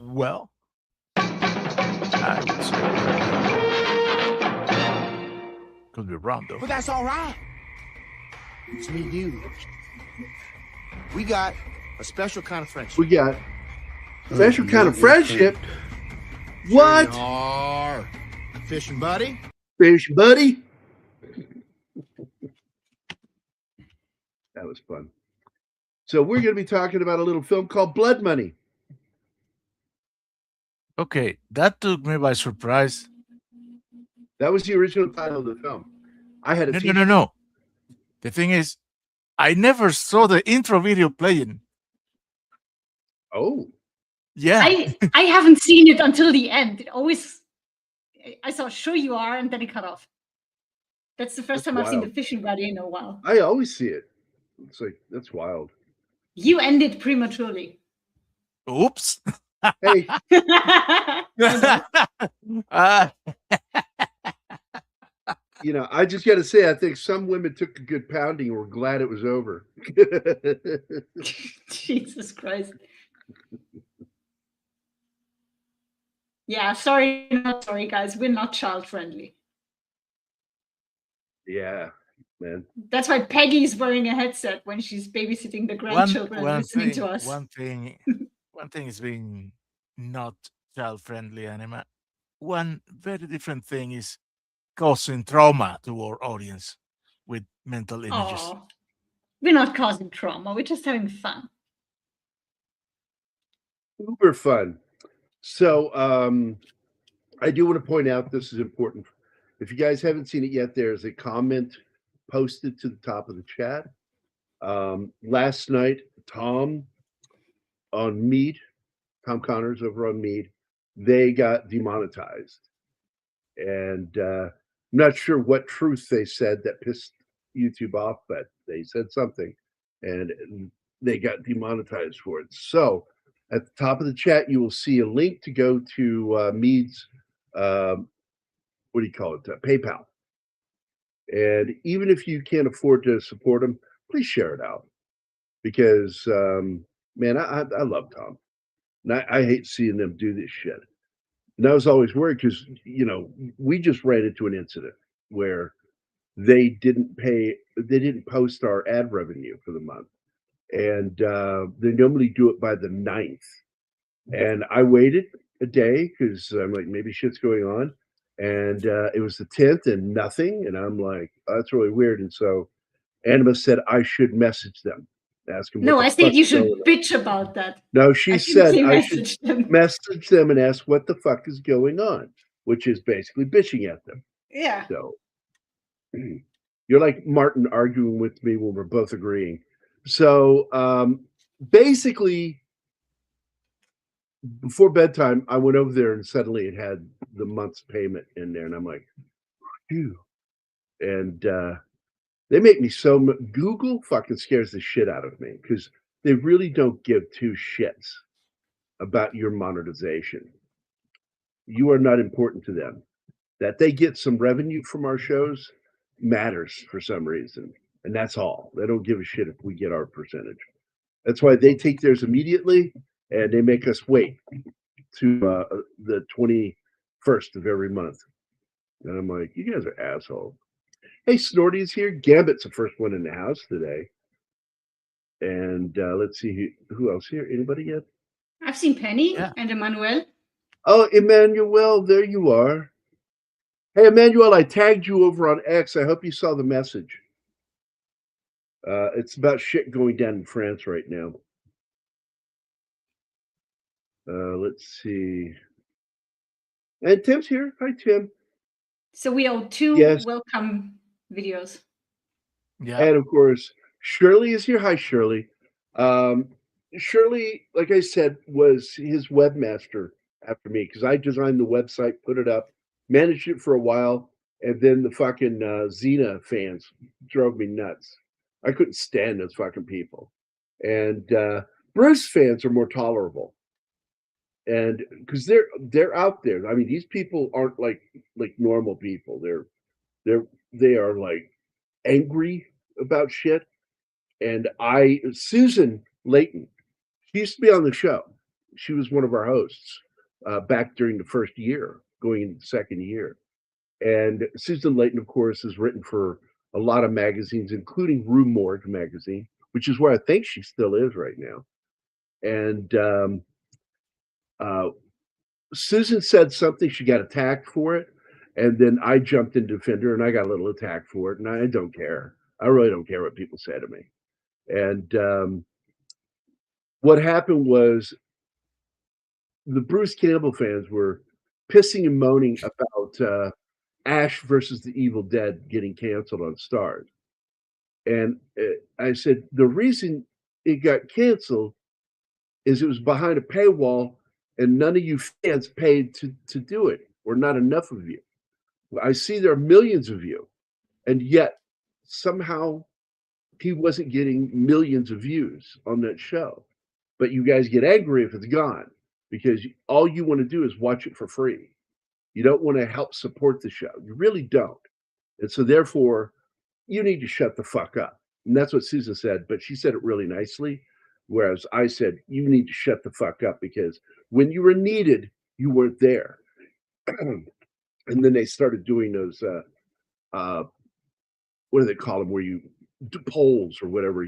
Well, I would say could be wrong though. But that's all right. It's me and you. We got a special kind of friendship. We got special kind of friendship. What? Sure you are. Fishing buddy? Fish buddy. That was fun. So we're going to be talking about a little film called Blood Money. Okay, that took me by surprise. That was the original title of the film. I had a No. The thing is, I never saw the intro video playing. Oh. Yeah. I haven't seen it until the end. I saw Sure You Are, and then it cut off. That's the first time I've seen the fishing buddy in a while. I always see it. It's like, that's wild. You ended prematurely. Oops. Hey. You know, I just got to say, I think some women took a good pounding and were glad it was over. Jesus Christ. Yeah, sorry, guys. We're not child friendly. Yeah, man. That's why Peggy's wearing a headset when she's babysitting the grandchildren and listening to us. One thing is being not child friendly, Anima. One very different thing is causing trauma to our audience with mental images. Oh, we're not causing trauma. We're just having fun. Uber fun. So I do want to point out, this is important. If you guys haven't seen it yet, there's a comment posted to the top of the chat. Last night, Tom Connors over on Mead, they got demonetized. And I'm not sure what truth they said that pissed YouTube off, but they said something and they got demonetized for it. So at the top of the chat, you will see a link to go to Mead's, PayPal. And even if you can't afford to support them, please share it out. Because, man, I love Tom. And I hate seeing them do this shit. And I was always worried because, you know, we just ran into an incident where they didn't post our ad revenue for the month. And they normally do it by the 9th. And I waited a day because I'm like, maybe shit's going on. And it was the 10th and nothing. And I'm like, oh, that's really weird. And so Anima said I should message them. Ask them. No, I think you should bitch about that. No, she said I should message them and ask what the fuck is going on, which is basically bitching at them. Yeah. So you're like Martin arguing with me when we're both agreeing. So basically, before bedtime, I went over there and suddenly it had the month's payment in there. And I'm like, phew. And they make me so Google fucking scares the shit out of me because they really don't give two shits about your monetization. You are not important to them. That they get some revenue from our shows matters for some reason. And that's all. They don't give a shit if we get our percentage. That's why they take theirs immediately and they make us wait to the 21st of every month. And I'm like, you guys are assholes. Hey, Snorty is here. Gambit's the first one in the house today. And let's see who else here. Anybody yet? I've seen Penny and Emmanuel. Oh, Emmanuel, there you are. Hey, Emmanuel, I tagged you over on X. I hope you saw the message. It's about shit going down in France right now. Let's see. And Tim's here. Hi, Tim. So we owe 2 welcome videos. Yeah. And of course, Shirley is here. Hi, Shirley. Shirley, like I said, was his webmaster after me because I designed the website, put it up, managed it for a while, and then the fucking Xena fans drove me nuts. I couldn't stand those fucking people. And Bruce fans are more tolerable. And because they're out there. I mean, these people aren't like normal people. They are like angry about shit. And Susan Layton, she used to be on the show. she was one of our hosts back during the first year, going into the second year. And Susan Layton, of course, has written for a lot of magazines, including Rue Morgue magazine, which is where I think she still is right now. And Susan said something, she got attacked for it. And then I jumped in to defend her and I got a little attacked for it. And I don't care. I really don't care what people say to me. And what happened was the Bruce Campbell fans were pissing and moaning about Ash versus the Evil Dead getting canceled on Starz. And I said, the reason it got canceled is it was behind a paywall and none of you fans paid to do it, or not enough of you. I see there are millions of you, and yet somehow he wasn't getting millions of views on that show. But you guys get angry if it's gone because all you want to do is watch it for free. You don't want to help support the show. You really don't. And so therefore, you need to shut the fuck up. And that's what Susan said, but she said it really nicely. Whereas I said, you need to shut the fuck up because when you were needed, you weren't there. And then they started doing those, what do they call them, where you do polls or whatever,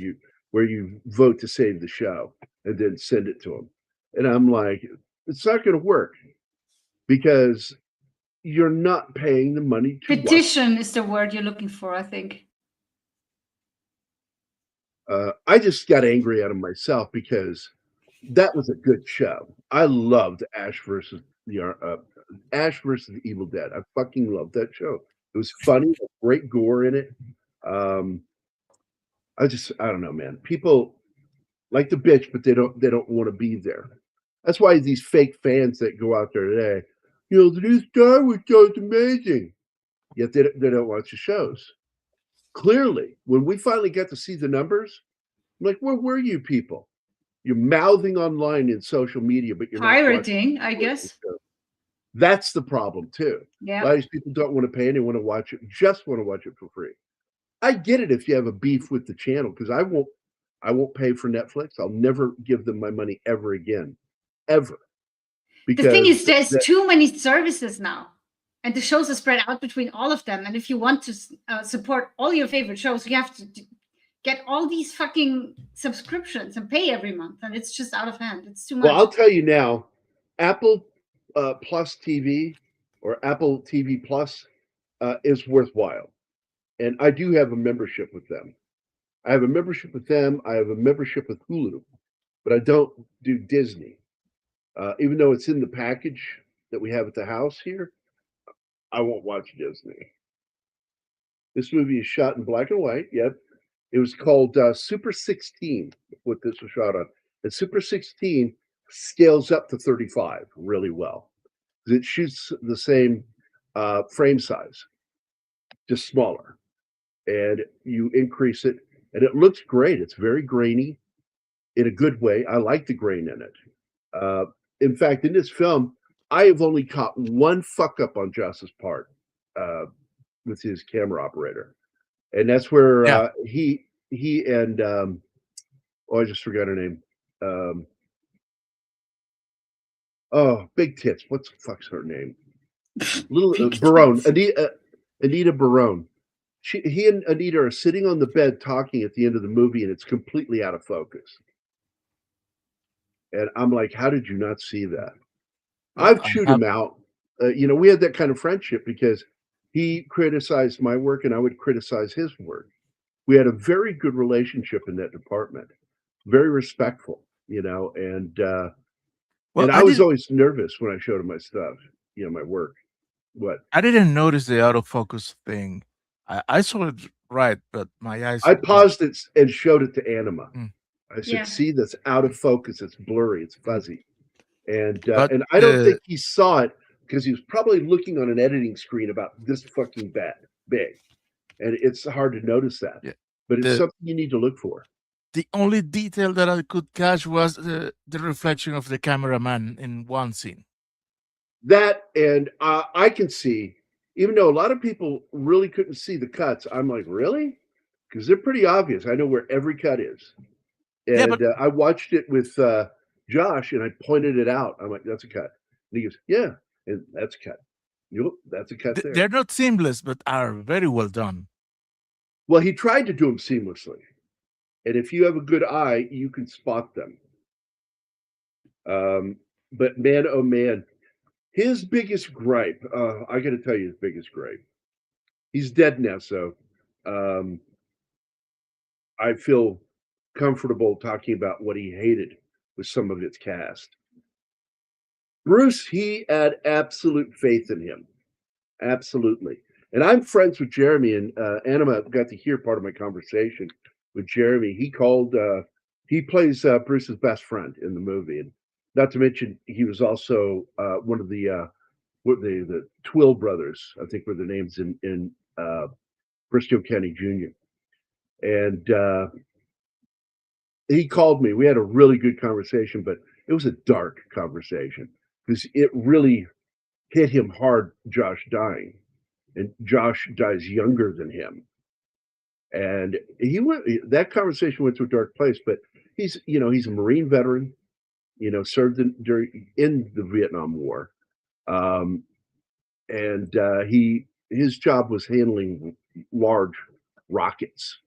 where you vote to save the show and then send it to them. And I'm like, it's not going to work because you're not paying the money to Petition is the word you're looking for, I think. I just got angry at him myself because that was a good show. I loved Ash versus the Evil Dead. I fucking loved that show. It was funny, great gore in it. I don't know, man. People like to bitch, but they don't want to be there. That's why these fake fans that go out there today, the new Star Wars show is amazing. Yet they don't watch the shows. Clearly, when we finally got to see the numbers, I'm like, where were you people? You're mouthing online in social media, but you're pirating, not I guess. That's the problem too. Yeah. A lot of these people don't want to pay and they want to watch it, just want to watch it for free. I get it if you have a beef with the channel, because I won't pay for Netflix. I'll never give them my money ever again. Ever. Because the thing is, there's too many services now. And the shows are spread out between all of them. And if you want to support all your favorite shows, you have to get all these fucking subscriptions and pay every month. And it's just out of hand. It's too much. Well, I'll tell you now, Apple Plus TV or Apple TV Plus is worthwhile. And I do have a membership with them. I have a membership with them. I have a membership with Hulu. But I don't do Disney. Even though it's in the package that we have at the house here, I won't watch Disney. This movie is shot in black and white. Yep. It was called Super 16, what this was shot on. And Super 16 scales up to 35 really well. It shoots the same frame size, just smaller. And you increase it, and it looks great. It's very grainy in a good way. I like the grain in it. In fact, in this film, I have only caught one fuck up on Joss's part with his camera operator. And that's where he and I just forgot her name. Big tits. What the fuck's her name? Little Barone. Anita Barone. He and Anita are sitting on the bed talking at the end of the movie, and it's completely out of focus. And I'm like, how did you not see that? I've chewed him out. We had that kind of friendship because he criticized my work and I would criticize his work. We had a very good relationship in that department, very respectful, and I was always nervous when I showed him my stuff, my work. What? I didn't notice the out of focus thing. I saw it right, but my eyes. I paused it and showed it to Anima. Mm. I said, see, that's out of focus. It's blurry. It's fuzzy. And I don't think he saw it because he was probably looking on an editing screen about this fucking big. And it's hard to notice that. Yeah. But it's something you need to look for. The only detail that I could catch was the reflection of the cameraman in one scene. That, and I can see, even though a lot of people really couldn't see the cuts, I'm like, really? Because they're pretty obvious. I know where every cut is. And I watched it with Josh, and I pointed it out. I'm like, that's a cut. And he goes, yeah, and that's a cut. Yep, that's a cut there. They're not seamless, but are very well done. Well, he tried to do them seamlessly. And if you have a good eye, you can spot them. But man, oh man, his biggest gripe, I got to tell you his biggest gripe. He's dead now, so I feel comfortable talking about what he hated with some of its cast. Bruce, he had absolute faith in him. Absolutely. And I'm friends with Jeremy, and Anima got to hear part of my conversation with Jeremy. He called, he plays Bruce's best friend in the movie. And not to mention, he was also one of the Twill brothers, I think were the names in Briscoe County Jr. And he called me. We had a really good conversation, but it was a dark conversation because it really hit him hard, Josh dying. And Josh dies younger than him. And that conversation went to a dark place, but he's a Marine veteran, served in the Vietnam War. And his job was handling large rockets.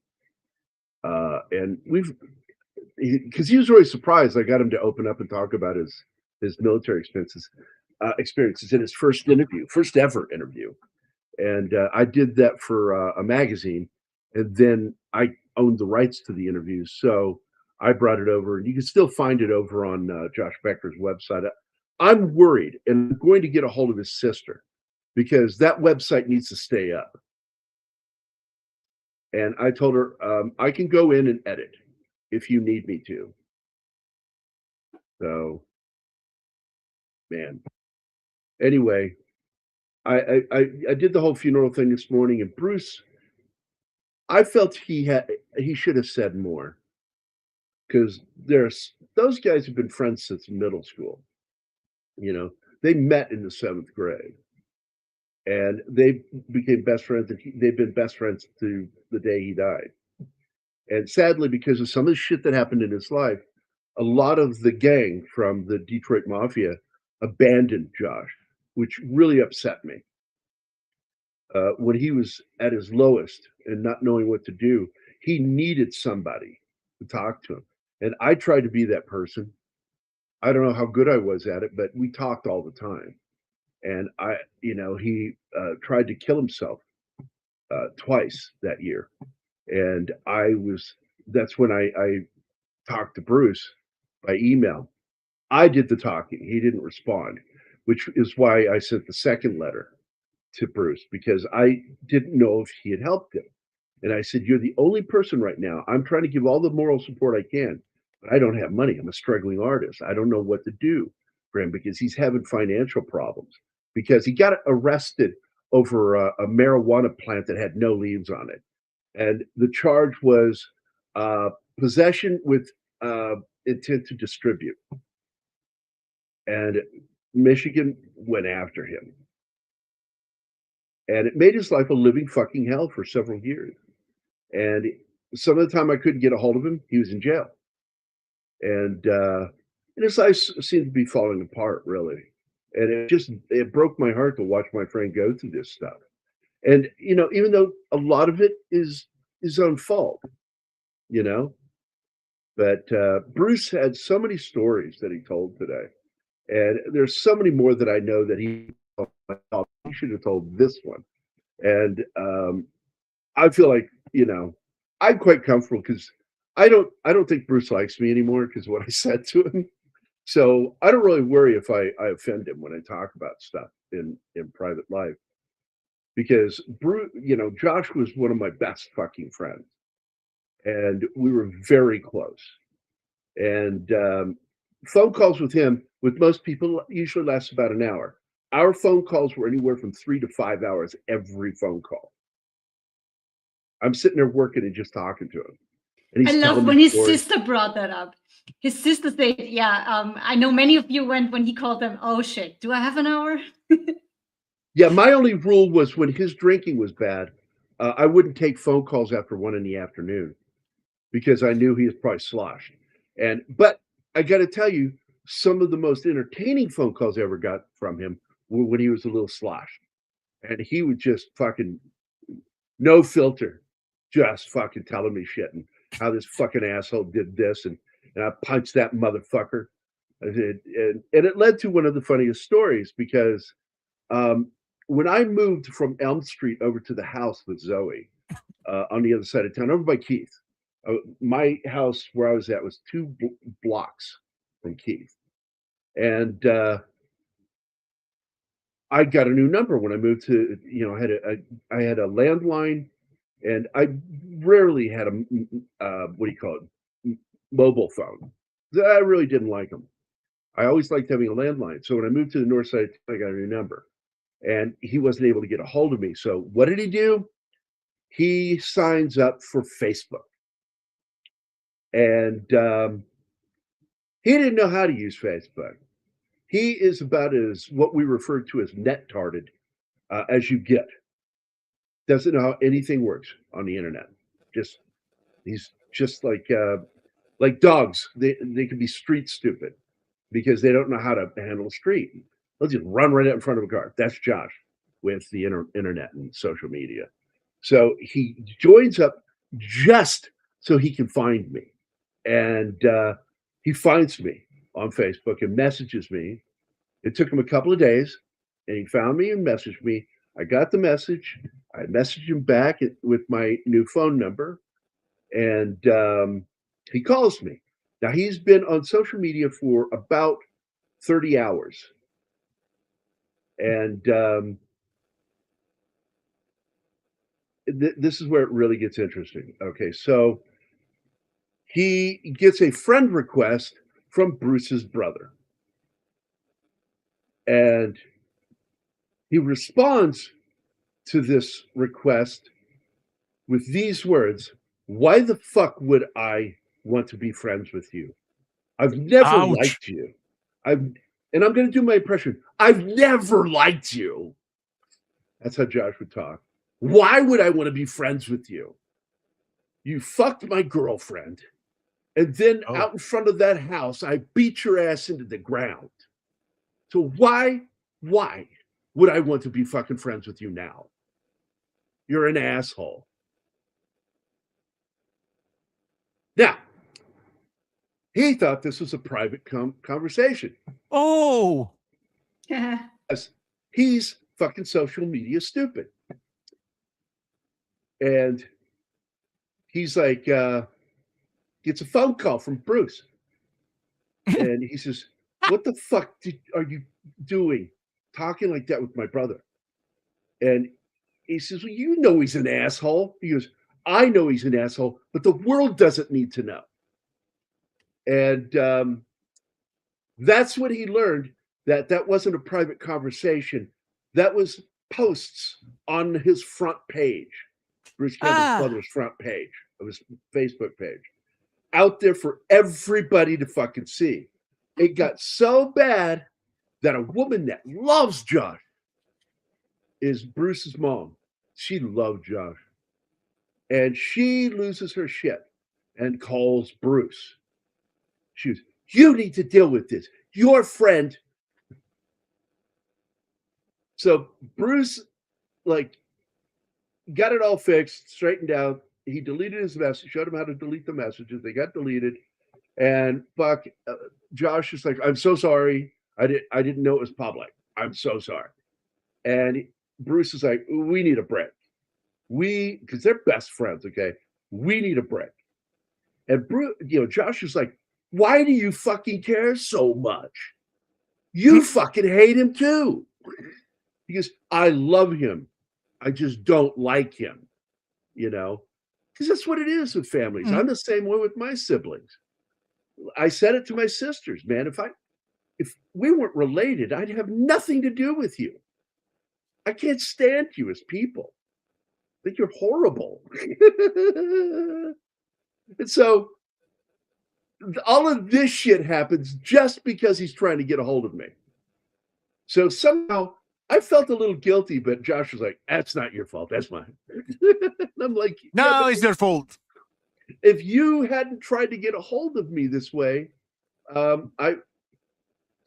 And because he was really surprised, I got him to open up and talk about his military experiences in his first ever interview. And I did that for a magazine, and then I owned the rights to the interviews, so I brought it over, and you can still find it over on Josh Becker's website. I'm worried, and I'm going to get a hold of his sister because that website needs to stay up. And I told her I can go in and edit if you need me to. So, man. Anyway, I did the whole funeral thing this morning, and Bruce, I felt he should have said more, because those guys have been friends since middle school. They met in the 7th grade, and they became best friends, and they've been best friends to the day he died. And sadly, because of some of the shit that happened in his life, a lot of the gang from the Detroit Mafia abandoned Josh, which really upset me. When he was at his lowest and not knowing what to do, he needed somebody to talk to him. And I tried to be that person. I don't know how good I was at it, but we talked all the time. And he tried to kill himself twice that year. And that's when I talked to Bruce by email. I did the talking. He didn't respond, which is why I sent the second letter to Bruce, because I didn't know if he had helped him. And I said, you're the only person right now. I'm trying to give all the moral support I can, but I don't have money. I'm a struggling artist. I don't know what to do for him because he's having financial problems, because he got arrested over a marijuana plant that had no leaves on it. And the charge was possession with intent to distribute. And Michigan went after him. And it made his life a living fucking hell for several years. And some of the time I couldn't get a hold of him, he was in jail. And his life seemed to be falling apart, really. And it broke my heart to watch my friend go through this stuff. And, even though a lot of it is his own fault, but Bruce had so many stories that he told today. And there's so many more that I know that he should have told this one. And I feel like, I'm quite comfortable because I don't think Bruce likes me anymore because of what I said to him. So I don't really worry if I offend him when I talk about stuff in private life, because Bruce, Josh was one of my best fucking friends, and we were very close. And phone calls with him, with most people, usually lasts about an hour. Our phone calls were anywhere from 3 to 5 hours every phone call. I'm sitting there working and just talking to him. And I love when his sister brought that up. His sister said, I know many of you went when he called them, oh shit, do I have an hour? Yeah, my only rule was when his drinking was bad, I wouldn't take phone calls after 1 PM because I knew he was probably sloshed. But I got to tell you, some of the most entertaining phone calls I ever got from him were when he was a little sloshed. And he would just fucking, no filter, just fucking telling me shit and how this fucking asshole did this. And I punched that motherfucker. And it led to one of the funniest stories because when I moved from Elm Street over to the house with Zoe on the other side of town, over by Keith, my house where I was at was 2 blocks from Keith. And I got a new number when I moved to, I had a landline, and I rarely had a, mobile phone. I really didn't like them. I always liked having a landline. So when I moved to the north side, I got a new number. And he wasn't able to get a hold of me. So what did he do? He signs up for Facebook. And he didn't know how to use Facebook. He is about as what we refer to as net-tarded as you get. Doesn't know how anything works on the internet. He's just like dogs. They can be street stupid because they don't know how to handle a street. They'll just run right out in front of a car. That's Josh with the internet and social media. So he joins up just so he can find me. And he finds me on Facebook and messages me. It took him a couple of days, and he found me and messaged me. I got the message. I messaged him back with my new phone number, and he calls me. Now, he's been on social media for about 30 hours. And this is where it really gets interesting. Okay, so he gets a friend request from Bruce's brother. And he responds to this request with these words: "Why the fuck would I want to be friends with you? I've never liked you. And I'm going to do my impression. I've never liked you." That's how Josh would talk. "Why would I want to be friends with you? You fucked my girlfriend. And then out in front of that house, I beat your ass into the ground. So why would I want to be fucking friends with you now? You're an asshole." Now, he thought this was a private conversation. Oh. He's fucking social media stupid. And he's like, gets a phone call from Bruce. And he says, "What the fuck are you doing talking like that with my brother?" And he says, "Well, you know he's an asshole." He goes, "I know he's an asshole, but the world doesn't need to know." And that's when he learned that wasn't a private conversation. That was posts on his front page, Bruce Campbell's brother's front page of his Facebook page, out there for everybody to fucking see. It got so bad that a woman that loves Josh is Bruce's mom. She loved Josh. And she loses her shit and calls Bruce. She goes, "You need to deal with this. Your friend." So Bruce, got it all fixed, straightened out. He deleted his message, showed him how to delete the messages. They got deleted. And Josh is like, "I'm so sorry. I didn't know it was public. I'm so sorry." And Bruce is like, "We need a break. Because they're best friends, okay? We need a break." And Bruce, Josh is like, "Why do you fucking care so much? You fucking hate him too." He goes, "I love him. I just don't like him." Because that's what it is with families. I'm the same way with my siblings. I said it to my sisters, man. If we weren't related, I'd have nothing to do with you. I can't stand you as people. I think you're horrible. And so all of this shit happens just because he's trying to get a hold of me. So somehow I felt a little guilty, but Josh was like, "That's not your fault. That's mine." And I'm like, "No, it's their fault. If you hadn't tried to get a hold of me this way,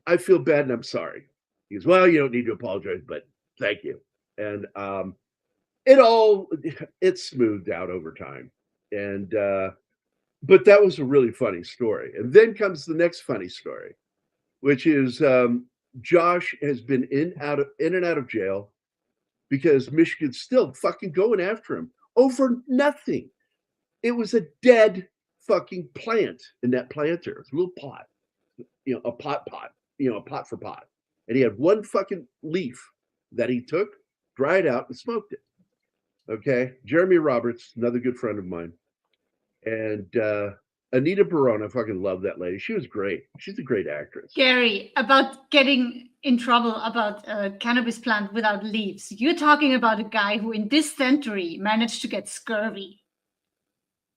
I feel bad and I'm sorry. He goes, well, you don't need to apologize, but thank you. And it smoothed out over time. And but that was a really funny story. And then comes the next funny story, which is Josh has been in and out of jail because Michigan's still fucking going after him over nothing. It was a dead fucking plant in that planter. It's a little pot, a pot, a pot for pot. And he had one fucking leaf that he took, dried out, and smoked it. Okay. Jeremy Roberts, another good friend of mine. And Anita Barone, I fucking love that lady. She was great. She's a great actress. Gary, about getting in trouble about a cannabis plant without leaves. You're talking about a guy who in this century managed to get scurvy.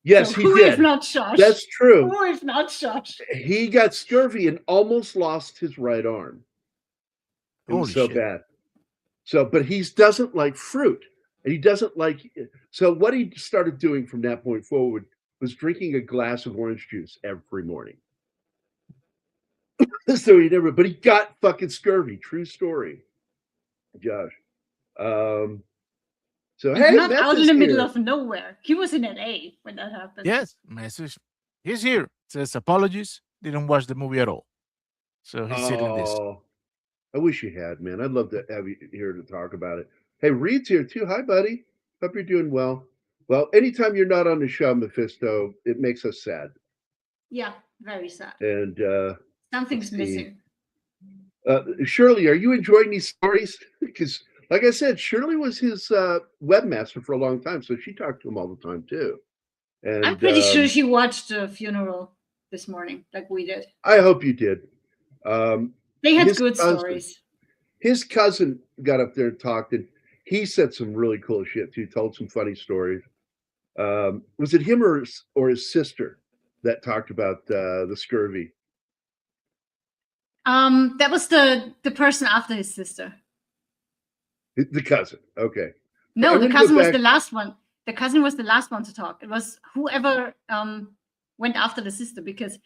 Yes, so he who did. If not Josh? That's true. Who if not Josh? He got scurvy and almost lost his right arm. It was so bad. So, but he doesn't like fruit. And he doesn't like, so what he started doing from that point forward was drinking a glass of orange juice every morning. So but he got fucking scurvy. True story, Josh. So hey, not out in the middle of nowhere. He was in LA when that happened. Yes, message. He's here. Says apologies. Didn't watch the movie at all. So he's sitting this. I wish you had, man. I'd love to have you here to talk about it. Hey, Reed's here too. Hi, buddy. Hope you're doing well. Well, anytime you're not on the show, Mephisto, it makes us sad. Yeah, very sad. And something's missing. Shirley, are you enjoying these stories? Because, like I said, Shirley was his webmaster for a long time, so she talked to him all the time too. And I'm pretty sure she watched the funeral this morning, like we did. I hope you did. They had good stories. His cousin got up there and talked, and he said some really cool shit too. Told some funny stories. Was it him or his sister that talked about the scurvy? That was the person after his sister. The cousin. Okay. No, the cousin was the last one. The cousin was the last one to talk. It was whoever went after the sister, because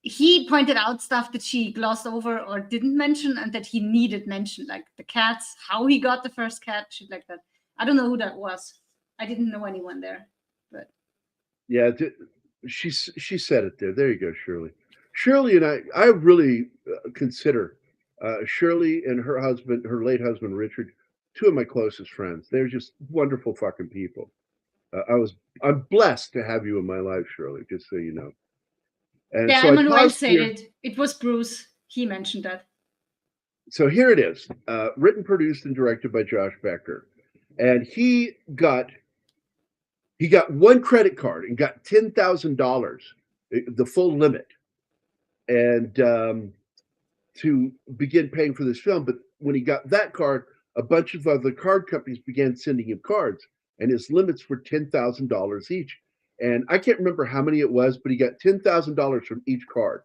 he pointed out stuff that she glossed over or didn't mention and that he needed mentioned, like the cats, how he got the first cat, shit like that. I don't know who that was. I didn't know anyone there, but yeah, she said it there. There you go, Shirley. Shirley and I really consider Shirley and her husband, her late husband Richard, two of my closest friends. They're just wonderful fucking people. I'm blessed to have you in my life, Shirley. Just so you know. And yeah, so Emmanuel said it. It was Bruce. He mentioned that. So here it is, written, produced, and directed by Josh Becker, and he got one credit card and got $10,000, the full limit, and to begin paying for this film. But when he got that card, a bunch of other card companies began sending him cards, and his limits were $10,000 each. And I can't remember how many it was, but he got $10,000 from each card.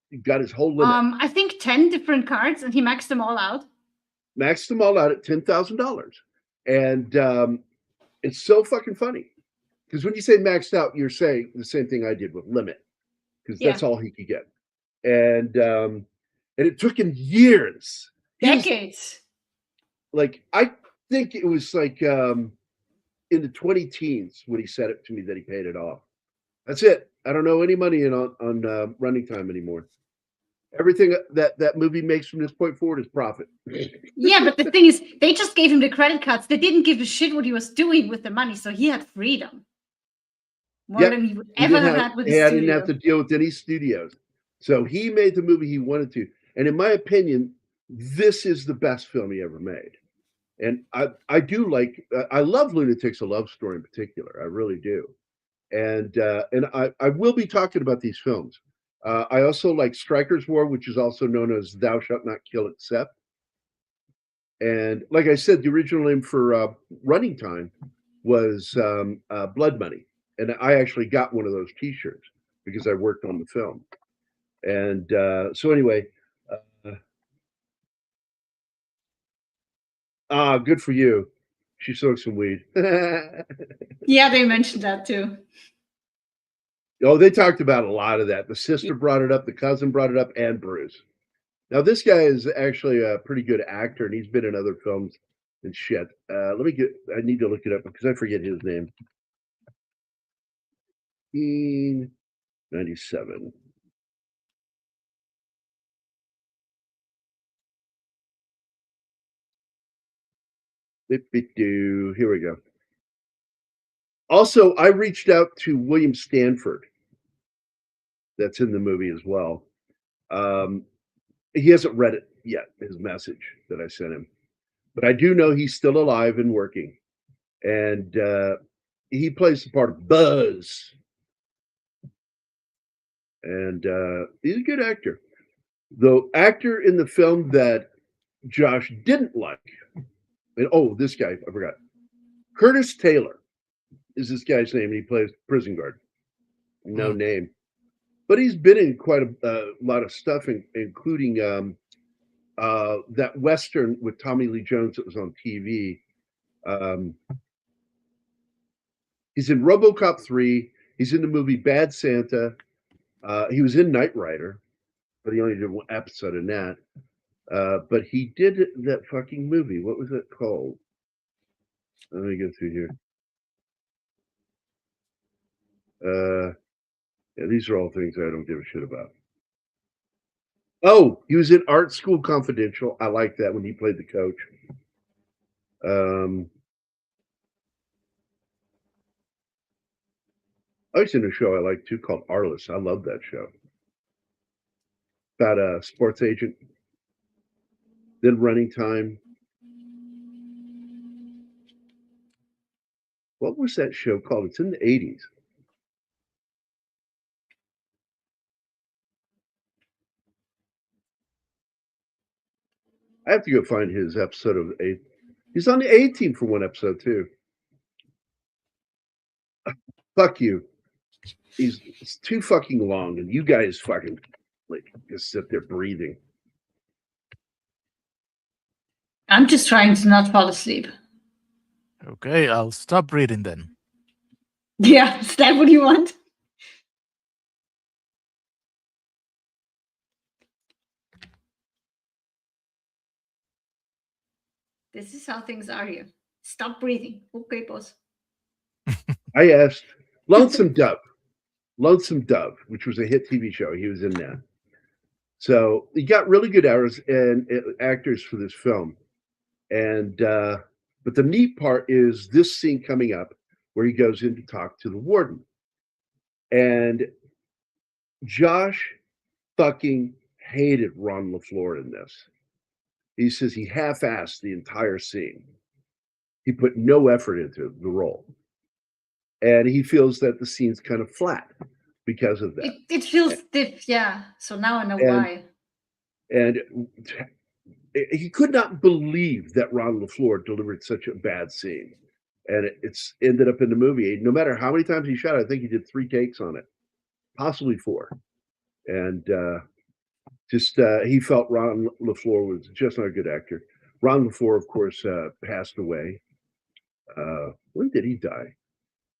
He got his whole limit. I think 10 different cards, and he maxed them all out. Maxed them all out at $10,000. And it's so fucking funny. Because when you say maxed out, you're saying the same thing I did with limit. Because that's all he could get. And it took him years. Decades. I think it was like in the 20 teens when he said it to me that he paid it off. That's it. I don't know any money on running time anymore. Everything that movie makes from this point forward is profit. Yeah, but the thing is, they just gave him the credit cards. They didn't give a shit what he was doing with the money, so he had freedom. More than he would ever have had with his studio. He didn't have to deal with any studios. So he made the movie he wanted to. And in my opinion, this is the best film he ever made. And I do like, I love Lunatics, A Love Story in particular. I really do. And I will be talking about these films. I also like Stryker's War, which is also known as Thou Shalt Not Kill Except. And like I said, the original name for running time was Blood Money. And I actually got one of those T-shirts because I worked on the film. And so anyway, good for you. She smoked some weed. Yeah, they mentioned that too. Oh, they talked about a lot of that. The sister brought it up, the cousin brought it up, and Bruce. Now this guy is actually a pretty good actor, and he's been in other films and shit. I need to look it up because I forget his name. 1997. Here we go. Also, I reached out to William Stanford. That's in the movie as well. He hasn't read it yet, his message that I sent him. But I do know he's still alive and working. And he plays the part of Buzz. And he's a good actor. The actor in the film that Josh didn't like, and this guy, I forgot. Curtis Taylor is this guy's name, and he plays prison guard. No name. But he's been in quite a lot of stuff, including that Western with Tommy Lee Jones that was on TV. He's in RoboCop 3. He's in the movie Bad Santa. He was in Knight Rider, but he only did one episode in that. But he did that fucking movie. What was it called? Let me go through here. Yeah, these are all things I don't give a shit about. Oh, he was in Art School Confidential. I like that when he played the coach. I was in a show I like too called Arliss. I love that show. About a sports agent. Then Running Time. What was that show called? It's in the 80s. I have to go find his episode of A. He's on the A team for one episode too. Fuck you. It's too fucking long, and you guys fucking just sit there breathing. I'm just trying to not fall asleep. Okay, I'll stop reading then. Yeah, is that what you want? This is how things are here. Stop breathing. Okay, boss. I asked Lonesome Dove, which was a hit TV show. He was in that. So he got really good actors for this film. And but the neat part is this scene coming up where he goes in to talk to the warden. And Josh fucking hated Ron LaFleur in this. He says he half-assed the entire scene. He put no effort into the role. And he feels that the scene's kind of flat because of that. It feels stiff, yeah. So now I know why. And he could not believe that Ron LaFleur delivered such a bad scene. And it's ended up in the movie. No matter how many times he shot it, I think he did 3 takes on it, possibly 4. And he felt Ron LaFleur was just not a good actor. Ron LaFleur, of course, passed away. When did he die?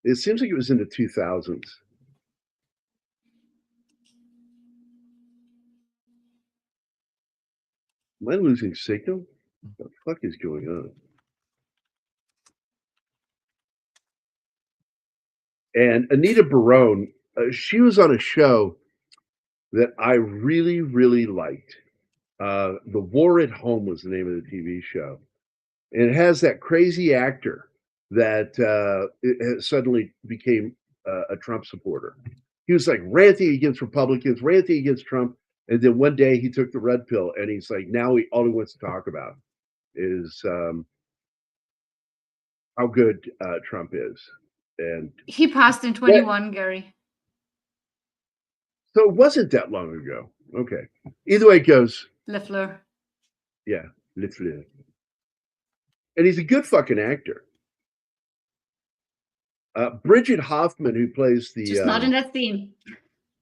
It seems like it was in the 2000s. Am I losing signal? What the fuck is going on? And Anita Barone, she was on a show that I really, really liked. The War at Home was the name of the TV show. And it has that crazy actor that suddenly became a Trump supporter. He was like ranting against Republicans, ranting against Trump. And then one day he took the red pill and he's like, now all he wants to talk about is how good Trump is. And he passed in 21, Gary. So it wasn't that long ago. Okay. Either way it goes. LaFleur. Yeah, LaFleur. And he's a good fucking actor. Bridget Hoffman, who plays the just not in that scene,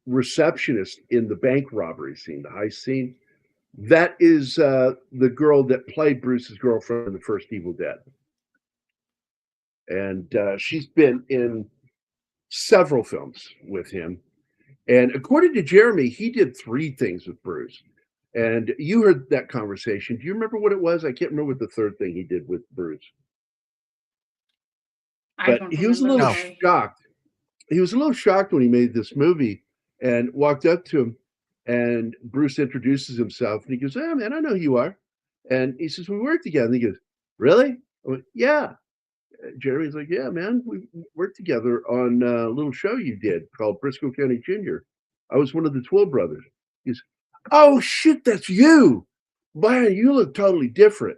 receptionist in the bank robbery scene, the heist scene, that is the girl that played Bruce's girlfriend in the first Evil Dead. And she's been in several films with him. And according to Jeremy, he did 3 things with Bruce. And you heard that conversation. Do you remember what it was? I can't remember what the third thing he did with Bruce. But he was a little shocked. He was a little shocked when he made this movie and walked up to him, and Bruce introduces himself and he goes, "Oh man, I know who you are." And he says, "We work together." And he goes, "Really?" I went, "Yeah." Jeremy's like, "Yeah, man, we worked together on a little show you did called Briscoe County Junior. I was one of the 12 brothers." He's, "Oh shit, that's you. Man, you look totally different."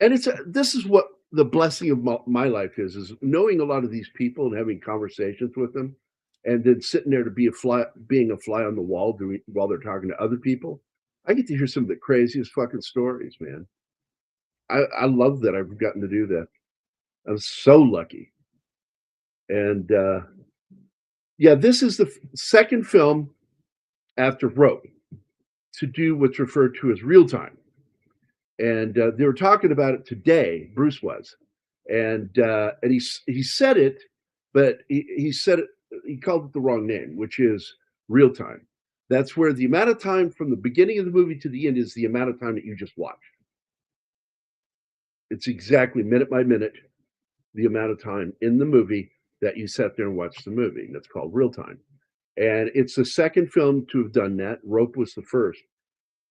And this is what the blessing of my life is knowing a lot of these people and having conversations with them, and then sitting there to being a fly on the wall while they're talking to other people. I get to hear some of the craziest fucking stories, man. I love that I've gotten to do that. I'm so lucky. And yeah, this is the second film after Rope to do what's referred to as real time. And they were talking about it today. Bruce was, and he said it, but he said it. He called it the wrong name, which is real time. That's where the amount of time from the beginning of the movie to the end is the amount of time that you just watched. It's exactly minute by minute the amount of time in the movie that you sat there and watched the movie. And that's called real time. And it's the second film to have done that. Rope was the first.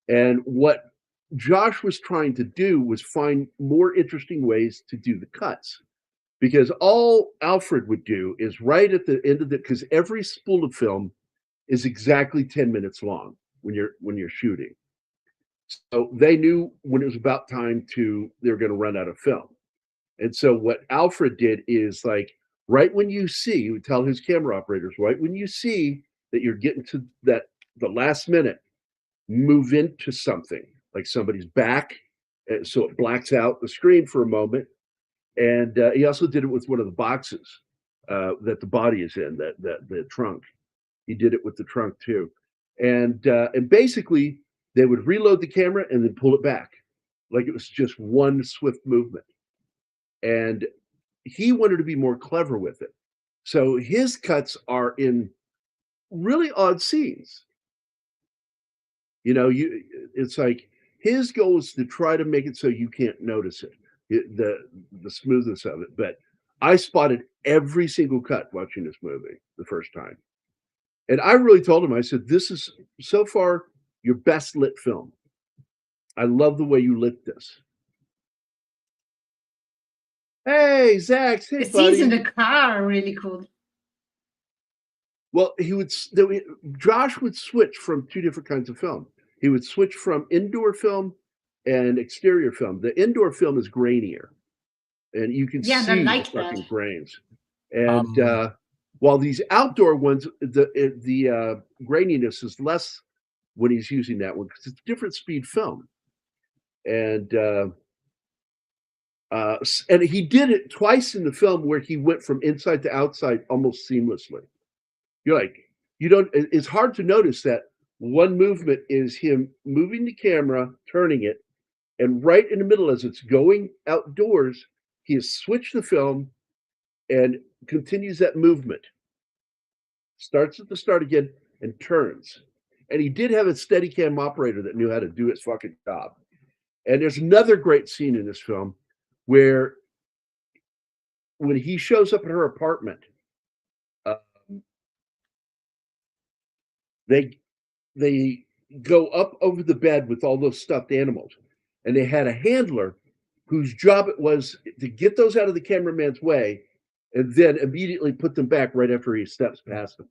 And what Josh was trying to do was find more interesting ways to do the cuts, because all Alfred would do is right at the end of it, because every spool of film is exactly 10 minutes long when you're shooting. So they knew when it was about time they were going to run out of film. And so what Alfred did is, like, right when you see, he would tell his camera operators, right when you see that you're getting to the last minute, move into something like somebody's back, so it blacks out the screen for a moment. And he also did it with one of the boxes that the body is in, the trunk. He did it with the trunk too. And basically they would reload the camera and then pull it back, like it was just one swift movement. And he wanted to be more clever with it. So his cuts are in really odd scenes. You know, it's like his goal is to try to make it so you can't notice it, the smoothness of it. But I spotted every single cut watching this movie the first time. And I really told him, I said, "This is so far your best lit film. I love the way you lit this." Hey, Zach, hey, The buddy. scenes in the car are really cool. Well, Josh would switch from two different kinds of film. He would switch from indoor film and exterior film. The indoor film is grainier, and you can see the fucking grains. And while these outdoor ones, the graininess is less when he's using that one, because it's different speed film. And he did it twice in the film where he went from inside to outside almost seamlessly. You're like, it's hard to notice that one movement is him moving the camera, turning it, and right in the middle as it's going outdoors, he has switched the film and continues that movement. Starts at the start again and turns. And he did have a Steadicam operator that knew how to do his fucking job. And there's another great scene in this film where when he shows up at her apartment, they go up over the bed with all those stuffed animals, and they had a handler whose job it was to get those out of the cameraman's way and then immediately put them back right after he steps past them,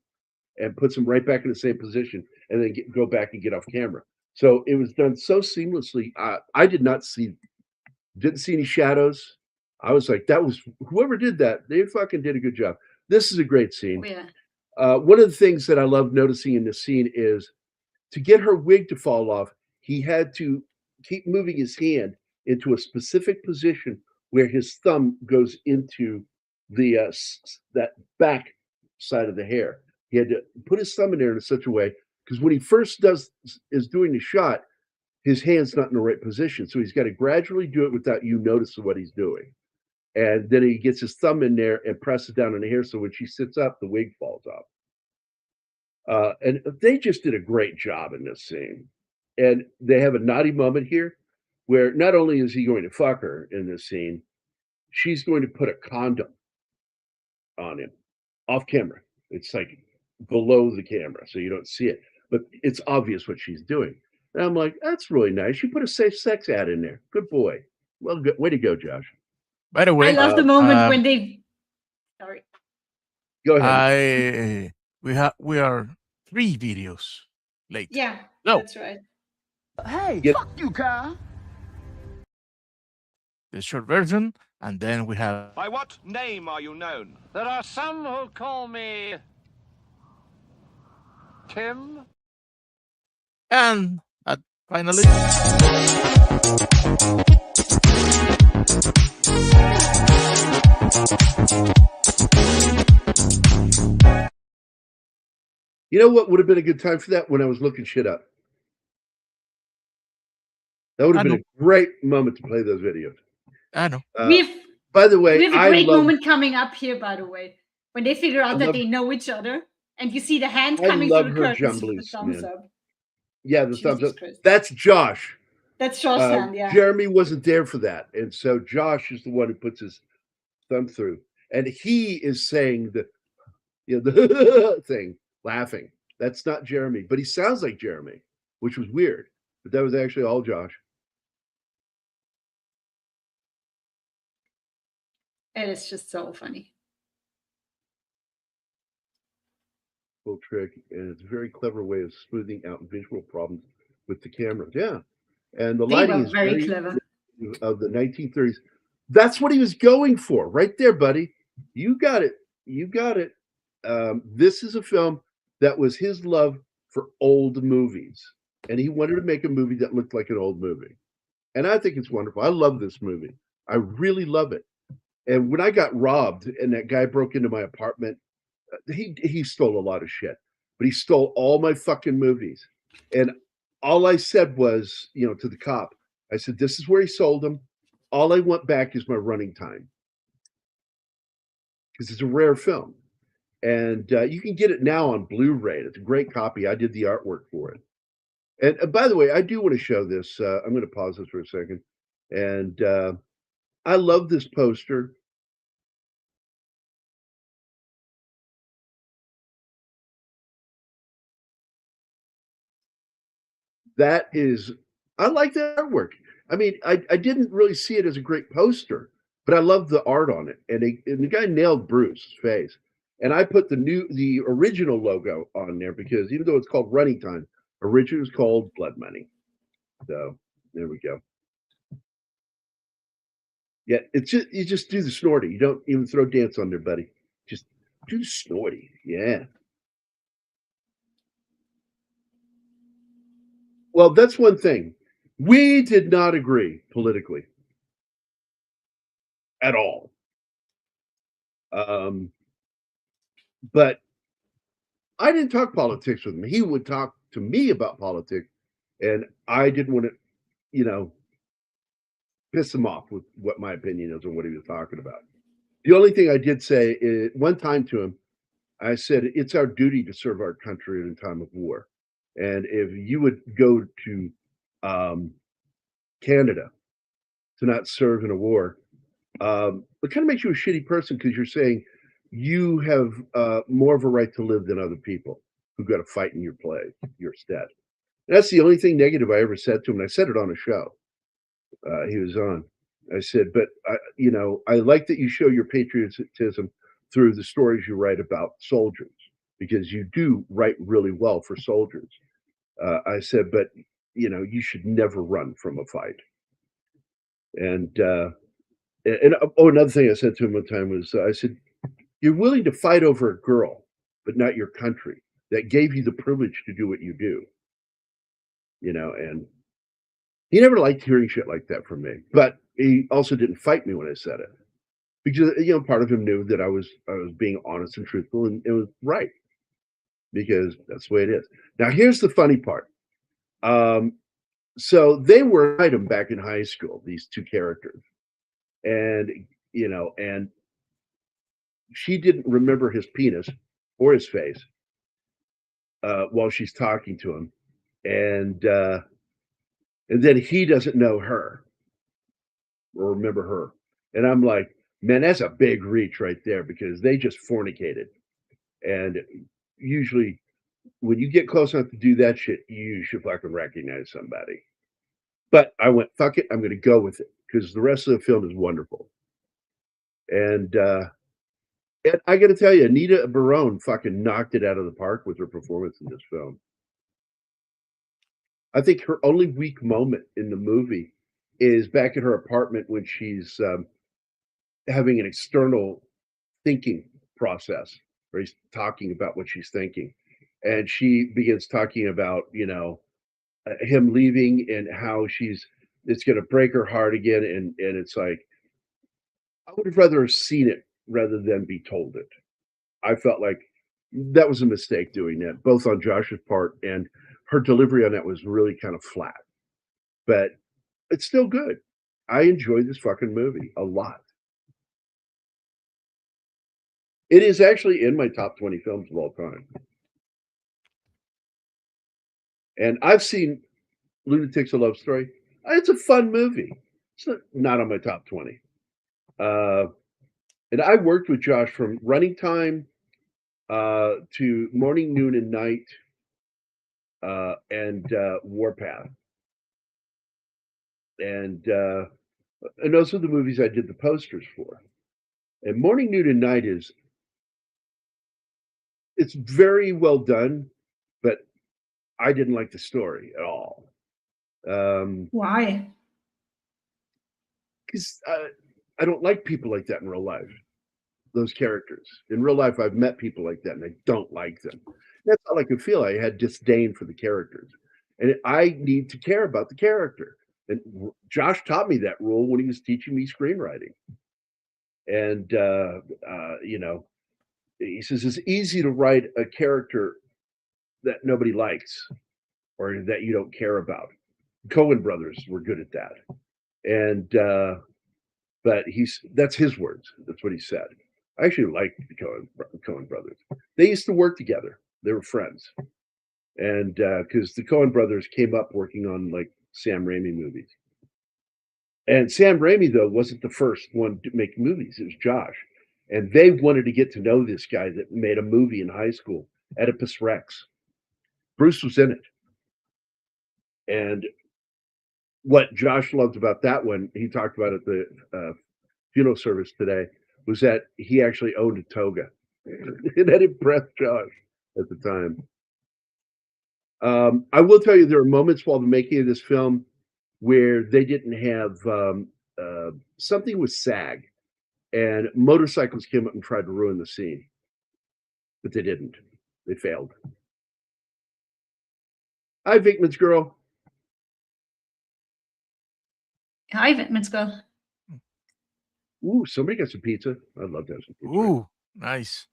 and puts them right back in the same position, and then go back and get off camera. So it was done so seamlessly. I didn't see any shadows. I was like, that was whoever did that. They fucking did a good job. This is a great scene. Oh, yeah. One of the things that I love noticing in this scene is to get her wig to fall off, he had to keep moving his hand into a specific position where his thumb goes into the that back side of the hair. He had to put his thumb in there in such a way, because when he first is doing the shot, his hand's not in the right position. So he's got to gradually do it without you noticing what he's doing. And then he gets his thumb in there and presses down on the hair. So when she sits up, the wig falls off. And they just did a great job in this scene. And they have a naughty moment here where not only is he going to fuck her in this scene, she's going to put a condom on him off camera. It's like below the camera, so you don't see it, but it's obvious what she's doing. And I'm like, that's really nice. You put a safe sex ad in there. Good boy. Well, good. Way to go, Josh. By the I way, love the moment when they. Sorry. Go ahead. we are 3 videos late. Yeah, No. that's right. Hey, Get- fuck you, Carl. The short version, and then we have By what name are you known? There are some who call me Tim. and finally You know what would have been a good time for that? When I was looking shit up. That would have been a great moment to play those videos. I know. By the way, we have a I great love, moment coming up here, by the way, when they figure out that they know each other, and you see the hand I coming love through the her curtains with the jumblies, thumbs man. up. Yeah, the Jesus thumbs up. Christ. That's Josh. That's Josh's hand, yeah. Jeremy wasn't there for that, and so Josh is the one who puts his thumb through, and he is saying the thing, laughing. That's not Jeremy, but he sounds like Jeremy, which was weird. But that was actually all Josh. It is just so funny. Cool trick, and it's a very clever way of smoothing out visual problems with the camera. Yeah, and the They lighting were is very clever. of the 1930s. That's what he was going for, right there, buddy. You got it. You got it. This is a film that was his love for old movies, and he wanted to make a movie that looked like an old movie. And I think it's wonderful. I love this movie. I really love it. And when I got robbed and that guy broke into my apartment, he stole a lot of shit, but he stole all my fucking movies. And all I said was, to the cop, I said, this is where he sold them. All I want back is my running time. Because it's a rare film. And you can get it now on Blu-ray. It's a great copy. I did the artwork for it. And by the way, I do want to show this. I'm going to pause this for a second. And I love this poster. That is, I like that artwork. I mean, I didn't really see it as a great poster, but I love the art on it. And the guy nailed Bruce's face. And I put the original logo on there because even though it's called Running Time, original is called Blood Money. So there we go. Yeah, it's just you just do the snorty. You don't even throw dance on there, buddy. Just do the snorty. Yeah. Well, that's one thing. We did not agree politically at all. But I didn't talk politics with him. He would talk to me about politics, and I didn't want to, piss him off with what my opinion is on what he was talking about. The only thing I did say is, one time to him, I said, it's our duty to serve our country in a time of war. And if you would go to Canada to not serve in a war, it kind of makes you a shitty person because you're saying you have more of a right to live than other people who got to fight in your stead. And that's the only thing negative I ever said to him. And I said it on a show he was on. I said, but I like that you show your patriotism through the stories you write about soldiers, because you do write really well for soldiers. I said, but you should never run from a fight. And another thing I said to him one time was, I said, you're willing to fight over a girl, but not your country that gave you the privilege to do what you do. And he never liked hearing shit like that from me, but he also didn't fight me when I said it, because part of him knew that I was being honest and truthful, and it was right, because that's the way it is. Now here's the funny part. So they were item back in high school, these two characters, and and she didn't remember his penis or his face, while she's talking to him, and then he doesn't know her or remember her, and I'm like, man, that's a big reach right there because they just fornicated, and usually when you get close enough to do that shit, you should fucking recognize somebody. But I went, fuck it, I'm going to go with it because the rest of the film is wonderful. And I got to tell you, Anita Barone fucking knocked it out of the park with her performance in this film. I think her only weak moment in the movie is back at her apartment when she's having an external thinking process where he's talking about what she's thinking. And she begins talking about, him leaving and how it's going to break her heart again. And it's like, I would have rather have seen it rather than be told it. I felt like that was a mistake doing that, both on Josh's part, and her delivery on that was really kind of flat. But it's still good. I enjoyed this fucking movie a lot. It is actually in my top 20 films of all time. And I've seen Lunatics: A Love Story. It's a fun movie. It's not on my top 20. And I worked with Josh from Running Time to Morning, Noon, and Night and Warpath. And those are the movies I did the posters for. And Morning, Noon, and Night it's very well done, but I didn't like the story at all. Why? Because I don't like people like that in real life. Those characters. In real life, I've met people like that, and I don't like them. That's all I could feel. I had disdain for the characters. And I need to care about the character. And Josh taught me that rule when he was teaching me screenwriting. And, he says it's easy to write a character that nobody likes or that you don't care about. Coen brothers were good at that. And, but that's his words. That's what he said. I actually liked the Coen brothers. They used to work together. They were friends. And because the Coen brothers came up working on like Sam Raimi movies. And Sam Raimi, though, wasn't the first one to make movies. It was Josh. And they wanted to get to know this guy that made a movie in high school, Oedipus Rex. Bruce was in it. And what Josh loved about that one, he talked about at the funeral service today, was that he actually owned a toga. And that impressed Josh at the time. I will tell you, there are moments while the making of this film where they didn't have something with SAG, and motorcycles came up and tried to ruin the scene, but they didn't. They failed. Hi, Vickman's girl. Hi, Vickman's girl. Ooh, somebody got some pizza. I'd love to have some pizza. Ooh, nice.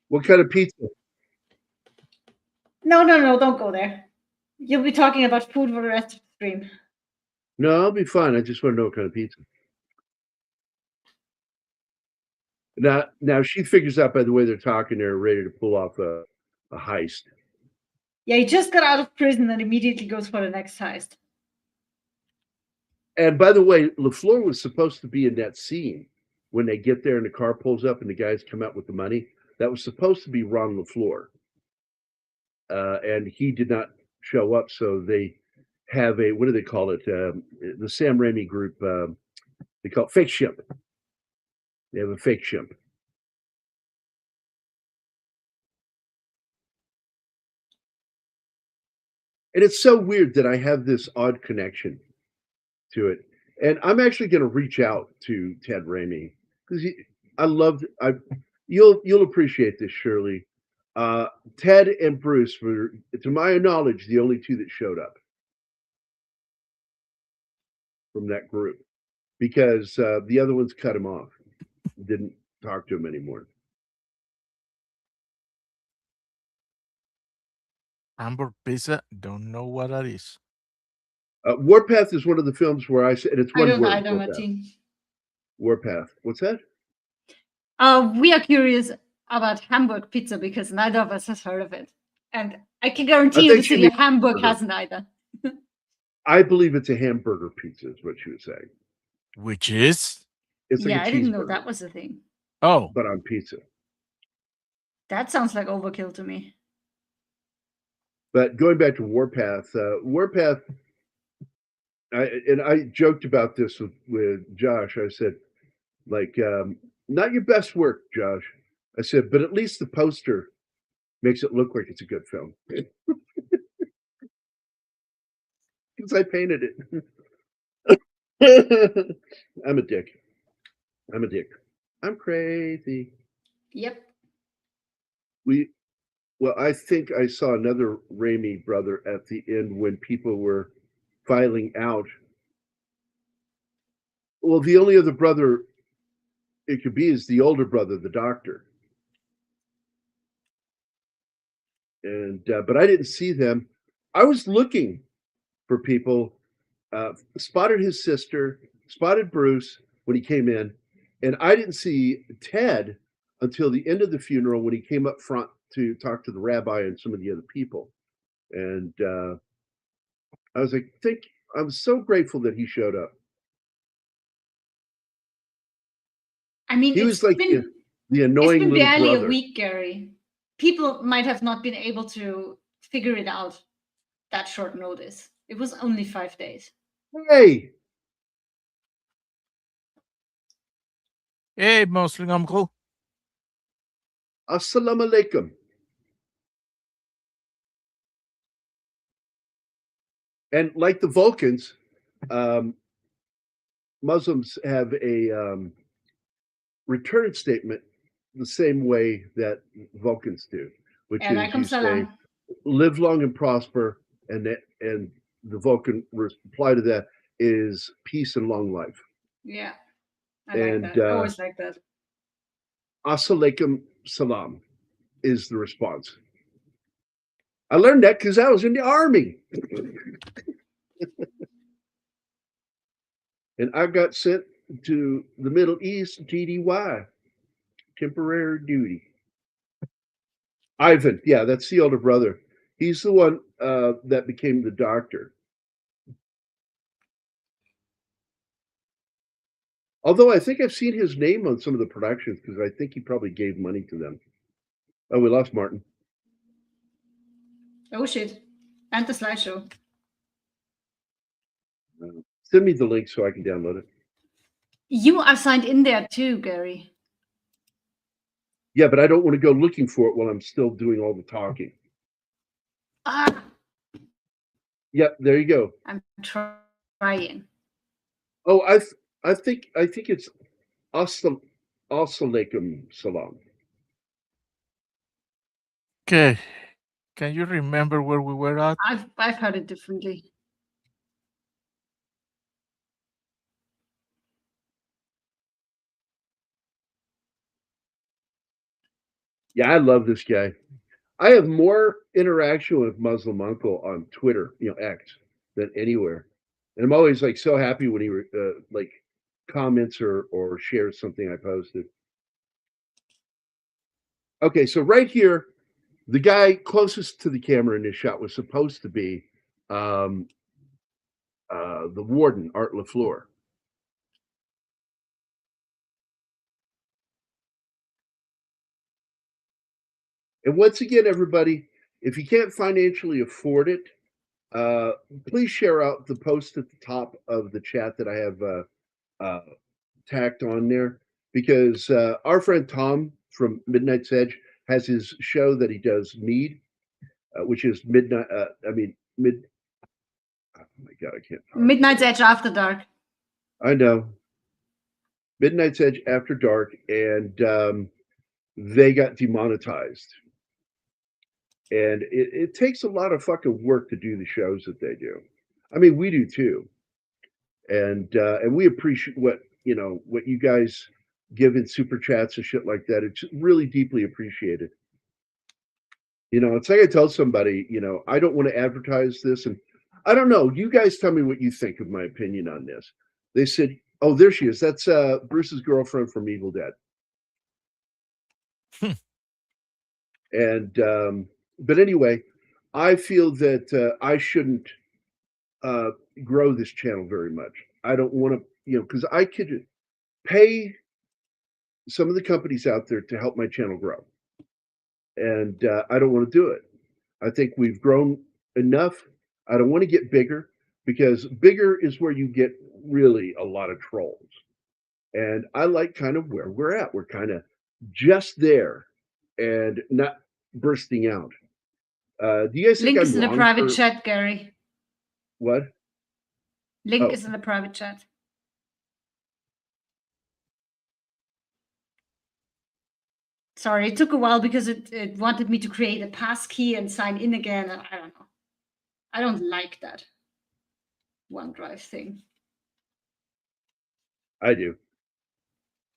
What kind of pizza? No, don't go there. You'll be talking about food for the rest of the stream. No, I'll be fine. I just want to know what kind of pizza. Now she figures out by the way they're talking, they're ready to pull off a heist. Yeah, he just got out of prison and immediately goes for the next heist. And by the way, LaFleur was supposed to be in that scene when they get there and the car pulls up and the guys come out with the money. That was supposed to be Ron LaFleur. And he did not show up, so they have what do they call it? The Sam Raimi group, they call it fake ship. They have a fake ship. And it's so weird that I have this odd connection to it. And I'm actually going to reach out to Ted Raimi because you'll appreciate this, Shirley. Ted and Bruce were, to my knowledge, the only two that showed up from that group because the other ones cut him off, didn't talk to him anymore. Hamburg pizza, don't know what that is. Warpath is one of the films where I said it's one word. I don't know. Warpath. What's that? We are curious about Hamburg pizza because neither of us has heard of it. And I can guarantee you the think she city of means Hamburg burger. hasn't either. I believe it's a hamburger pizza, is what she was saying. Which is? It's like Yeah, a I didn't know cheeseburger, that was a thing. Oh, but on pizza. That sounds like overkill to me. But going back to Warpath, Warpath, I joked about this with Josh. I said, like, not your best work, Josh. I said, but at least the poster makes it look like it's a good film. Because I painted it. I'm a dick. I'm a dick. I'm crazy. Yep. Well, I think I saw another Raimi brother at the end when people were filing out. Well, the only other brother it could be is the older brother, the doctor. And but I didn't see them. I was looking for people. Spotted his sister, spotted Bruce when he came in, and I didn't see Ted until the end of the funeral when he came up front to talk to the rabbi and some of the other people. And I was like, I'm so grateful that he showed up. I mean, He was like the annoying it's been little barely brother. a week, Gary. People might have not been able to figure it out that short notice. It was only 5 days. Hey, hey, Muslim uncle. assalamu alaikum. And like the Vulcans, Muslims have a return statement the same way that Vulcans do, which is Alaikum you say, salam. live long and prosper, and the Vulcan reply to that is peace and long life. Yeah. I like And that. I always like that. Assalamualaikum salam is the response. I learned that because I was in the army. And I got sent to the Middle East, TDY, temporary duty. Ivan, yeah, that's the older brother. He's the one that became the doctor. Although I think I've seen his name on some of the productions because I think he probably gave money to them. Oh, we lost Martin. Oh shit. And the slideshow. Send me the link so I can download it. You are signed in there too, Gary. Yeah, but I don't want to go looking for it while I'm still doing all the talking. Ah, Yep, there you go. I'm trying. Oh, I think it's Assalamualaikum salam. Okay. Can you remember where we were at? I've heard it differently. Yeah, I love this guy. I have more interaction with Muslim Uncle on Twitter, X, than anywhere, and I'm always like so happy when he like comments or shares something I posted. Okay, so right here, the guy closest to the camera in this shot was supposed to be the warden, Art LaFleur. And once again, everybody, if you can't financially afford it, please share out the post at the top of the chat that I have tacked on there, because our friend Tom from Midnight's Edge has his show that he does Mead, which is midnight. Oh my God, I can't talk. Midnight's Edge After Dark. I know. Midnight's Edge After Dark, and they got demonetized. And it takes a lot of fucking work to do the shows that they do. I mean, we do too. And we appreciate what you guys give in super chats and shit like that. It's really deeply appreciated. It's like I tell somebody, I don't want to advertise this, and I don't know. You guys tell me what you think of my opinion on this. They said, Oh, there she is. That's Bruce's girlfriend from Evil Dead. And but anyway, I feel that I shouldn't grow this channel very much. I don't want to, because I could pay some of the companies out there to help my channel grow, and I don't want to do it. I think we've grown enough. I don't want to get bigger, because bigger is where you get really a lot of trolls. And I like kind of where we're at. We're kind of just there and not bursting out. Do you guys think Link I'm is in the wrong private for chat, Gary. what? Link Oh. is in the private chat. Sorry, it took a while because it wanted me to create a passkey and sign in again, and I don't know. I don't like that OneDrive thing. I do.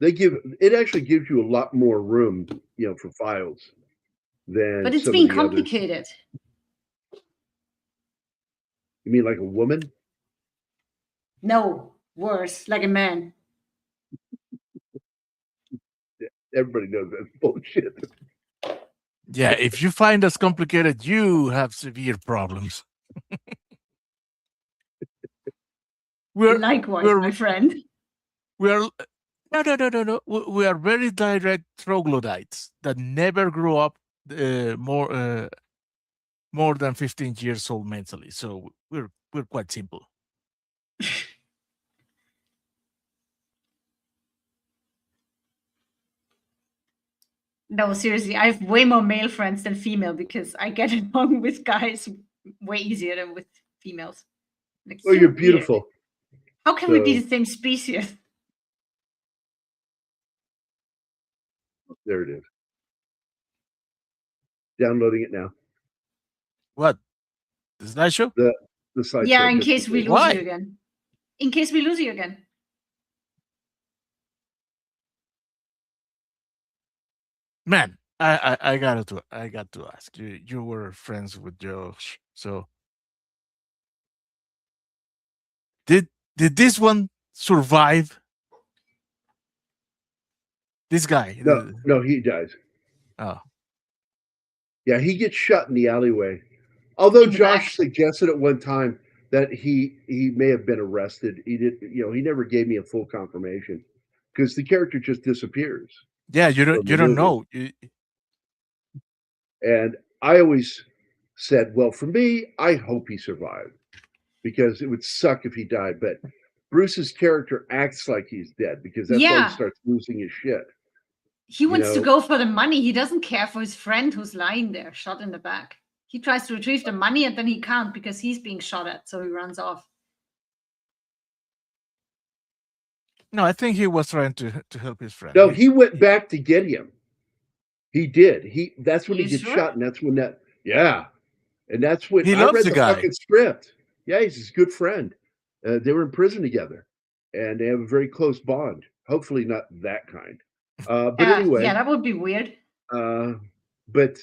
It actually gives you a lot more room, for files than But it's some being of the others. complicated. You mean like a woman? No, worse, like a man. Everybody knows that's bullshit. Yeah, if you find us complicated, you have severe problems. Likewise, my friend. No. We are very direct troglodytes that never grew up more than 15 years old mentally. So we're quite simple. No, seriously, I have way more male friends than female because I get along with guys way easier than with females. Like, Oh, you're beautiful. weird. How can we be So- the same species? There it is. Downloading it now. What? The slideshow? The slideshow. Yeah, in just case we because- lose Why? you again. In case we lose you again. Man, I got to ask you. You were friends with Josh, so did this one survive? This guy? No, he dies. Oh, Yeah, he gets shot in the alleyway. Although In the Josh back. suggested at one time that he may have been arrested. He did, he never gave me a full confirmation because the character just disappears. yeah. You From the don't movie. know. And I always said, well, for me, I hope he survived because it would suck if he died. But Bruce's character acts like he's dead because that's why Yeah. he starts losing his shit. He wants to know- go for the money. He doesn't care for his friend who's lying there, shot in the back. He tries to retrieve the money and then he can't because he's being shot at, so he runs off. No, I think he was trying to help his friend. No, he went back to get him. He did. That's when he You gets sure? shot, and that's when and that's when He I loves read the the guy. fucking script. Yeah, he's his good friend. They were in prison together, and they have a very close bond. Hopefully, not that kind. But anyway, Yeah, that would be weird. but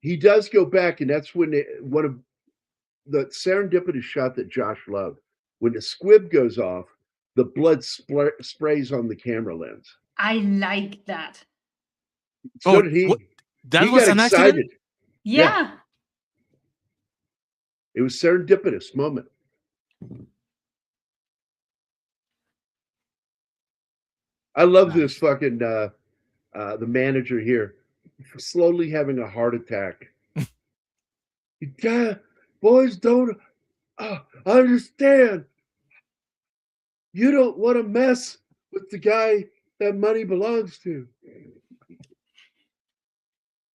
he does go back, and that's when one of the serendipitous shot that Josh loved. When the squib goes off, the blood sprays on the camera lens. I like that. So Oh, did he. what? That He was got an excited. accident. Yeah. It was serendipitous moment. I love this fucking the manager here slowly having a heart attack. Yeah, boys don't understand. You don't want to mess with the guy that money belongs to.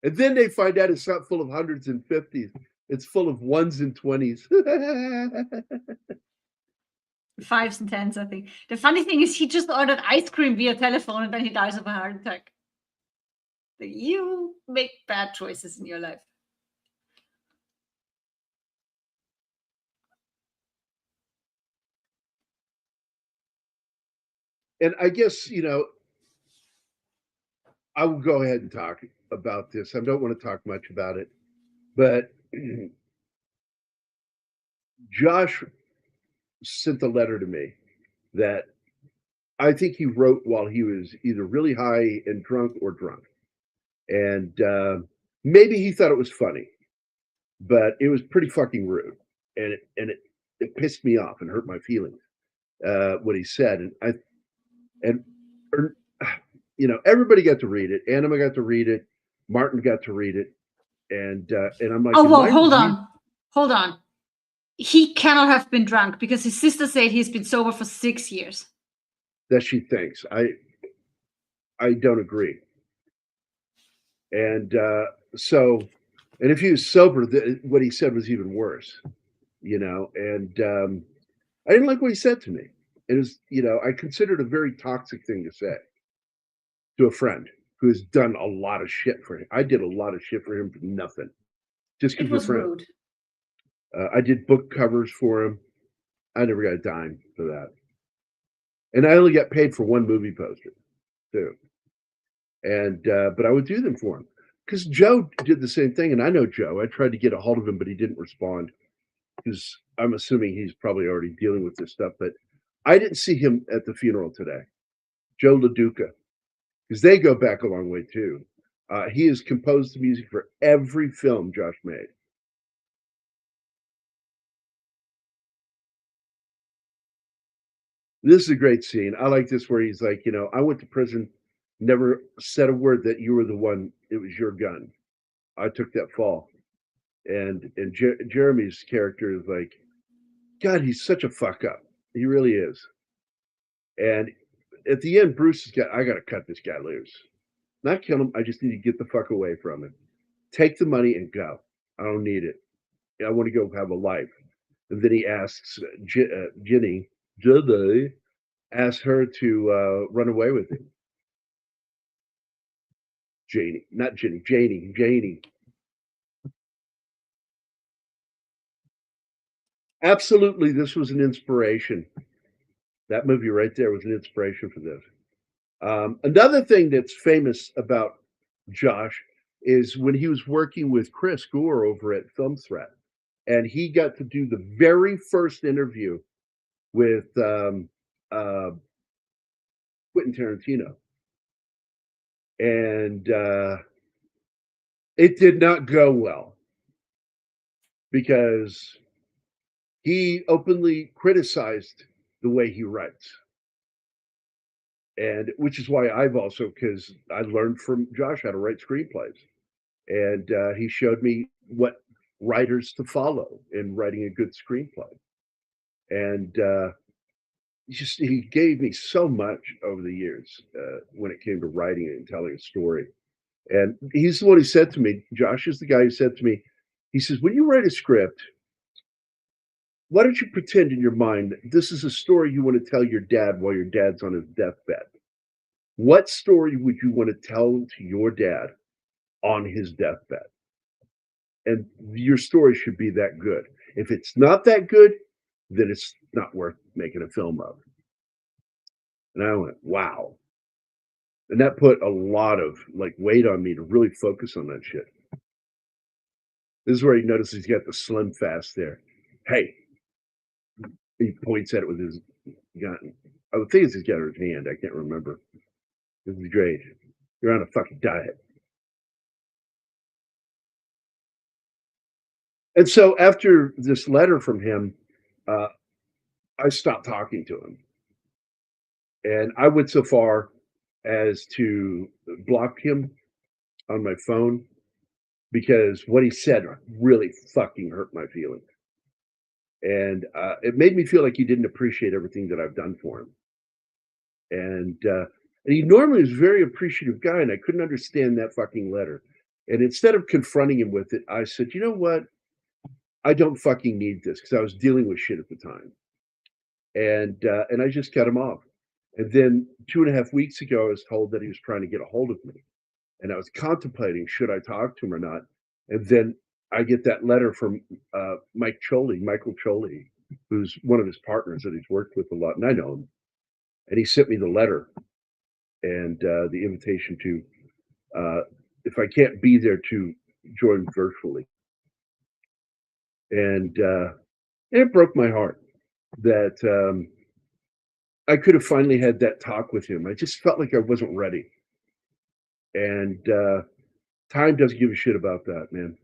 And then they find out it's not full of hundreds and fifties. It's full of ones and 20s. 5s and 10s, I think. The funny thing is he just ordered ice cream via telephone and then he dies of a heart attack. Like, you make bad choices in your life. And I guess, I will go ahead and talk about this. I don't want to talk much about it, but Josh sent a letter to me that I think he wrote while he was either really high and drunk or drunk. And maybe he thought it was funny, but it was pretty fucking rude. And it pissed me off and hurt my feelings what he said. And everybody got to read it. Anima got to read it. Martin got to read it. And I'm like, oh, well, hold on. He cannot have been drunk because his sister said he's been sober for 6 years. That she thinks. I don't agree. And and if he was sober, what he said was even worse, and I didn't like what he said to me. It was, I considered it a very toxic thing to say to a friend who has done a lot of shit for him. I did a lot of shit for him for nothing. Just because we're friends. Rude. I did book covers for him. I never got a dime for that. And I only got paid for one movie poster, too. And but I would do them for him. Because Joe did the same thing, and I know Joe. I tried to get a hold of him, but he didn't respond. Because I'm assuming he's probably already dealing with this stuff. But I didn't see him at the funeral today. Joe LaDuca. Because they go back a long way, too. He has composed the music for every film Josh made. This is a great scene. I like this where he's like, I went to prison, never said a word that you were the one, it was your gun. I took that fall. And Jeremy's character is like, God, he's such a fuck up. He really is. And at the end, Bruce I got to cut this guy loose. Not kill him. I just need to get the fuck away from him. Take the money and go. I don't need it. I want to go have a life. And then he asks Jenny, asks her to run away with him. Janie, not Jenny, Janie. Absolutely, this was an inspiration. That movie right there was an inspiration for this. Another thing that's famous about Josh is when he was working with Chris Gore over at Film Threat, and he got to do the very first interview with Quentin Tarantino. And it did not go well because he openly criticized the way he writes. And which is why I've also, because I learned from Josh how to write screenplays. And he showed me what writers to follow in writing a good screenplay. And he gave me so much over the years when it came to writing and telling a story. And he's the one who said to me, Josh is the guy who said to me, he says, when you write a script, why don't you pretend in your mind that this is a story you want to tell your dad while your dad's on his deathbed? What story would you want to tell to your dad on his deathbed? And your story should be that good. If it's not that good, then it's not worth making a film of. And I went, wow. And that put a lot of weight on me to really focus on that shit. This is where you notice he's got the slim fast there. Hey, he points at it with his gun. I would think it's his gun or his hand. I can't remember. This is great. You're on a fucking diet. And so after this letter from him, I stopped talking to him. And I went so far as to block him on my phone because what he said really fucking hurt my feelings. And it made me feel like he didn't appreciate everything that I've done for him. And he normally is a very appreciative guy, and I couldn't understand that fucking letter. And instead of confronting him with it, I said, you know what? I don't fucking need this, because I was dealing with shit at the time. And I just cut him off. And then 2.5 weeks ago, I was told that he was trying to get a hold of me. And I was contemplating, should I talk to him or not? And then I get that letter from Michael Choli, who's one of his partners that he's worked with a lot. And I know him. And he sent me the letter and the invitation to, if I can't be there, to join virtually. And it broke my heart that I could have finally had that talk with him. I just felt like I wasn't ready. And time doesn't give a shit about that, man.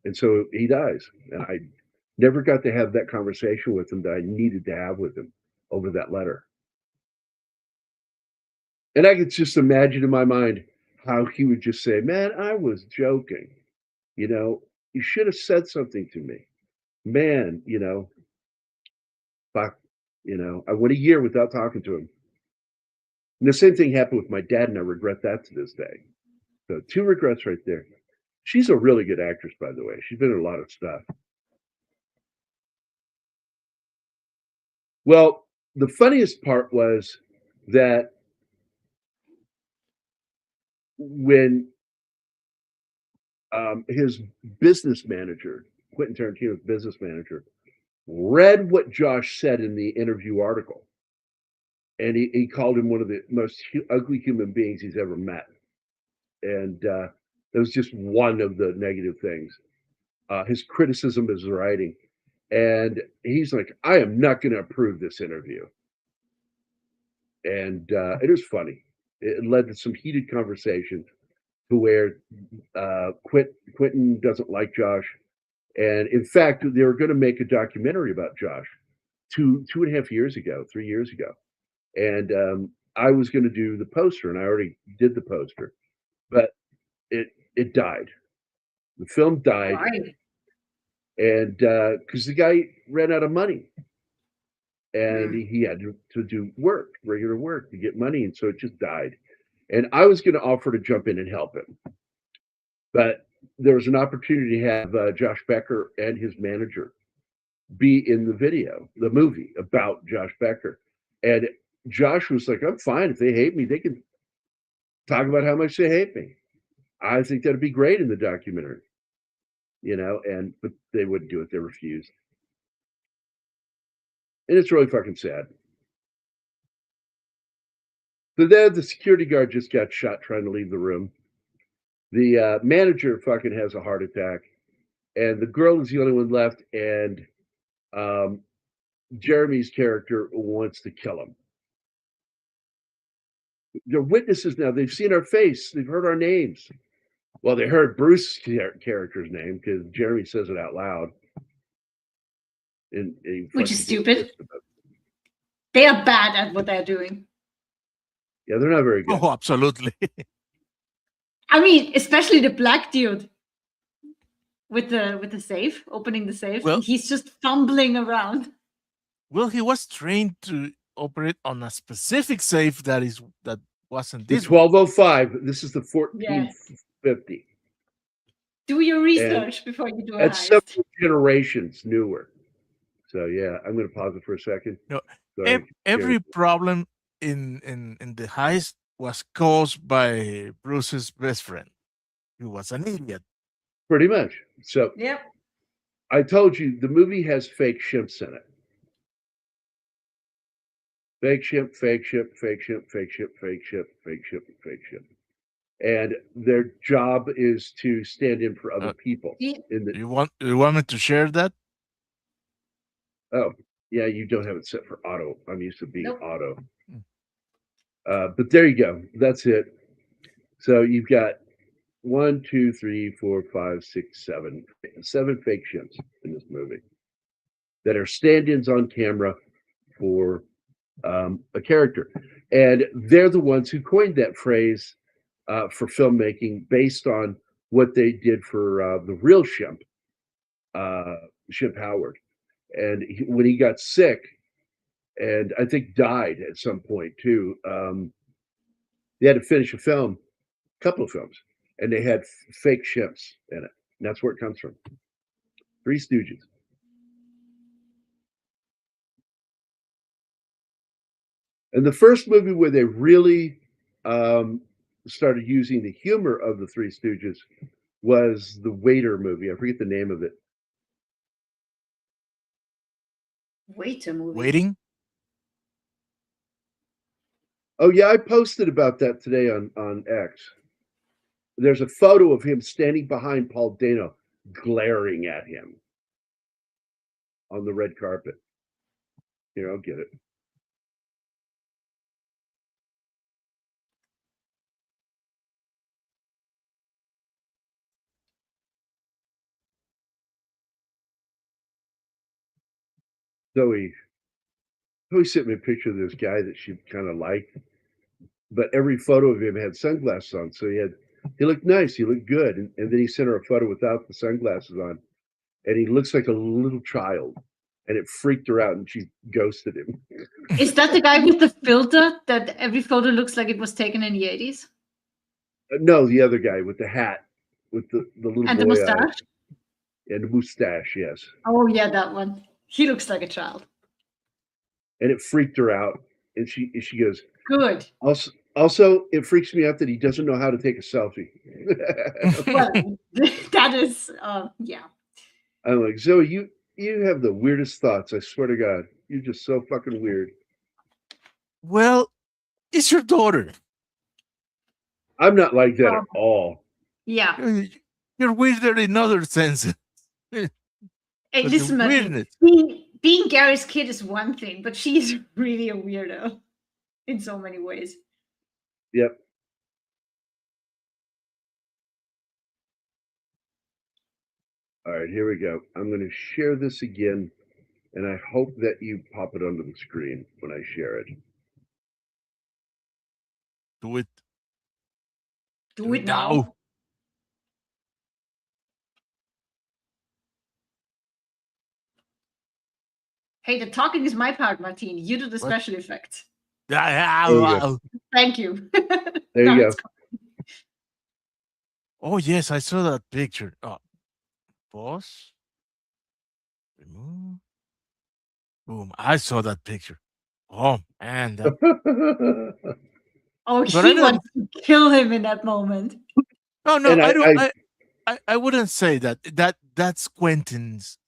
And so he dies. And I never got to have that conversation with him that I needed to have with him over that letter. And I could just imagine in my mind how he would just say, man, I was joking. You know, you should have said something to me. Man, you know, fuck, you know, I went a year without talking to him. And the same thing happened with my dad, and I regret that to this day. So 2 regrets right there. She's a really good actress, by the way. She's been in a lot of stuff. Well, the funniest part was that when his business manager, Quentin Tarantino's business manager, read what Josh said in the interview article, and he called him one of the most ugly human beings he's ever met. And that was just one of the negative things. His criticism of his writing. And he's like, I am not going to approve this interview. And it was funny. It led to some heated conversations to where Quentin doesn't like Josh. And in fact, they were going to make a documentary about Josh 2.5 years ago, 3 years ago. And I was going to do the poster, and I already did the poster, but it died. The film died. Right. And because the guy ran out of money, and he had to do work, regular work, to get money, and so it just died. And I was going to offer to jump in and help him, but there was an opportunity to have Josh Becker and his manager be in the movie about Josh Becker. And Josh was like, I'm fine. If they hate me, they can talk about how much they hate me. I think that'd be great in the documentary, you know, but they wouldn't do it. They refused. And it's really fucking sad. So then the security guard just got shot trying to leave the room. The manager fucking has a heart attack. And the girl is the only one left. And Jeremy's character wants to kill him. They're witnesses now. They've seen our face. They've heard our names. Well, they heard Bruce's character's name because Jeremy says it out loud. Which is stupid. They are bad at what they're doing. Yeah, they're not very good. Oh, absolutely. I mean, especially the black dude with the safe, opening the safe. Well, he's just fumbling around. Well, he was trained to operate on a specific safe that wasn't The this one. 1205. This is the 1450. Do your research before you do it. That's several generations newer. So yeah, I'm going to pause it for a second. No, Sorry. every problem in the heist was caused by Bruce's best friend, who was an idiot. Pretty much. So yep. I told you the movie has fake shimps in it. Fake ship, fake ship, fake ship, fake ship, fake ship, fake ship, fake ship. And their job is to stand in for other people. You want me to share that? Oh, yeah, you don't have it set for auto. I'm used to being auto. Mm. But there you go. That's it. So you've got 1, 2, 3, 4, 5, 6, 7 fake ships in this movie that are stand-ins on camera for a character. And they're the ones who coined that phrase for filmmaking based on what they did for the real Shemp, Shemp Howard. And when he got sick, and I think died at some point too, they had to finish a couple of films, and they had fake Shemps in it. And that's where it comes from. Three Stooges. And the first movie where they really started using the humor of the Three Stooges was the Waiter movie. I forget the name of it. Waiter movie. Waiting? Oh, yeah, I posted about that today on X. There's a photo of him standing behind Paul Dano, glaring at him on the red carpet. Here, I'll get it. Zoe sent me a picture of this guy that she kind of liked, but every photo of him had sunglasses on. So he looked nice, he looked good, and then he sent her a photo without the sunglasses on, and he looks like a little child, and it freaked her out, and she ghosted him. Is that the guy with the filter that every photo looks like it was taken in the 80s? No, the other guy with the hat, with the little And the boy mustache? eyes. And the mustache, yes. Oh, yeah, that one. He looks like a child. And it freaked her out. And she goes, Good. Also, it freaks me out that he doesn't know how to take a selfie. Well, that is, yeah. I'm like, Zoe, you have the weirdest thoughts. I swear to God, you're just so fucking weird. Well, it's your daughter. I'm not like that at all. Yeah. You're weirder in other senses. Hey, But the listen, man, weirdness. being Gary's kid is one thing, but she's really a weirdo in so many ways. Yep. All right, here we go. I'm going to share this again, and I hope that you pop it onto the screen when I share it. Do it. Do it now. Hey, the talking is my part, Martine. You do the special effects. Thank you. There you go. Oh, yes, I saw that picture. Pause. Remove. Boom. I saw that picture. Oh, man. Oh, But he wants to kill him in that moment. No, And I don't. I wouldn't say that. That's Quentin's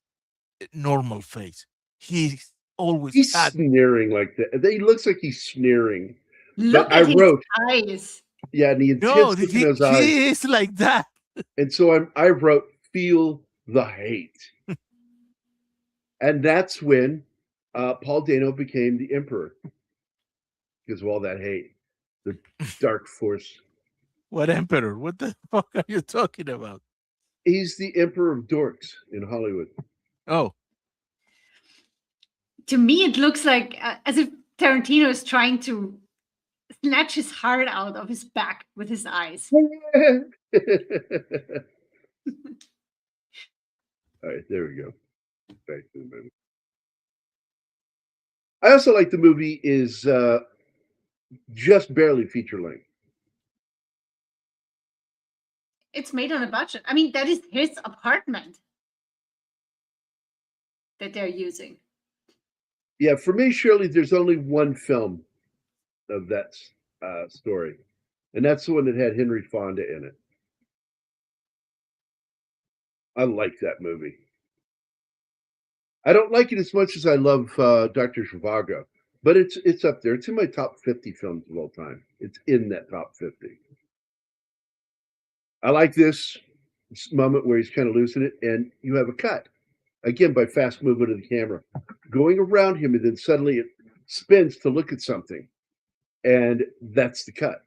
normal face. He's always had. sneering like that. He looks like he's sneering. Look I at his wrote- eyes. Yeah, and the No, intense look in his eyes. he is like that. And so I wrote, feel the hate. And that's when Paul Dano became the emperor because of all that hate, the dark force. What emperor? What the fuck are you talking about? He's the emperor of dorks in Hollywood. Oh, To me, it looks like as if Tarantino is trying to snatch his heart out of his back with his eyes. All right, there we go. Back to the movie. I also like the movie is just barely feature length. It's made on a budget. I mean, that is his apartment that they're using. Yeah, for me, Shirley, there's only one film of that story, and that's the one that had Henry Fonda in it. I like that movie. I don't like it as much as I love Dr. Zhivago, but it's up there. It's in my top 50 films of all time. It's in that top 50. I like this moment where he's kind of losing it, and you have a cut. Again, by fast movement of the camera, going around him, and then suddenly it spins to look at something. And that's the cut.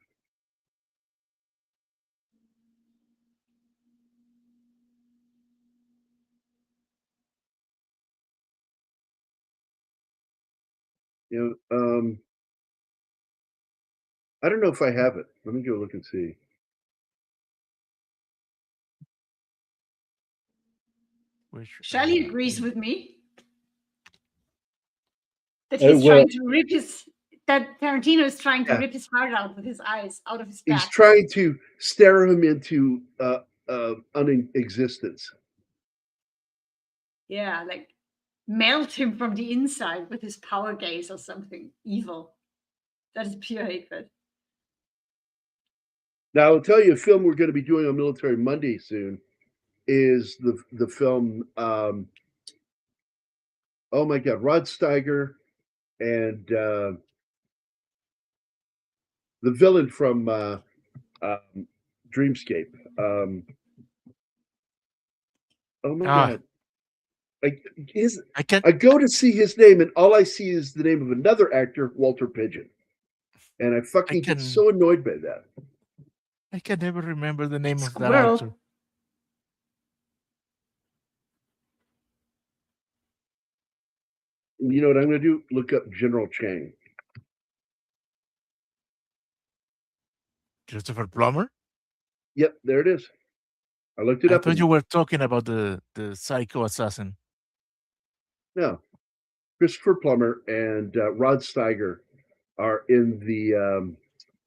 You know, I don't know if I have it. Let me go look and see. Shelley agrees with me that Oh, he's well. trying to rip that Tarantino is trying to Yeah. rip his heart out with his eyes, out of his He's back. trying to stare him into unexistence. Yeah, like melt him from the inside with his power gaze or something evil. That is pure hatred. Now, I'll tell you a film we're going to be doing on Military Monday soon is the film. Oh my God, Rod Steiger and the villain from Dreamscape. Oh my God. I go to see his name, and all I see is the name of another actor, Walter Pidgeon. And I fucking get so annoyed by that. I can never remember the name of that Squirrel. actor. You know what I'm going to do? Look up General Chang. Christopher Plummer? Yep, there it is. I looked it I up. thought you were talking about the psycho assassin. No, Christopher Plummer and Rod Steiger are in the.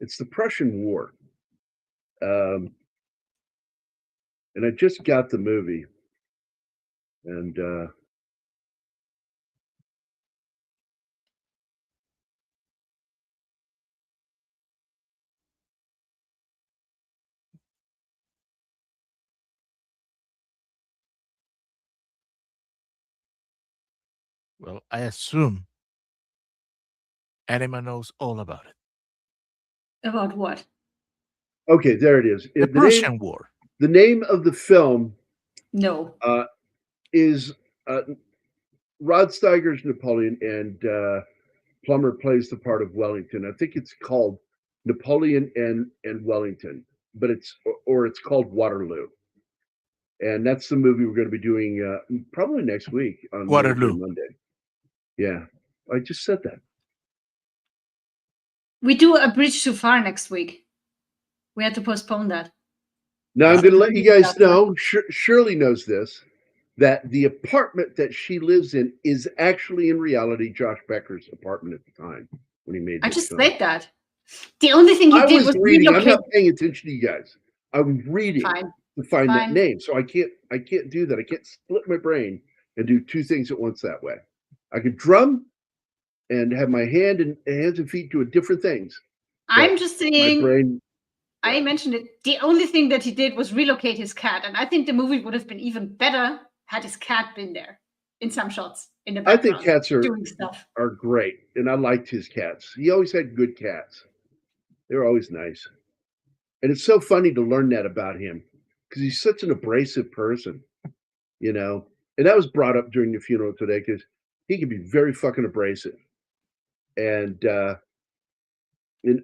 It's the Prussian War, and I just got the movie, and Well, I assume Anima knows all about it. About what? okay, there it is. The Prussian War. The name of the film No. is Rod Steiger's Napoleon, and Plummer plays the part of Wellington. I think it's called Napoleon and Wellington, but it's called Waterloo. And that's the movie we're going to be doing probably next week on Waterloo. Monday. Yeah, I just said that. We do A Bridge Too Far next week. We had to postpone that. Now I'm going to let you guys know. Shirley knows this, that the apartment that she lives in is actually in reality Josh Becker's apartment at the time when he made. I just read that. The only thing he did was reading. relocate. I'm not paying attention to you guys. I was reading to find that name, so I can't do that. I can't split my brain and do two things at once that way. I could drum and have my hands and feet doing different things. I'm just saying. My brain. I mentioned it. The only thing that he did was relocate his cat, and I think the movie would have been even better had his cat been there in some shots in the background. I think cats doing stuff. are great, and I liked his cats. He always had good cats. They were always nice, and it's so funny to learn that about him because he's such an abrasive person, you know. And that was brought up during the funeral today because he can be very fucking abrasive, and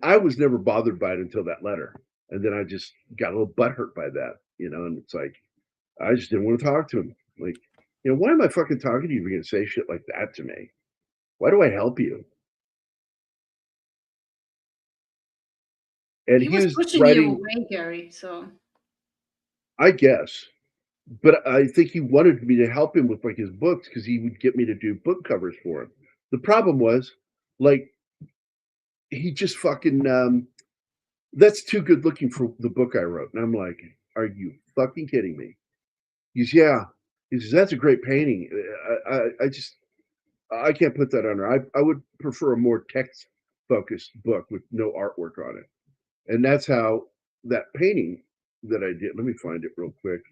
I was never bothered by it until that letter. And then I just got a little butthurt by that, you know, and it's like, I just didn't want to talk to him. Like, you know, why am I fucking talking to you if you're going to say shit like that to me? Why do I help you? And he was pushing you away, Gary, so. I guess. But I think he wanted me to help him with like his books because he would get me to do book covers for him. The problem was, like, he just fucking, that's too good looking for the book I wrote. And I'm like, are you fucking kidding me? He says, yeah. He says, that's a great painting. I can't put that on there. I would prefer a more text-focused book with no artwork on it. And that's how that painting that I did, let me find it real quick.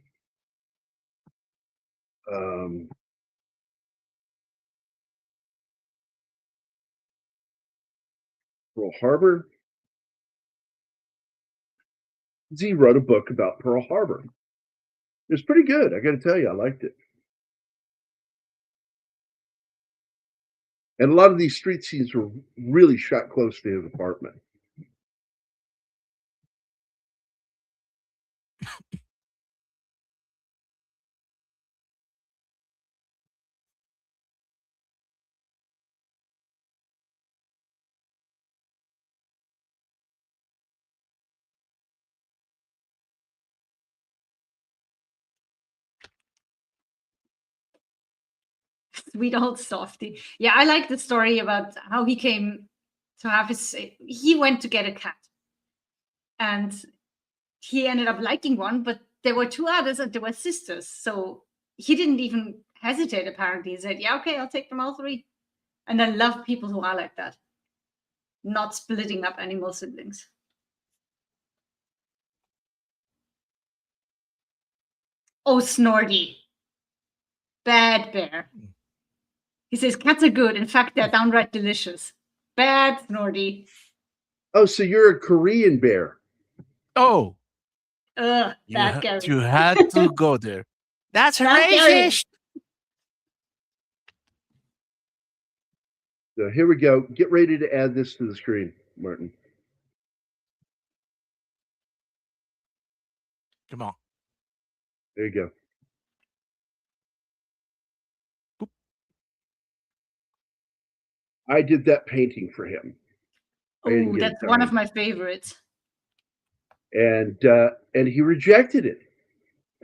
Pearl Harbor. Z wrote a book about Pearl Harbor. It was pretty good. I got to tell you, I liked it. And a lot of these street scenes were really shot close to his apartment. Sweet old softy. Yeah, I like the story about how he came to have he went to get a cat. And he ended up liking one, but there were two others and they were sisters. So he didn't even hesitate, apparently. He said, yeah, okay, I'll take them all three. And I love people who are like that. Not splitting up animal siblings. Oh, Snorty. Bad bear. He says cats are good. In fact, they're downright delicious. Bad Snorty. Oh, so you're a Korean bear. Oh. Ugh, bad Gary. You had to go there. That's racist. So here we go. Get ready to add this to the screen, Martin. Come on. There you go. I did that painting for him. I didn't Oh, get it that's one of done. my favorites. And he rejected it.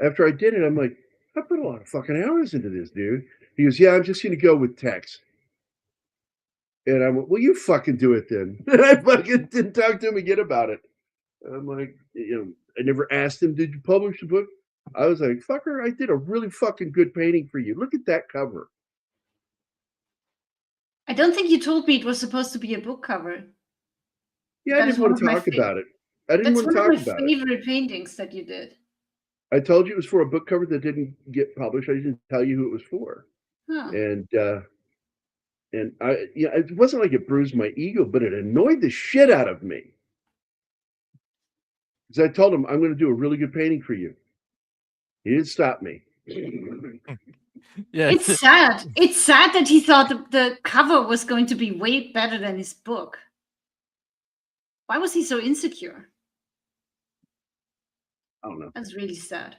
After I did it, I'm like, I put a lot of fucking hours into this, dude. He goes, yeah, I'm just going to go with text. And I went, well, you fucking do it then. And I fucking didn't talk to him again about it. I'm like, I never asked him, did you publish the book? I was like, fucker, I did a really fucking good painting for you. Look at that cover. I don't think you told me it was supposed to be a book cover. Yeah, I didn't want to talk about it. I didn't want to talk about it. That's one of my favorite paintings that you did. I told you it was for a book cover that didn't get published. I didn't tell you who it was for. Huh. And it wasn't like it bruised my ego, but it annoyed the shit out of me. Because I told him, I'm going to do a really good painting for you. He didn't stop me. Yeah, It's sad. It's sad that he thought the cover was going to be way better than his book. Why was he so insecure? I don't know. That's really sad.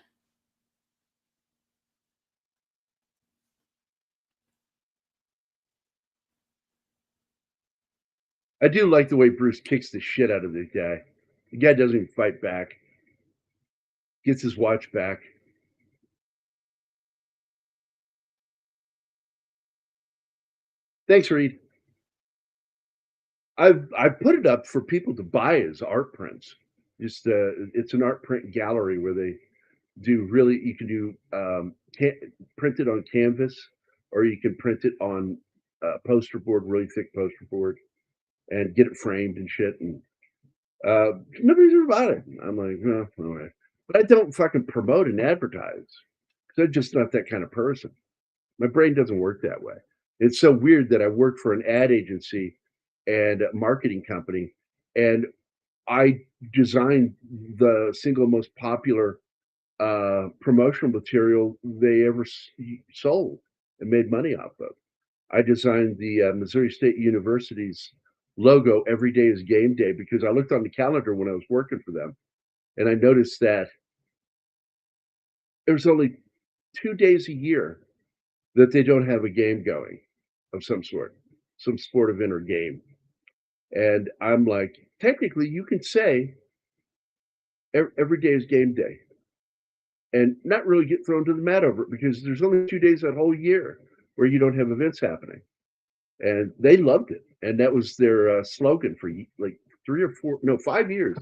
I do like the way Bruce kicks the shit out of this guy. The guy doesn't even fight back. Gets his watch back. Thanks, Reed. I've put it up for people to buy as art prints. Just it's an art print gallery where they do really. You can do print it on canvas, or you can print it on poster board, really thick poster board, and get it framed and shit. And nobody's ever bought it. I'm like, no, all right. But I don't fucking promote and advertise because I'm just not that kind of person. My brain doesn't work that way. It's so weird that I work for an ad agency and a marketing company, and I designed the single most popular promotional material they ever sold and made money off of. I designed the Missouri State University's logo every day is game day because I looked on the calendar when I was working for them, and I noticed that there's only 2 days a year that they don't have a game going of some sort, some sport event or game. And I'm like, technically, you can say every day is game day and not really get thrown to the mat over it because there's only 2 days that whole year where you don't have events happening. And they loved it. And that was their slogan for like 5 years.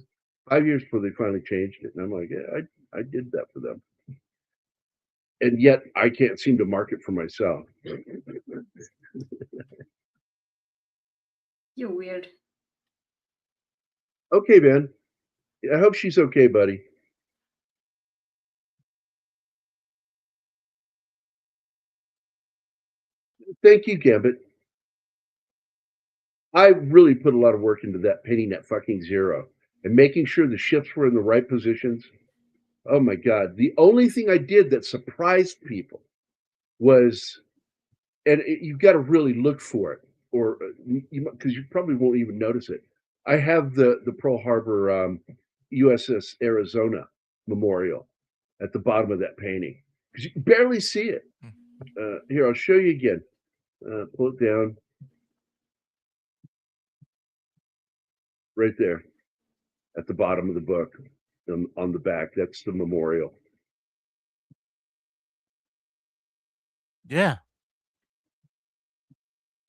5 years before they finally changed it. And I'm like, yeah, I did that for them. And yet I can't seem to market for myself. You're weird. Okay, man. I hope she's okay, buddy. Thank you, Gambit. I really put a lot of work into that, painting that fucking zero and making sure the ships were in the right positions. Oh my God. The only thing I did that surprised people was, and you've got to really look for it, or because you probably won't even notice it. I have the Pearl Harbor USS Arizona memorial at the bottom of that painting because you can barely see it. Here, I'll show you again. Pull it down. Right there at the bottom of the book on the back. That's the memorial. yeah.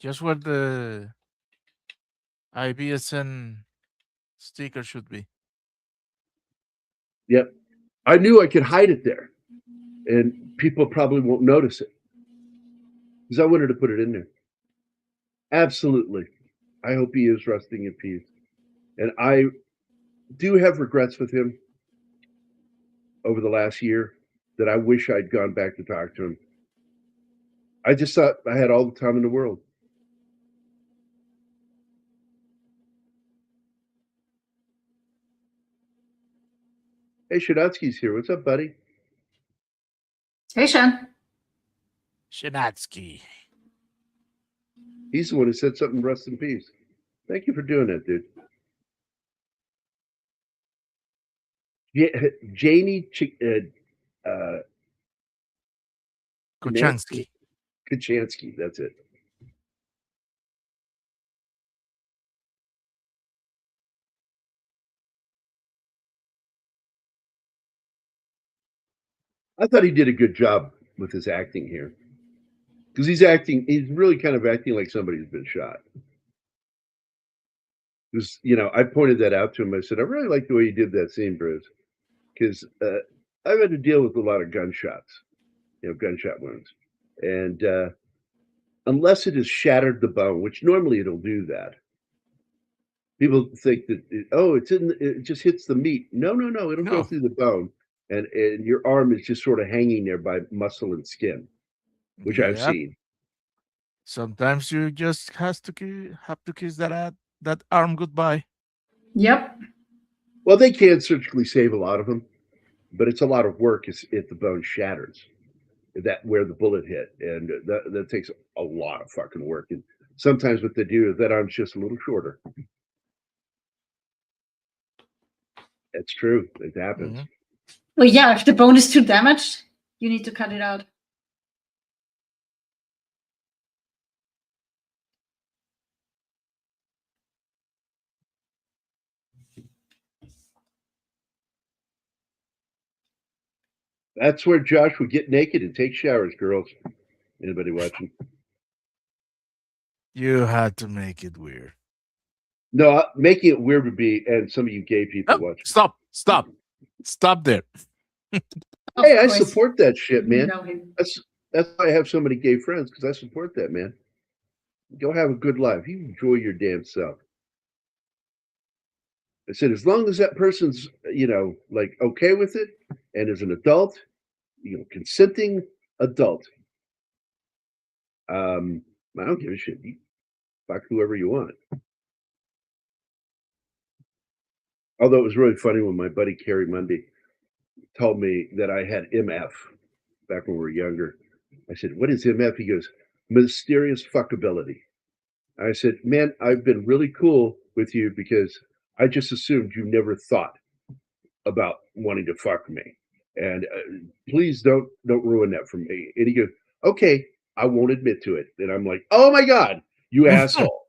Just where the IBSN sticker should be. Yep. I knew I could hide it there and people probably won't notice it because I wanted to put it in there. Absolutely. I hope he is resting in peace. And I do have regrets with him over the last year that I wish I'd gone back to talk to him. I just thought I had all the time in the world. Hey, Shadatsky's here. What's up, buddy? Hey, Sean. Shinatsky. He's the one who said something, rest in peace. Thank you for doing that, dude. Janie Kuchansky. Kuchansky, that's it. I thought he did a good job with his acting here. Because he's really kind of acting like somebody who's been shot. Because, I pointed that out to him. I said, I really like the way you did that scene, Bruce. Because I've had to deal with a lot of gunshots, gunshot wounds. And unless it has shattered the bone, which normally it'll do that, people think that, it just hits the meat. No, it'll go No. through the bone. And your arm is just sort of hanging there by muscle and skin, which I've Yep. seen. Sometimes you just have to kiss that arm goodbye. Yep. Well, they can surgically save a lot of them, but it's a lot of work if the bone shatters, where the bullet hit, and that takes a lot of fucking work. And sometimes what they do is that arm's just a little shorter. It's true. It happens. Mhm. Well, yeah, if the bone is too damaged, you need to cut it out. That's where Josh would get naked and take showers, girls. Anybody watching? You had to make it weird. No, making it weird would be, and some of you gay people Oh, watching. Stop there. Of Hey, I course, support that shit, you man. know him. That's why I have so many gay friends, because I support that, man. Go have a good life. You enjoy your damn self. I said, as long as that person's, like okay with it and is an adult, consenting adult. I don't give a shit. You fuck whoever you want. Although it was really funny when my buddy Kerry Mundy told me that I had MF back when we were younger. I said, what is MF? He goes, mysterious fuckability. I said, man, I've been really cool with you because I just assumed you never thought about wanting to fuck me. And please don't ruin that for me. And he goes, okay, I won't admit to it. And I'm like, oh my God, you asshole.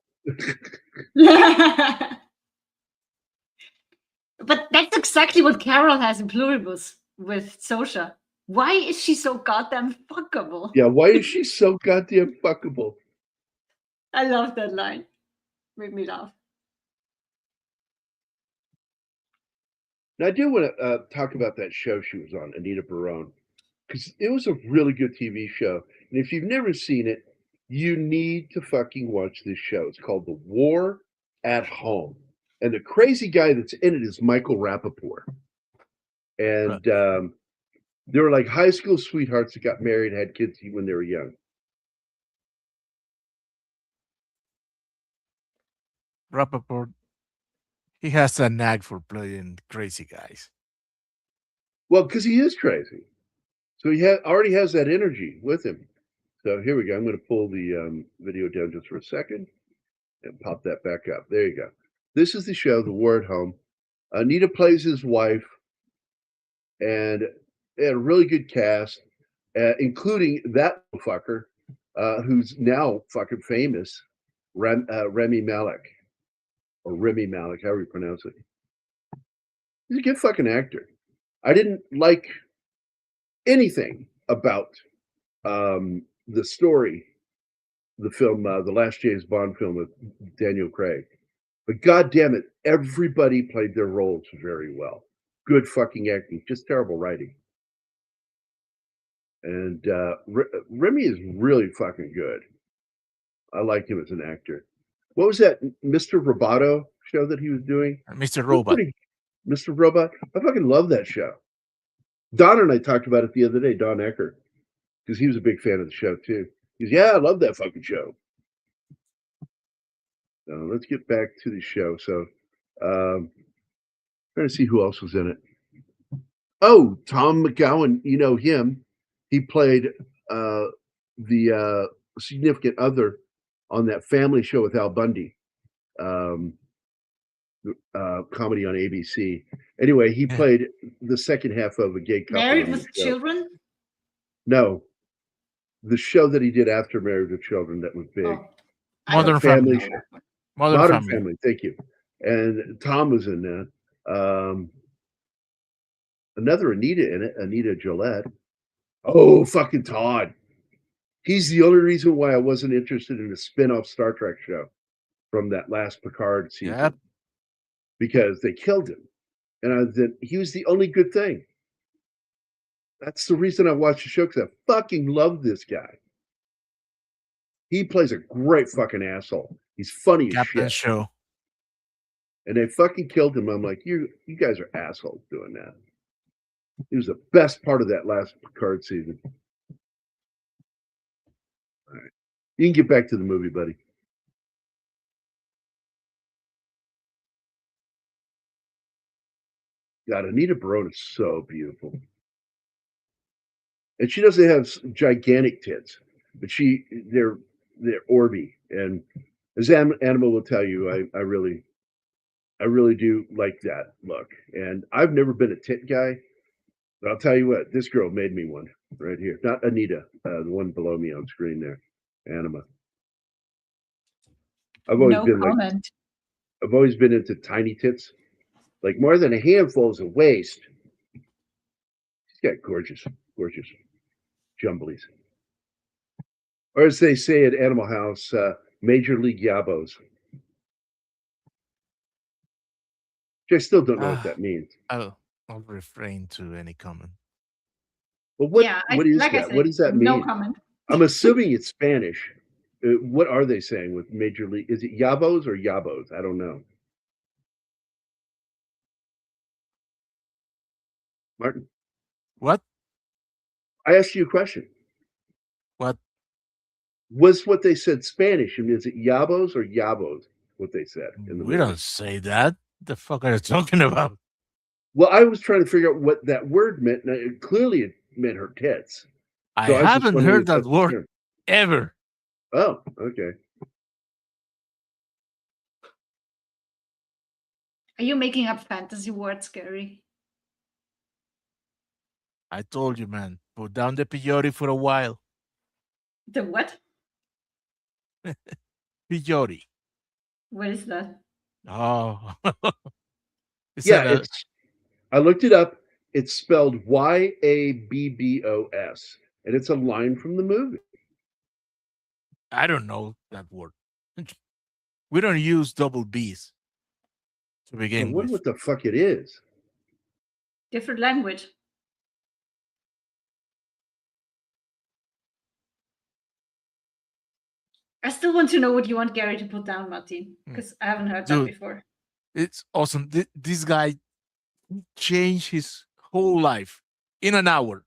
But that's exactly what Carol has in pluribus with Sosha. Why is she so goddamn fuckable? Yeah, why is she so goddamn fuckable? I love that line. Made me laugh. Now, I do want to talk about that show she was on, Anita Barone, because it was a really good TV show. And if you've never seen it, you need to fucking watch this show. It's called The War at Home. And the crazy guy that's in it is Michael Rappaport. And they were like high school sweethearts that got married, had kids when they were young. Rappaport, he has a knack for playing crazy guys. Well, because he is crazy. So he already has that energy with him. So here we go. I'm going to pull the video down just for a second and pop that back up. There you go. This is the show, The War at Home. Anita plays his wife, and they had a really good cast, including that fucker who's now fucking famous, Remy Malek, or Remy Malek, however you pronounce it. He's a good fucking actor. I didn't like anything about the story, the film, the last James Bond film with Daniel Craig. But God damn it, everybody played their roles very well. Good fucking acting, just terrible writing. And Remy is really fucking good. I like him as an actor. What was that Mr. Roboto show that he was doing? Mr. Robot. Mr. Robot. I fucking love that show. Don and I talked about it the other day, Don Ecker, because he was a big fan of the show too. He's, yeah, I love that fucking show. Let's get back to the show. So, trying to see who else was in it. Oh, Tom McGowan, you know him. He played the significant other on that family show with Al Bundy, comedy on ABC. Anyway, he played the second half of a gay couple. Married with Children? No, the show that he did after Married with Children that was big. Oh, Modern Family. Modern Family. Thank you. And Tom was in that. Another Anita in it, Anita Gillette. Oh, fucking Todd. He's the only reason why I wasn't interested in a spin-off Star Trek show from that last Picard season. Yep. Because they killed him. And he was the only good thing. That's the reason I watched the show, because I fucking love this guy. He plays a great fucking asshole. He's funny as Captain shit. Show. And they fucking killed him. I'm like, you guys are assholes doing that. He was the best part of that last Picard season. All right. You can get back to the movie, buddy. God, Anita Barone is so beautiful. And she doesn't have gigantic tits, but they're Orby. And as Animal will tell you, I really do like that look. And I've never been a tit guy, but I'll tell you what, this girl made me one right here. Not Anita, the one below me on screen there, Anima. I've always been into tiny tits, like more than a handful is a waist. She's got gorgeous jumblies. Or as they say at Animal House, Major League Yabos. Which I still don't know what that means. I'll refrain to any comment. Well, what is that? What does that mean? No comment. I'm assuming it's Spanish. What are they saying with Major League? Is it Yabos or Yabos? I don't know. Martin? What? I asked you a question. What? Was what they said Spanish? I mean, is it Yabos or Yabos? What they said in the We movie? don't say that. The fuck are you talking about? Well, I was trying to figure out what that word meant. And clearly, it meant her tits. I So haven't heard that word ever. Oh, okay. Are you making up fantasy words, Gary? I told you, man. Put down the peyote for a while. The what? Peyote. What is that? Oh. I looked it up. It's spelled Yabbos, and it's a line from the movie. I don't know that word. We don't use double B's to begin I wonder with. what the fuck it is. Different language. I still want to know what you want Gary to put down, Martin, because I haven't heard that before. It's awesome. This guy changed his whole life in an hour.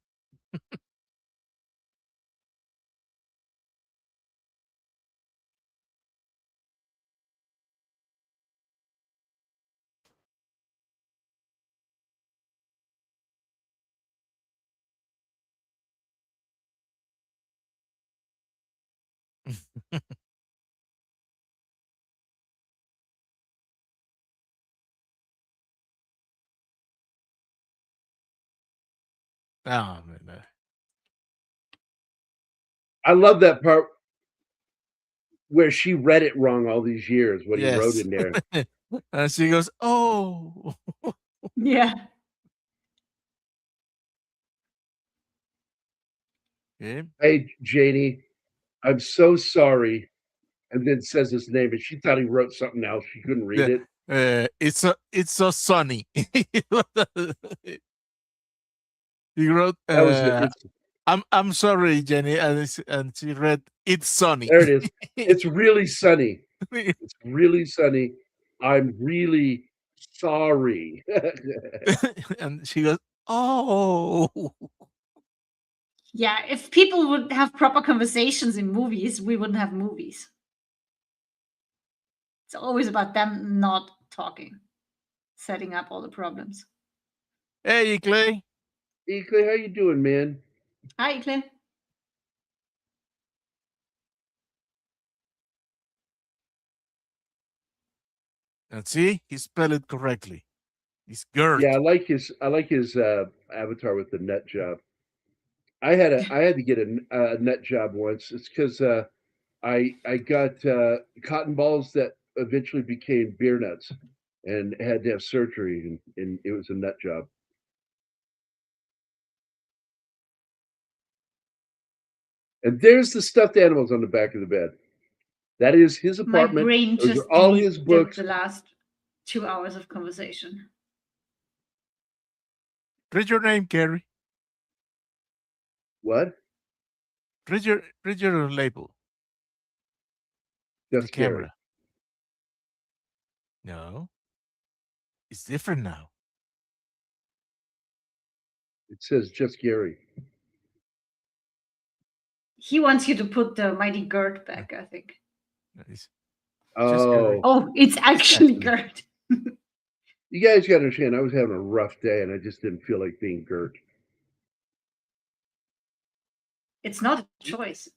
Oh, man. I love that part where she read it wrong all these years, what he wrote in there. And she goes, oh. Yeah. Okay. Hey, Janie, I'm so sorry. And then says his name, and she thought he wrote something else. She couldn't read it. It's so sunny. He wrote, I'm sorry, Jenny, and she read, it's sunny. There it is. It's really sunny. It's really sunny. I'm really sorry. And she goes, oh. Yeah, if people would have proper conversations in movies, we wouldn't have movies. It's always about them not talking, setting up all the problems. Hey, Clay. Hey, Clay, how you doing, man? Hi, Clay. And see, he spelled it correctly. He's Gert. Yeah, I like his avatar with the nut job. I had to get a nut job once. It's because I got cotton balls that eventually became beer nuts, and had to have surgery, and it was a nut job. And there's the stuffed animals on the back of the bed. That is his My apartment. brain Those just are all deleted his books. the last 2 hours of conversation. Read your name, Gary. What? Read your label. Just The camera. No. It's different now. It says just Gary. He wants you to put the mighty Gert back, I think. It's Oh, Oh, it's actually Gert. you guys got to understand, I was having a rough day and I just didn't feel like being Gert. It's not a choice.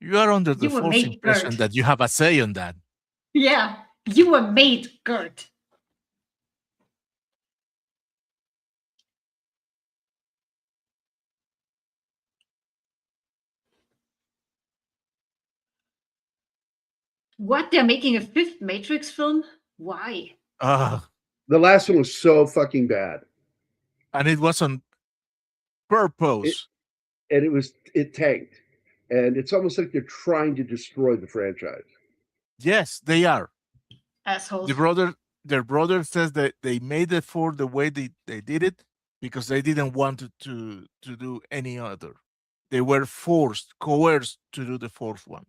You are under the You were false made impression Gert. that you have a say on that. Yeah, you were made Gert. What? They're making a 5th Matrix film? Why? The last one was so fucking bad. And it was on purpose. And it tanked. And it's almost like they're trying to destroy the franchise. Yes, they are. Assholes. Their brother says that they made it for the way they did it because they didn't want to do any other. They were coerced to do the 4th one.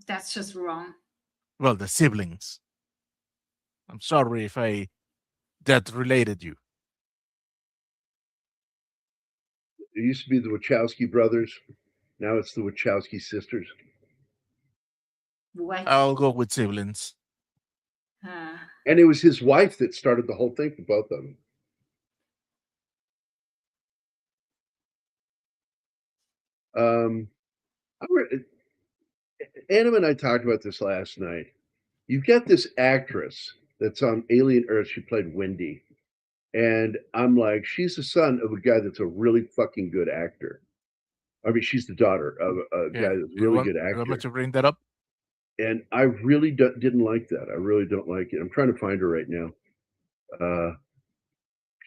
That's just wrong. Well, the siblings. I'm sorry if that related you. It used to be the Wachowski brothers. Now it's the Wachowski sisters. What? I'll go with siblings. And it was his wife that started the whole thing for both of them. Anna and I talked about this last night. You've got this actress that's on Alien Earth. She played Wendy. And I'm like, she's the son of a guy that's a really fucking good actor. I mean, she's the daughter of a guy that's a really good actor. You want me to bring that up? And I really didn't like that. I really don't like it. I'm trying to find her right now.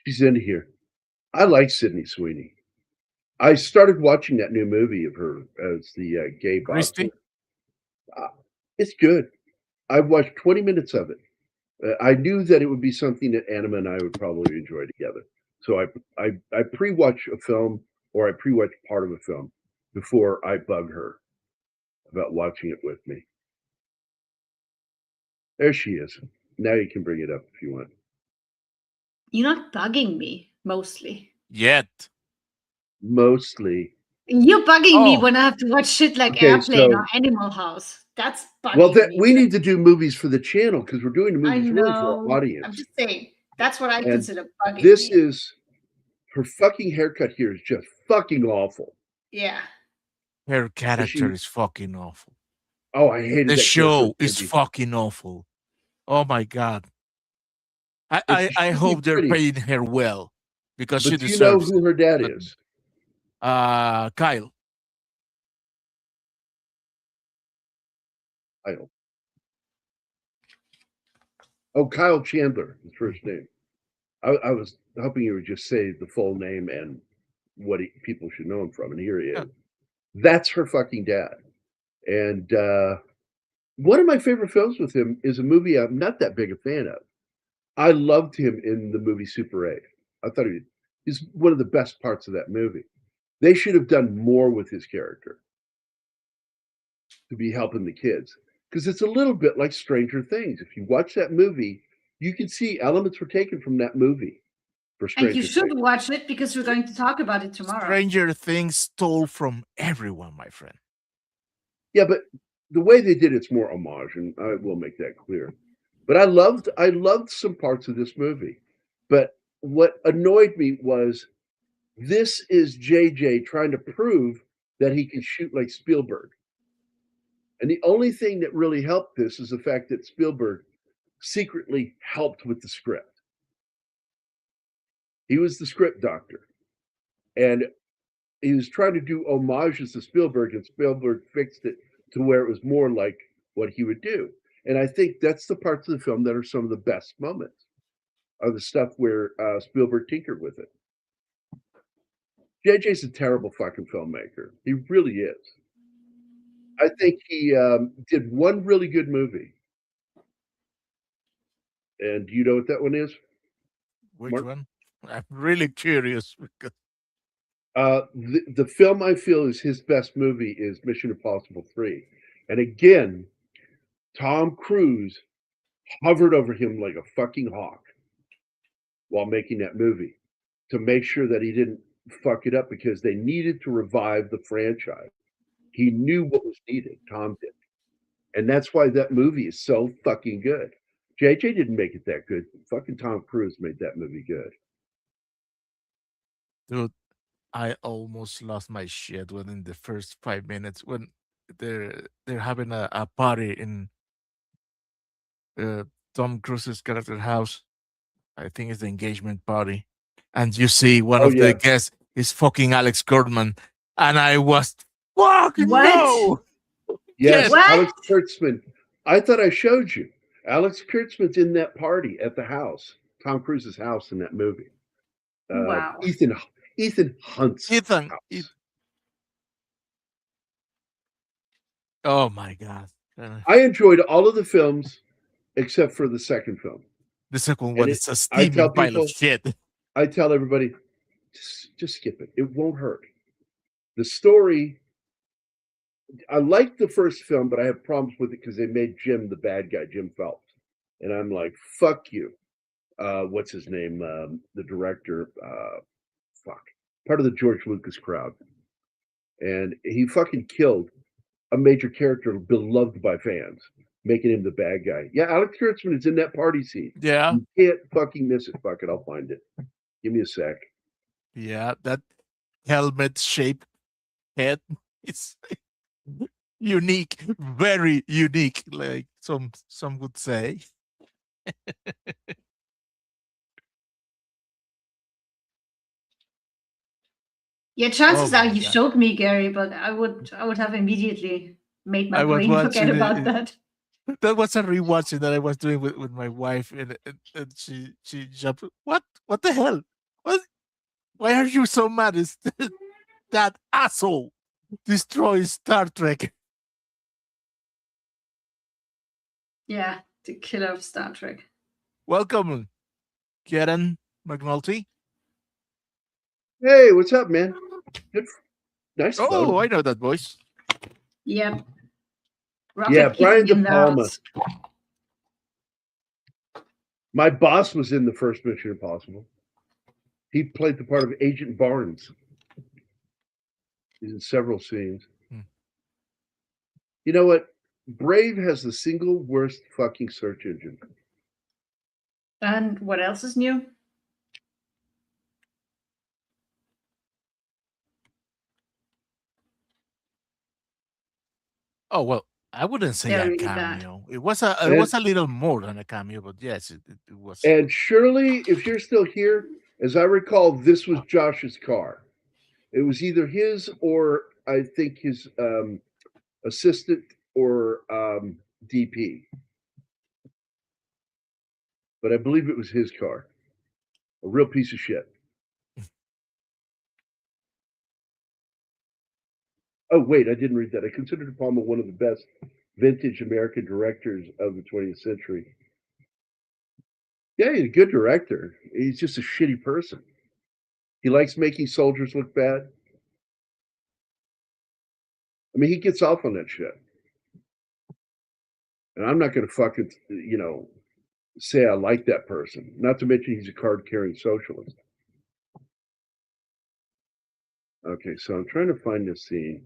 She's in here. I like Sydney Sweeney. I started watching that new movie of her as the gay boxer. It's good. I watched 20 minutes of it. I knew that it would be something that Anima and I would probably enjoy together. So I pre-watch a film or I pre-watch part of a film before I bug her about watching it with me. There she is. Now you can bring it up if you want. You're not bugging me, mostly. Yet. Mostly. You're bugging me when I have to watch shit like Airplane or Animal House. That's bugging me. We need to do movies for the channel because we're doing the movies really for our audience. I'm just saying. That's what I consider bugging this me. Is her fucking haircut here is just fucking awful. Yeah. Her character is fucking awful. Oh, I hated the that show is fucking awful. Oh my god. I hope they're paying her well because she deserves you know who her dad is? Kyle. Kyle. Oh, Kyle Chandler, his first name. I was hoping you would just say the full name and what people should know him from, and here he is. That's her fucking dad. And one of my favorite films with him is a movie I'm not that big a fan of. I loved him in the movie Super 8. I thought he's one of the best parts of that movie. They should have done more with his character to be helping the kids. Because it's a little bit like Stranger Things. If you watch that movie, you can see elements were taken from that movie for Stranger Things. And you should watch it because we're going to talk about it tomorrow. Stranger Things stole from everyone, my friend. Yeah, but the way they did it's more homage, and I will make that clear. But I loved some parts of this movie. But what annoyed me was this is JJ trying to prove that he can shoot like Spielberg. And the only thing that really helped this is the fact that Spielberg secretly helped with the script. He was the script doctor. And he was trying to do homages to Spielberg, and Spielberg fixed it to where it was more like what he would do. And I think that's the parts of the film that are some of the best moments, are the stuff where Spielberg tinkered with it. JJ's a terrible fucking filmmaker. He really is. I think he did one really good movie. And do you know what that one is? Which Mark? one? I'm really curious because The film I feel is his best movie is Mission Impossible 3. And again, Tom Cruise hovered over him like a fucking hawk while making that movie to make sure that he didn't fuck it up because they needed to revive the franchise. He knew what was needed, Tom did. And that's why that movie is so fucking good. JJ didn't make it that good. Fucking Tom Cruise made that movie good. dude, I almost lost my shit within the first 5 minutes when they're having a party in uh, Tom Cruise's character house. I think it's the engagement party, and you see one Oh, of the yeah. guests is fucking Alex Kurtzman, and I was fucking What? no. Yes, What? Alex Kurtzman. I thought I showed you. Alex Kurtzman's in that party at the house, Tom Cruise's house in that movie. Wow. Ethan Hunt's Ethan. house. Oh my god. I enjoyed all of the films except for the second film. The second And one it- is a I steaming tell pile people- of shit. I tell everybody, just skip it. It won't hurt. The story, I liked the first film, but I have problems with it because they made Jim the bad guy, Jim Phelps. And I'm like, fuck you. What's his name? The director, part of the George Lucas crowd. And he fucking killed a major character beloved by fans, making him the bad guy. Yeah, Alex Kurtzman is in that party scene. Yeah. You can't fucking miss it. Fuck it, I'll find it. Give me a sec. Yeah, that helmet shaped head is unique, very unique, like some would say. Yeah, chances Oh are my you God. showed me, Gary, but I would have immediately made my I was brain forget watching about it- that. That was a rewatching that I was doing with my wife, and she jumped. What the hell? What? Why are you so mad? Is that asshole destroys Star Trek? Yeah, the killer of Star Trek. Welcome, Kieran McNulty. Hey, what's up, man? Good. Nice. Oh, photo. I know that voice. Yep. Rocket Yeah, Brian kicking in De the Palma. house. My boss was in the first Mission Impossible. He played the part of Agent Barnes. He's in several scenes. Hmm. You know what? Brave has the single worst fucking search engine. And what else is new? Oh well, I wouldn't say They're a really bad. cameo. It was a little more than a cameo, but yes, it was. And Shirley, if you're still here, as I recall, this was Josh's car. It was either his or I think his assistant or DP. But I believe it was his car. A real piece of shit. Oh, wait, I didn't read that. I consider De Palma one of the best vintage American directors of the 20th century. Yeah, he's a good director. He's just a shitty person. He likes making soldiers look bad. I mean, he gets off on that shit. And I'm not going to fucking, say I like that person. Not to mention he's a card-carrying socialist. Okay, so I'm trying to find this scene.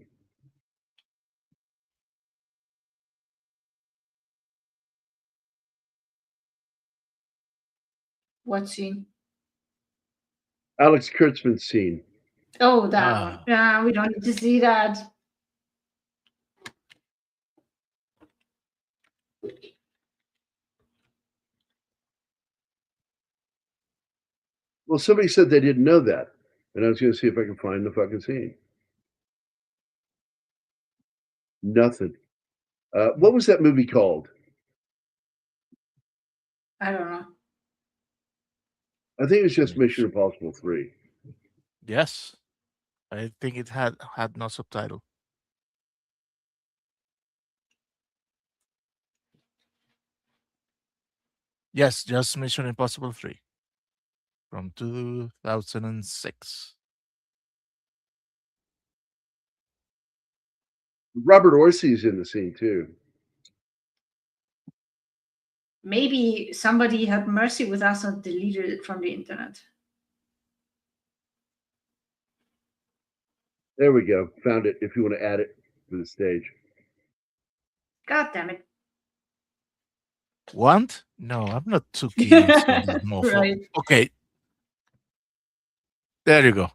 What scene? Alex Kurtzman's scene. Oh, that Ah. one. Yeah, we don't need to see that. Well, somebody said they didn't know that. And I was going to see if I can find the fucking scene. Nothing. What was that movie called? I don't know. I think it was just Mission Impossible 3. Yes. I think it had no subtitle. Yes, just Mission Impossible 3 from 2006. Robert Orsi's in the scene too. Maybe somebody had mercy with us and deleted it from the internet. There we go. Found it. If you want to add it to the stage. God damn it. Want? No, I'm not too keen to see this mofo. Right. Okay. There you go.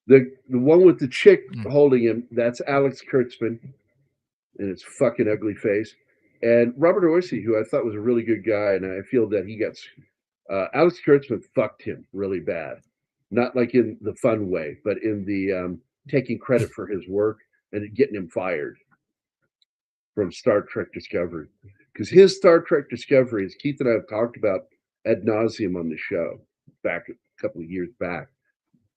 The one with the chick holding him, that's Alex Kurtzman and his fucking ugly face. And Robert Orsi, who I thought was a really good guy, and I feel that he got Alex Kurtzman fucked him really bad. Not like in the fun way, but in the taking credit for his work and getting him fired from Star Trek Discovery. Because his Star Trek Discovery, as Keith and I have talked about ad nauseum on the show back a couple of years back,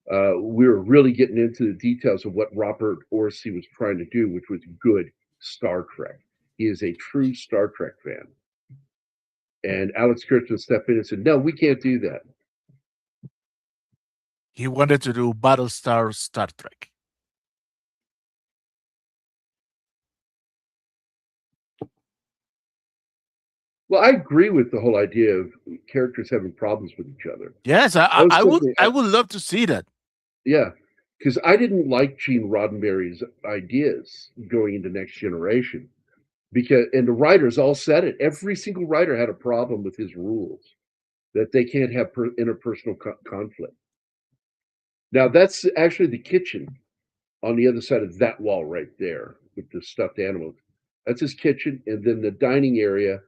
we were really getting into the details of what Robert Orsi was trying to do, which was good Star Trek. He is a true Star Trek fan. And Alex Kurtzman stepped in and said, no, we can't do that. He wanted to do Battlestar Star Trek. Well, I agree with the whole idea of characters having problems with each other. Yes, I would love to see that. Yeah, because I didn't like Gene Roddenberry's ideas going into Next Generation. And the writers all said it. Every single writer had a problem with his rules, that they can't have interpersonal conflict. Now, that's actually the kitchen on the other side of that wall right there with the stuffed animals. That's his kitchen. And then the dining area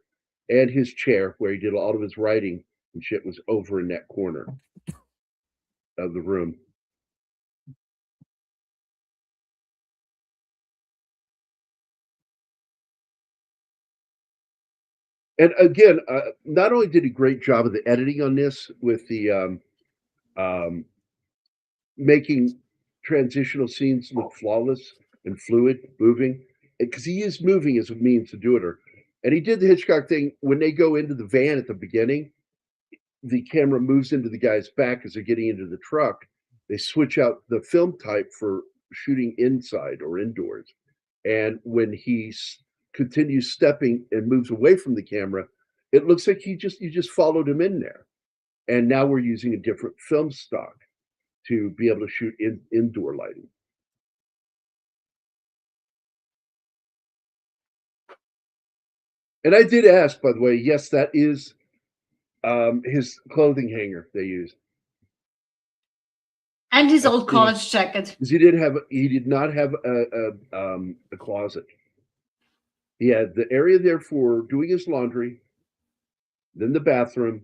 and his chair where he did all of his writing and shit was over in that corner of the room. And again, not only did he a great job of the editing on this with the making transitional scenes look flawless and fluid, moving, because he is moving as a means to do it. And he did the Hitchcock thing when they go into the van at the beginning. The camera moves into the guy's back as they're getting into the truck. They switch out the film type for shooting inside or indoors. And when he continues stepping and moves away from the camera, it looks like you just followed him in there. And now we're using a different film stock to be able to shoot indoor lighting. And I did ask, by the way, yes, that is his clothing hanger they used. And his old college jacket. Because he did not have a closet. He had the area there for doing his laundry, then the bathroom,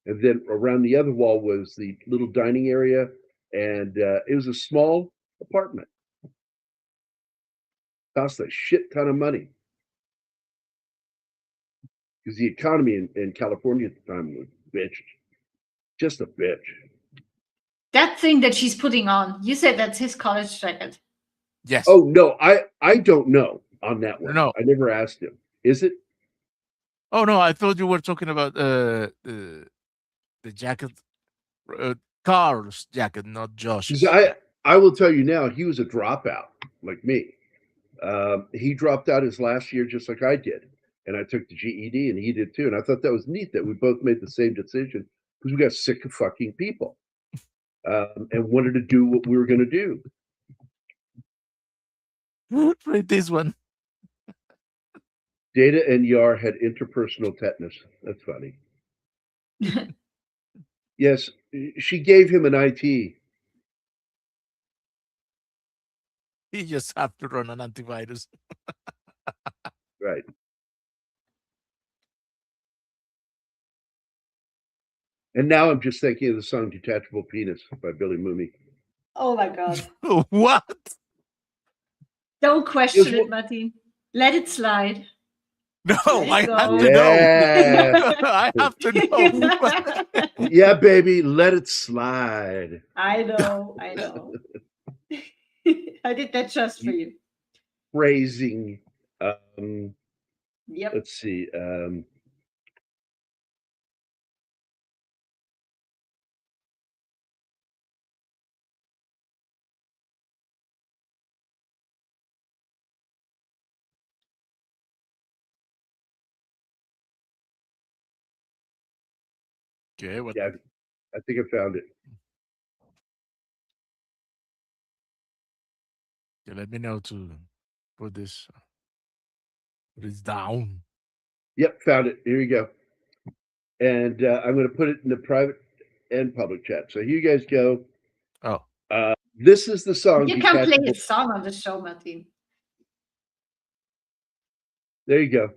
and then around the other wall was the little dining area, and it was a small apartment. Cost a shit ton of money. Because the economy in California at the time was bitch. Just a bitch. That thing that she's putting on, you said that's his college jacket. Yes. Oh, no, I don't know on that one. No. I never asked him. Is it? Oh, no, I thought you were talking about the jacket, Carl's jacket, not Josh's. I will tell you now, he was a dropout like me. He dropped out his last year just like I did. And I took the GED and he did too. And I thought that was neat that we both made the same decision because we got sick of fucking people and wanted to do what we were going to do. Read this one. Data and Yar had interpersonal tetanus. That's funny. Yes, she gave him an IT. He just have to run an antivirus. Right. And now I'm just thinking of the song Detachable Penis by Billy Mooney. Oh my God. What? Don't question it, Martin. Let it slide. No, There I you have go. to know. Yeah. I have to know. Yeah, baby, let it slide. I know. I did that just for you. Phrasing. Yep. Let's see. Okay, what? Yeah, I think I found it. Okay, let me know to put this down. Yep, found it. Here you go. And I'm going to put it in the private and public chat. So here you guys go. Oh, This is the song. You can play Detachable. a song on the show, Martin. There you go.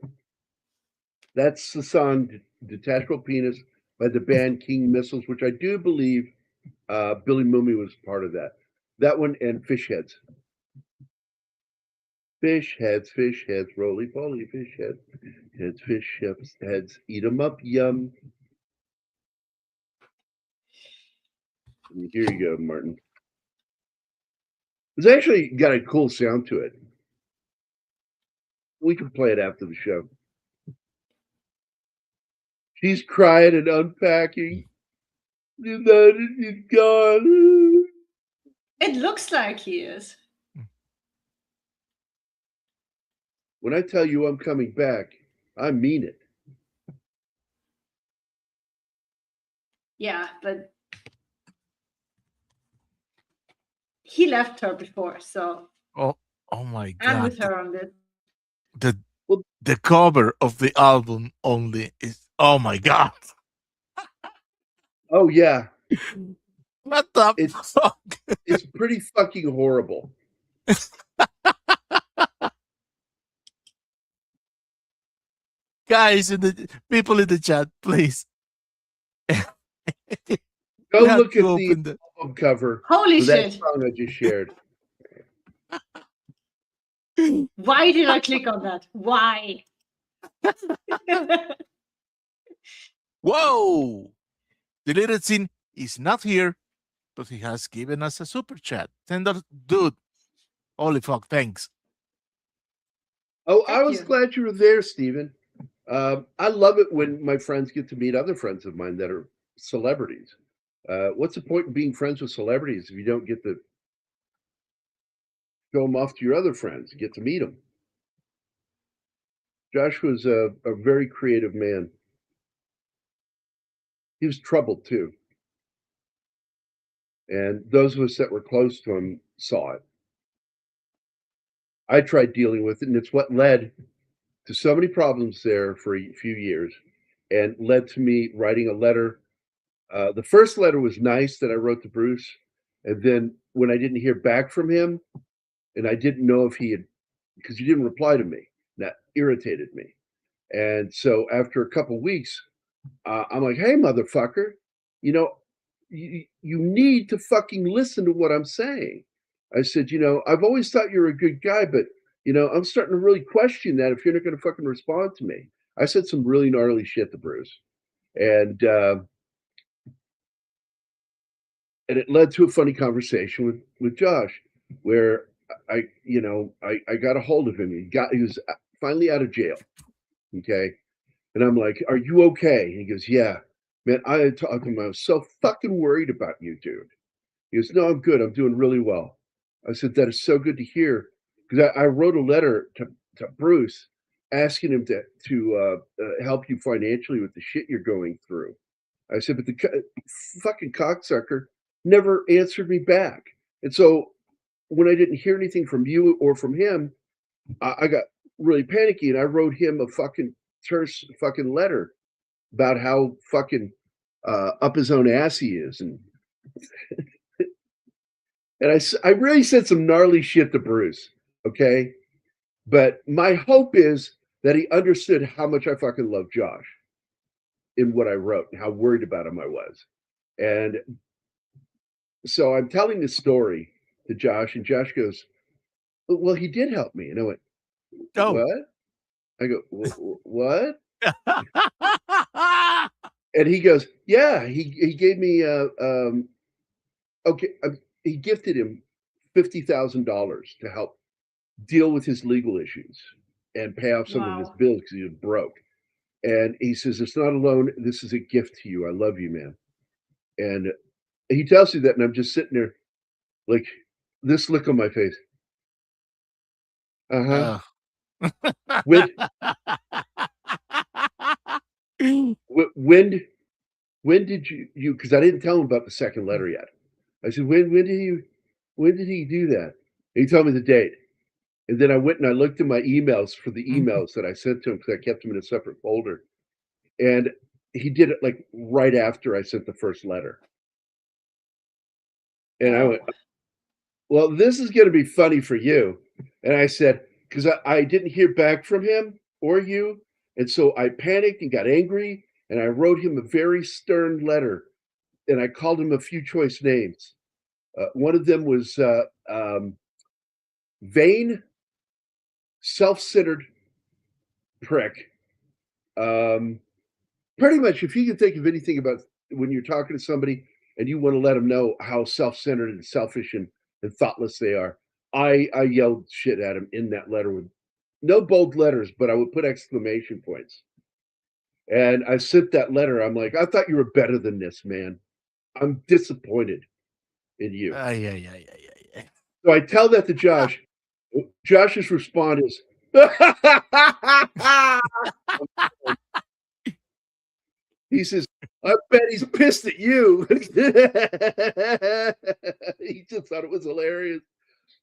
That's the song Detachable Penis by the band King Missiles, which I do believe Billy Mooney was part of that. That one and Fish Heads. Fish heads, roly poly, fish heads, fish heads, eat 'em up, yum. And here you go, Martin. It's actually got a cool sound to it. We can play it after the show. She's crying and unpacking. He's gone. It looks like he is. When I tell you I'm coming back, I mean it. Yeah, but he left her before, so oh my I'm God! with her on this. The cover of the album only is, oh my God! Oh yeah, What the It's- fuck? it's pretty fucking horrible. Guys, in the people in the chat, please. Go You have look to at the open album cover Holy for that shit. song I just shared. Why did I click on that? Why? Whoa! Deleted scene is not here, but he has given us a super chat. $10, dude. Holy fuck! Thanks. Oh, I Thank was you. glad you were there, Stephen. I love it when my friends get to meet other friends of mine that are celebrities. What's the point in being friends with celebrities if you don't get to show them off to your other friends, get to meet them? Josh was a very creative man. He was troubled too. And those of us that were close to him saw it. I tried dealing with it, and it's what led to so many problems there for a few years and led to me writing a letter. The first letter was nice that I wrote to Bruce. And then when I didn't hear back from him, and I didn't know if he had, because he didn't reply to me, that irritated me. And so after a couple weeks, I'm like, hey, motherfucker, you know, you need to fucking listen to what I'm saying. I said, you know, I've always thought you're a good guy, but, you know, I'm starting to really question that if you're not going to fucking respond to me. I said some really gnarly shit to Bruce. And it led to a funny conversation with Josh, where I got a hold of him. He was finally out of jail. Okay. And I'm like, are you okay? And he goes, yeah, man, I had talked to him. I was so fucking worried about you, dude. He goes, no, I'm good. I'm doing really well. I said, that is so good to hear. Because I wrote a letter to Bruce asking him to help you financially with the shit you're going through. I said, but the fucking cocksucker never answered me back. And so when I didn't hear anything from you or from him, I got really panicky and I wrote him a fucking terse fucking letter about how fucking up his own ass he is. And I really said some gnarly shit to Bruce. Okay. But my hope is that he understood how much I fucking love Josh in what I wrote and how worried about him I was. And so I'm telling this story to Josh, and Josh goes, well, he did help me. And I went, Oh, what? I go, what? And he goes, yeah, he gave me he gifted him $50,000 to help deal with his legal issues and pay off some of his Wow. bills because he was broke. And he says, it's not a loan. This is a gift to you. I love you, man. And he tells you that, and I'm just sitting there like this look on my face. Uh-huh. When when when did you because I didn't tell him about the second letter yet. I said, when did he do that? And he told me the date. And then I went and I looked at my emails for the emails that I sent to him because I kept them in a separate folder. And he did it like right after I sent the first letter. And I went, well, this is going to be funny for you. And I said, because I didn't hear back from him or you. And so I panicked and got angry. And I wrote him a very stern letter. And I called him a few choice names. One of them was vain, self-centered prick. Pretty much, if you can think of anything about when you're talking to somebody and you want to let them know how self-centered and selfish and thoughtless they are, I yelled shit at him in that letter with no bold letters, but I would put exclamation points. And I sent that letter. I'm like, I thought you were better than this, man. I'm disappointed in you. Yeah. So I tell that to Josh. Josh's response is, he says, I bet he's pissed at you. He just thought it was hilarious.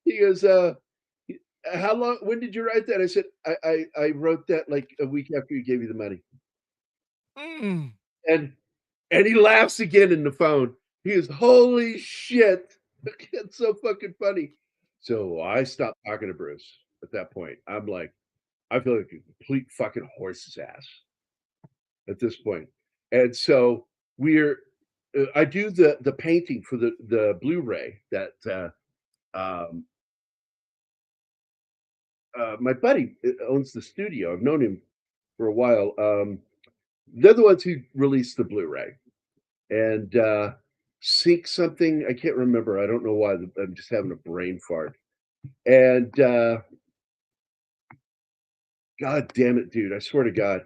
He goes, how long, when did you write that? I said, I wrote that like a week after you gave me the money. And he laughs again in the phone. He goes, holy shit. It's so fucking funny. So I stopped talking to Bruce at that point. I'm like, I feel like a complete fucking horse's ass at this point. And so I do the painting for the Blu-ray that my buddy owns the studio. I've known him for a while. They're the ones who released the Blu-ray and sync something. I can't remember. I don't know why. I'm just having a brain fart. And God damn it, dude! I swear to God,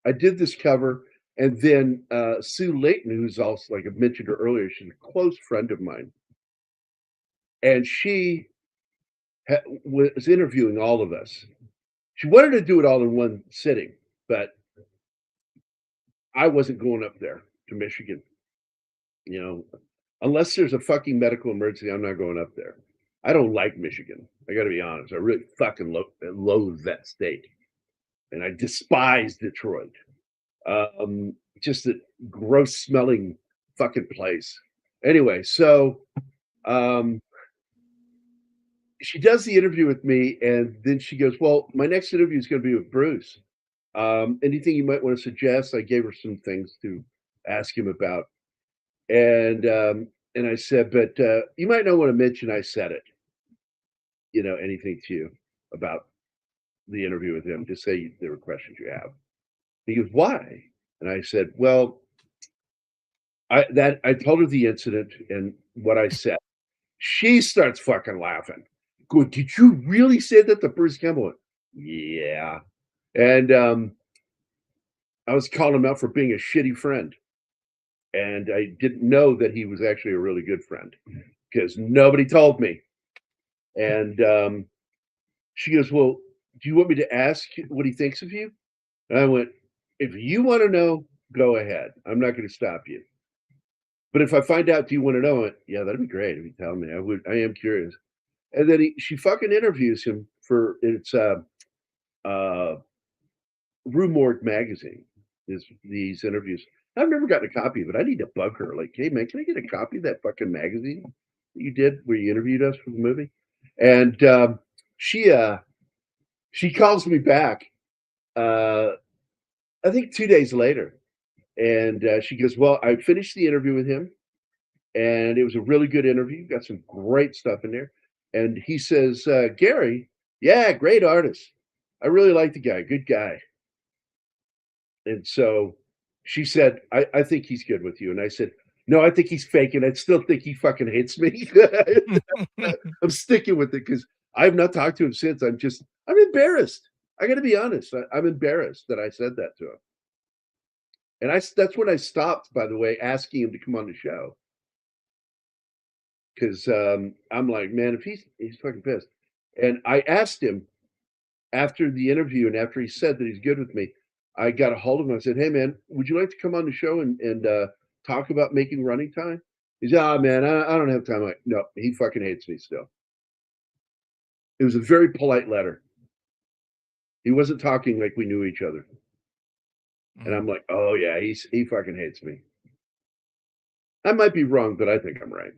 I did this cover, and then Sue Layton, who's also like I mentioned her earlier, she's a close friend of mine, and she was interviewing all of us. She wanted to do it all in one sitting, but I wasn't going up there to Michigan. You know, unless there's a fucking medical emergency, I'm not going up there. I don't like Michigan. I got to be honest. I really fucking loathe that state, and I despise Detroit. Just a gross smelling fucking place. Anyway, so she does the interview with me, and then she goes, well, my next interview is going to be with Bruce. Anything you might want to suggest? I gave her some things to ask him about. And I said, but you might not want to mention I said it. You know, anything to you about the interview with him. Just say there were questions you have. He goes, why? And I said, well, I told her the incident and what I said. She starts fucking laughing. Go, did you really say that to Bruce Campbell? Yeah. And I was calling him out for being a shitty friend. And I didn't know that he was actually a really good friend because nobody told me. And she goes, well, do you want me to ask what he thinks of you? And I went, if you want to know, go ahead. I'm not going to stop you. But if I find out, do you want to know it? Yeah, that'd be great if you tell me. I am curious. And then she fucking interviews him for it's Rue Morgue magazine. Is these interviews? I've never gotten a copy of it. I need to bug her. Like, hey man, can I get a copy of that fucking magazine that you did where you interviewed us for the movie? And she calls me back. I think 2 days later, and she goes, "Well, I finished the interview with him, and it was a really good interview. Got some great stuff in there." And he says, "Gary, yeah, great artist. I really like the guy, good guy. And so she said, I think he's good with you. And I said, no, I think he's faking. I still think he fucking hates me. I'm sticking with it because I've not talked to him since. I'm embarrassed. I got to be honest. I'm embarrassed that I said that to him. And that's when I stopped, by the way, asking him to come on the show. Because I'm like, man, if he's fucking pissed. And I asked him after the interview and after he said that he's good with me, I got a hold of him. I said, hey, man, would you like to come on the show and talk about making running time? He said, oh, man, I don't have time. I'm like, no, he fucking hates me still. It was a very polite letter. He wasn't talking like we knew each other. And I'm like, oh, yeah, he fucking hates me. I might be wrong, but I think I'm right.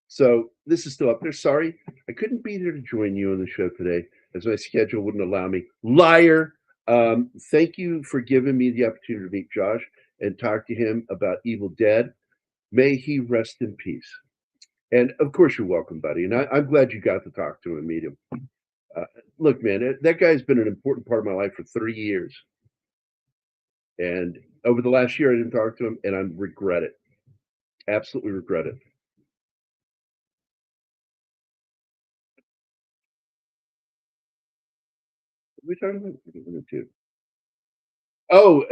So this is still up there. Sorry, I couldn't be there to join you on the show today as my schedule wouldn't allow me. Liar. Thank you for giving me the opportunity to meet Josh and talk to him about Evil Dead. May he rest in peace. And of course, you're welcome, buddy. And I'm glad you got to talk to him and meet him. Look, man, that guy's been an important part of my life for 30 years. And over the last year, I didn't talk to him, and I regret it. Absolutely regret it. What are we talking about? Oh,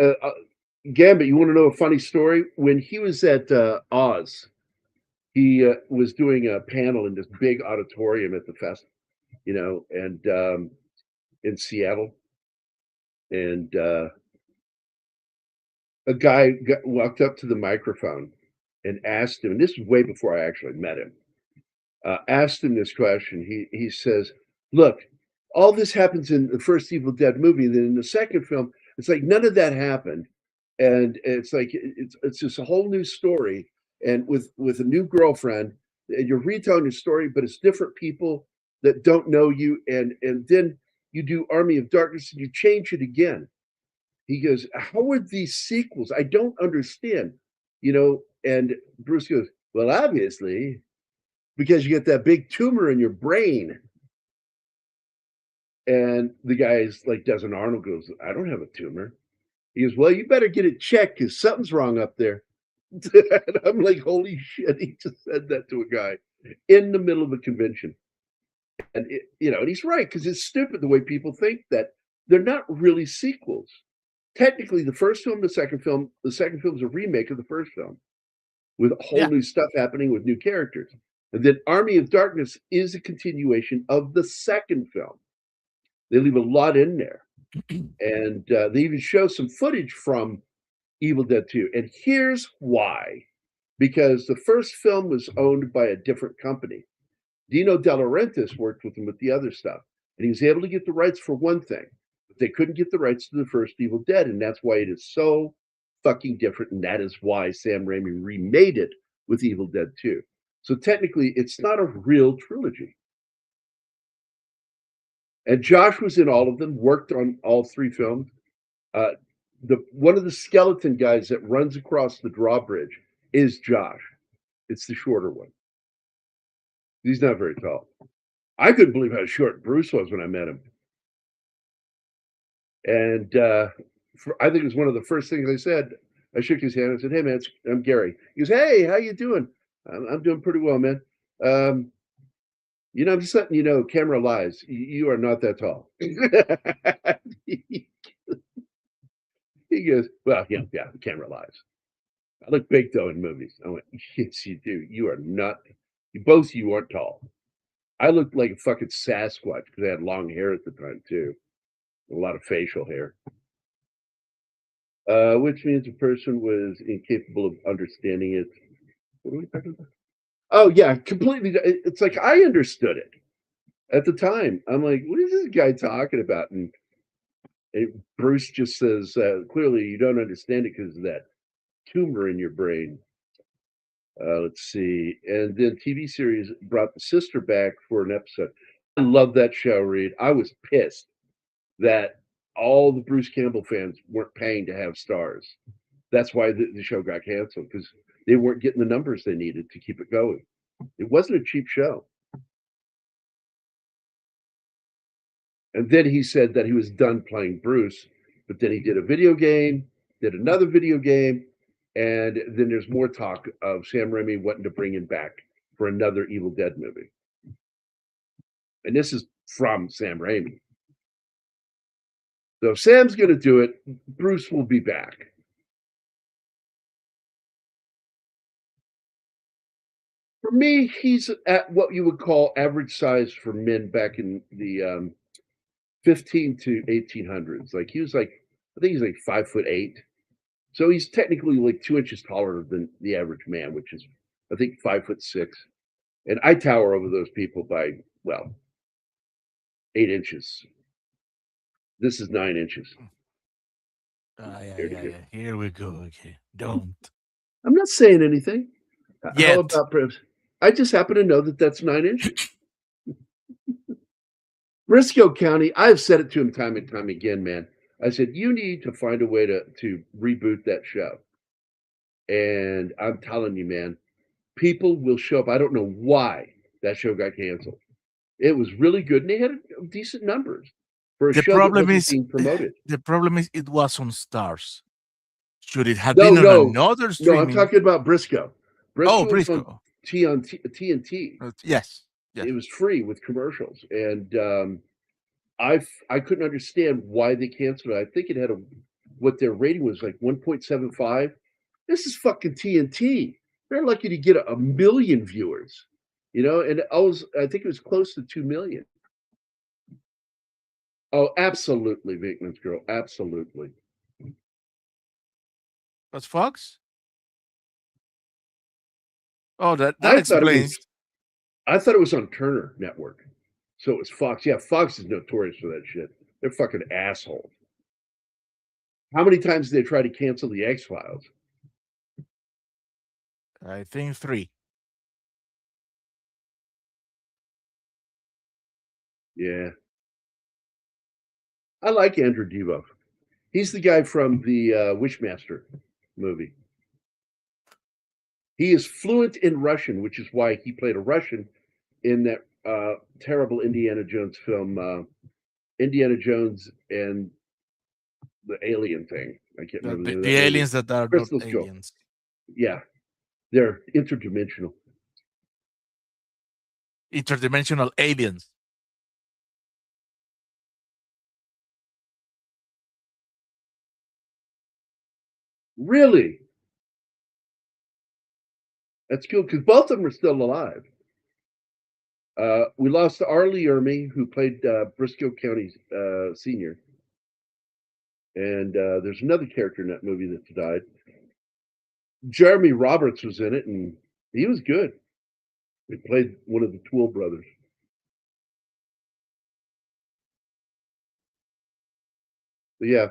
Gambit, you want to know a funny story? When he was at Oz, he was doing a panel in this big auditorium at the fest, and in Seattle. And a guy walked up to the microphone and asked him, and this is way before I actually met him, asked him this question. He says, look, all this happens in the first Evil Dead movie. Then in the second film, it's like none of that happened. And it's like it's just a whole new story. And with a new girlfriend, and you're retelling your story, but it's different people that don't know you. And then you do Army of Darkness and you change it again. He goes, how are these sequels? I don't understand. And Bruce goes, well, obviously, because you get that big tumor in your brain. And the guy's like, Desmond Arnold goes, I don't have a tumor. He goes, well, you better get it checked because something's wrong up there. And I'm like, holy shit, he just said that to a guy in the middle of a convention. And, and he's right, because it's stupid the way people think that they're not really sequels. Technically, the first film, the second film is a remake of the first film with whole new stuff happening with new characters. And then Army of Darkness is a continuation of the second film. They leave a lot in there. And they even show some footage from Evil Dead 2. And here's why. Because the first film was owned by a different company. Dino De Laurentiis worked with them with the other stuff. And he was able to get the rights for one thing. But they couldn't get the rights to the first Evil Dead. And that's why it is so fucking different. And that is why Sam Raimi remade it with Evil Dead 2. So technically, it's not a real trilogy. And Josh was in all of them, worked on all three films. One of the skeleton guys that runs across the drawbridge is Josh. It's the shorter one. He's not very tall. I couldn't believe how short Bruce was when I met him. And I think it was one of the first things I said. I shook his hand and said, hey, man, I'm Gary. He goes, hey, how you doing? I'm doing pretty well, man. I'm just letting you know, camera lies. You are not that tall. He goes, well, yeah, the camera lies. I look big, though, in movies. I went, yes, you do. You are not, both of you aren't tall. I looked like a fucking Sasquatch because I had long hair at the time, too. A lot of facial hair. Which means a person was incapable of understanding it. What are we talking about? Oh, yeah, completely. It's like I understood it at the time. I'm like, what is this guy talking about? And Bruce just says, clearly you don't understand it because of that tumor in your brain. Let's see. And then TV series brought the sister back for an episode. I love that show, Reed. I was pissed that all the Bruce Campbell fans weren't paying to have stars. That's why the show got canceled, because they weren't getting the numbers they needed to keep it going. It wasn't a cheap show. And then he said that he was done playing Bruce, but then he did a video game, did another video game, and then there's more talk of Sam Raimi wanting to bring him back for another Evil Dead movie. And this is from Sam Raimi. So if Sam's going to do it, Bruce will be back. For me, he's at what you would call average size for men back in the 15 to 1800s. Like he was like, I think he's like 5'8". So he's technically like 2 inches taller than the average man, which is, I think, 5'6". And I tower over those people by, well, 8 inches. This is 9 inches. Yeah. Here we go. Okay, don't. I'm not saying anything. Yet. How about Bruce? I just happen to know that that's 9 inches. Briscoe County, I've said it to him time and time again, man. I said, you need to find a way to reboot that show. And I'm telling you, man, people will show up. I don't know why that show got canceled. It was really good, and they had decent numbers for a show that wasn't being promoted. The problem is it was on Stars. Should it have been on another streaming? No, I'm talking about Briscoe. Briscoe. Was on TNT. Yes. It was free with commercials, and I couldn't understand why they canceled it. I think it had what their rating was, like 1.75. This is fucking TNT. They're lucky to get a million viewers, and I think it was close to 2 million. Oh, absolutely, Vinkman's Girl, absolutely. That's Fox? Oh, that explains. I thought it was on Turner Network. So it was Fox. Yeah, Fox is notorious for that shit. They're fucking assholes. How many times did they try to cancel the X-Files? I think 3. Yeah. I like Andrew Devo. He's the guy from the Wishmaster movie. He is fluent in Russian, which is why he played a Russian in that terrible Indiana Jones film, Indiana Jones and the alien thing. I can't remember the aliens that are Crystal not Skull. aliens. Yeah, they're interdimensional. Interdimensional aliens. Really? That's cool because both of them are still alive. We lost Arlie Ermy, who played Briscoe County Senior. And there's another character in that movie that's died. Jeremy Roberts was in it, and he was good. He played one of the Toole brothers. But yeah.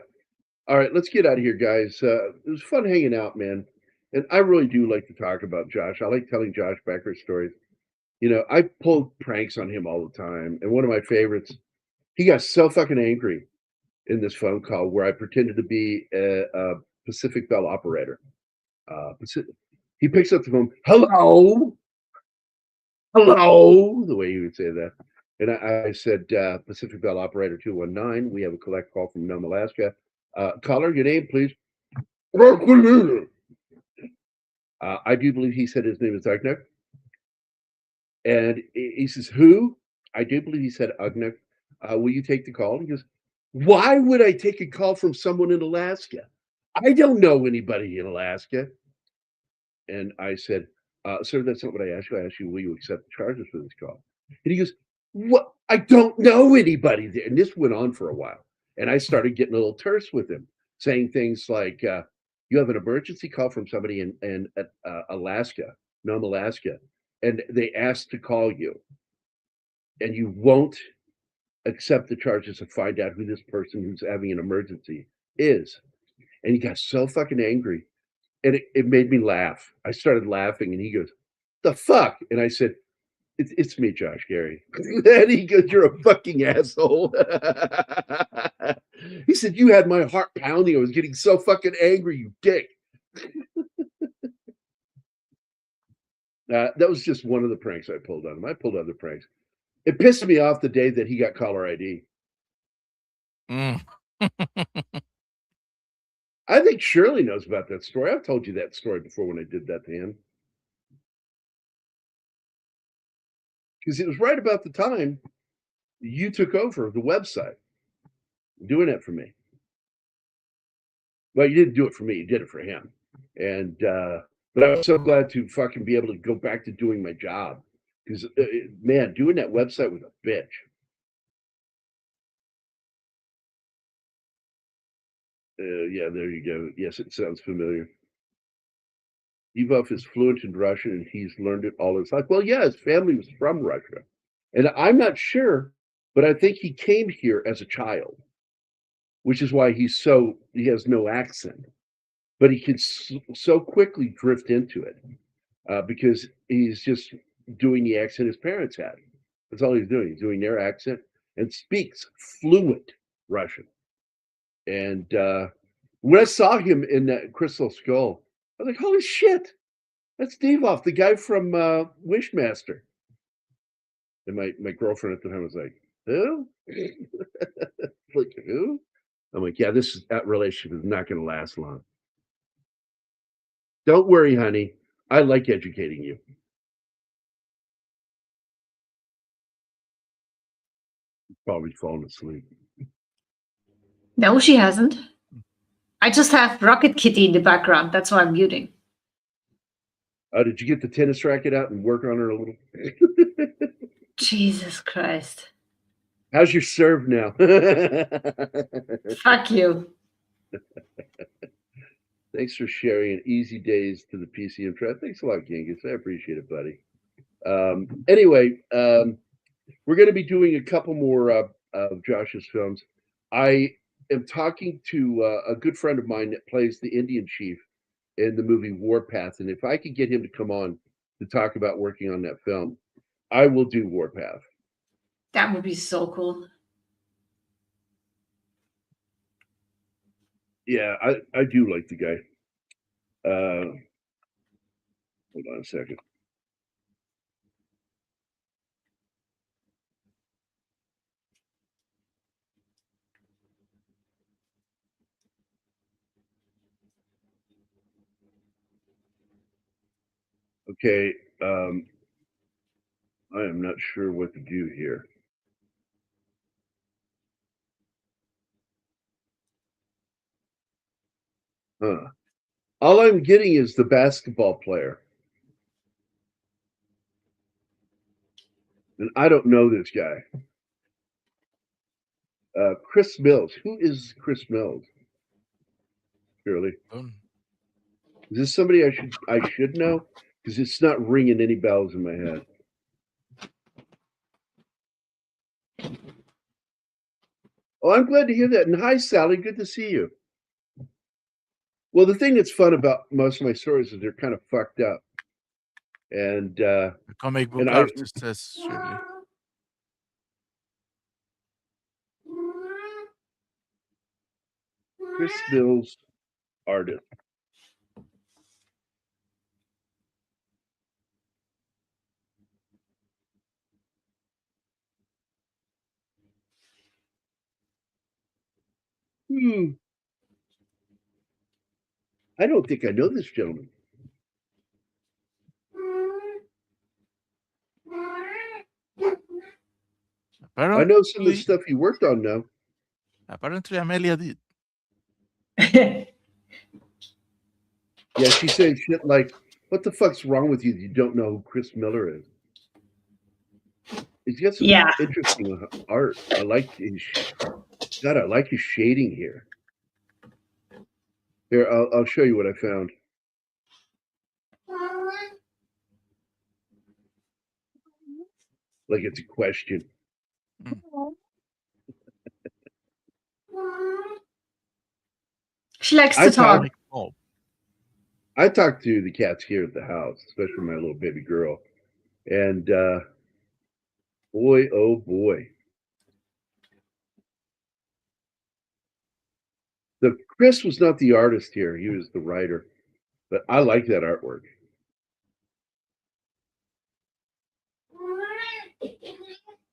All right, let's get out of here, guys. It was fun hanging out, man. And I really do like to talk about Josh. I like telling Josh Becker stories. I pull pranks on him all the time. And one of my favorites, he got so fucking angry in this phone call where I pretended to be a Pacific Bell operator. He picks up the phone, hello, the way he would say that. And I said, Pacific Bell operator 219, we have a collect call from Nome, Alaska. Caller, your name, please. I do believe he said his name is Agnek. And he says, who? I do believe he said Agnek. Will you take the call? He goes, why would I take a call from someone in Alaska? I don't know anybody in Alaska. And I said, sir, that's not what I asked you. I asked you, will you accept the charges for this call? And he goes, what? I don't know anybody there. And this went on for a while. And I started getting a little terse with him, saying things like, you have an emergency call from somebody in Alaska, Nome, Alaska, and they asked to call you. And you won't accept the charges and find out who this person who's having an emergency is. And he got so fucking angry. And it made me laugh. I started laughing, and he goes, the fuck? And I said, it's me, Josh Gary. And he goes, you're a fucking asshole. He said, you had my heart pounding. I was getting so fucking angry, you dick. That was just one of the pranks I pulled on him. I pulled other pranks. It pissed me off the day that he got caller ID. Mm. I think Shirley knows about that story. I've told you that story before when I did that to him. Because it was right about the time you took over the website, doing it for me. Well, you didn't do it for me, you did it for him. And but I was so glad to fucking be able to go back to doing my job. Because man, doing that website was a bitch. Yeah, there you go. Yes, it sounds familiar. Ivov is fluent in Russian and he's learned it all his life. Well, yeah, his family was from Russia. And I'm not sure, but I think he came here as a child, which is why he has no accent. But he can so quickly drift into it because he's just doing the accent his parents had. That's all he's doing. He's doing their accent and speaks fluent Russian. And when I saw him in that Crystal Skull, I was like, holy shit, that's Devov, the guy from Wishmaster. And my girlfriend at the time was like, who? Like, who? I'm like, yeah, that relationship is not going to last long. Don't worry, honey. I like educating you. Probably falling asleep. No, she hasn't. I just have Rocket Kitty in the background. That's why I'm muting. Oh, did you get the tennis racket out and work on her a little? Jesus Christ. How's your serve now? Fuck you. Thanks for sharing an easy days to the PCM tribe. Thanks a lot, Genghis. I appreciate it, buddy. Anyway, we're going to be doing a couple more of Josh's films. I am talking to a good friend of mine that plays the Indian chief in the movie Warpath, and if I could get him to come on to talk about working on that film, I will do Warpath. That would be so cool. Yeah, I do like the guy. Hold on a second. Okay, I am not sure what to do here. Huh. All I'm getting is the basketball player. And I don't know this guy. Chris Mills. Who is Chris Mills? Shirley. Is this somebody I should know? Because it's not ringing any bells in my head. Oh, I'm glad to hear that. And hi, Sally. Good to see you. Well, the thing that's fun about most of my stories is they're kind of fucked up. And the comic book artist says Shirley. Chris Mills, artist. I don't think I know this gentleman. Apparently, I know some of the stuff he worked on now. Apparently, Amelia did. Yeah, she's saying shit like, what the fuck's wrong with you that you don't know who Chris Miller is? He's got some interesting art. I like his shading here. Here, I'll show you what I found. Like it's a question. She likes to talk. I talk to the cats here at the house, especially my little baby girl. And boy, oh boy. Chris was not the artist here. He was the writer. But I like that artwork.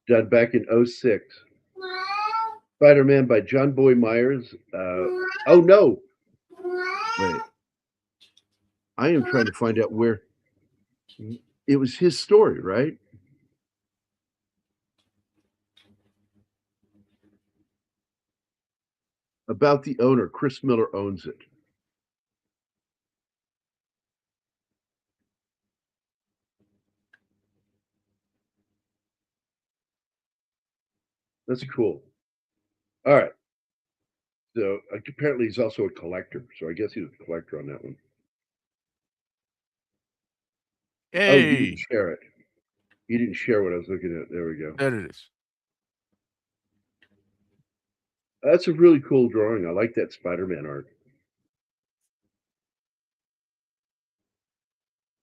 Done back in 06. Spider-Man by John Boy Myers. Oh no, wait. I am trying to find out where it was his story, right? About the owner, Chris Miller owns it. That's cool. All right. So apparently he's also a collector. So I guess he was a collector on that one. Oh, you didn't Hey, share it. You didn't share what I was looking at. There we go. there it is. That's a really cool drawing. I like that Spider-Man art.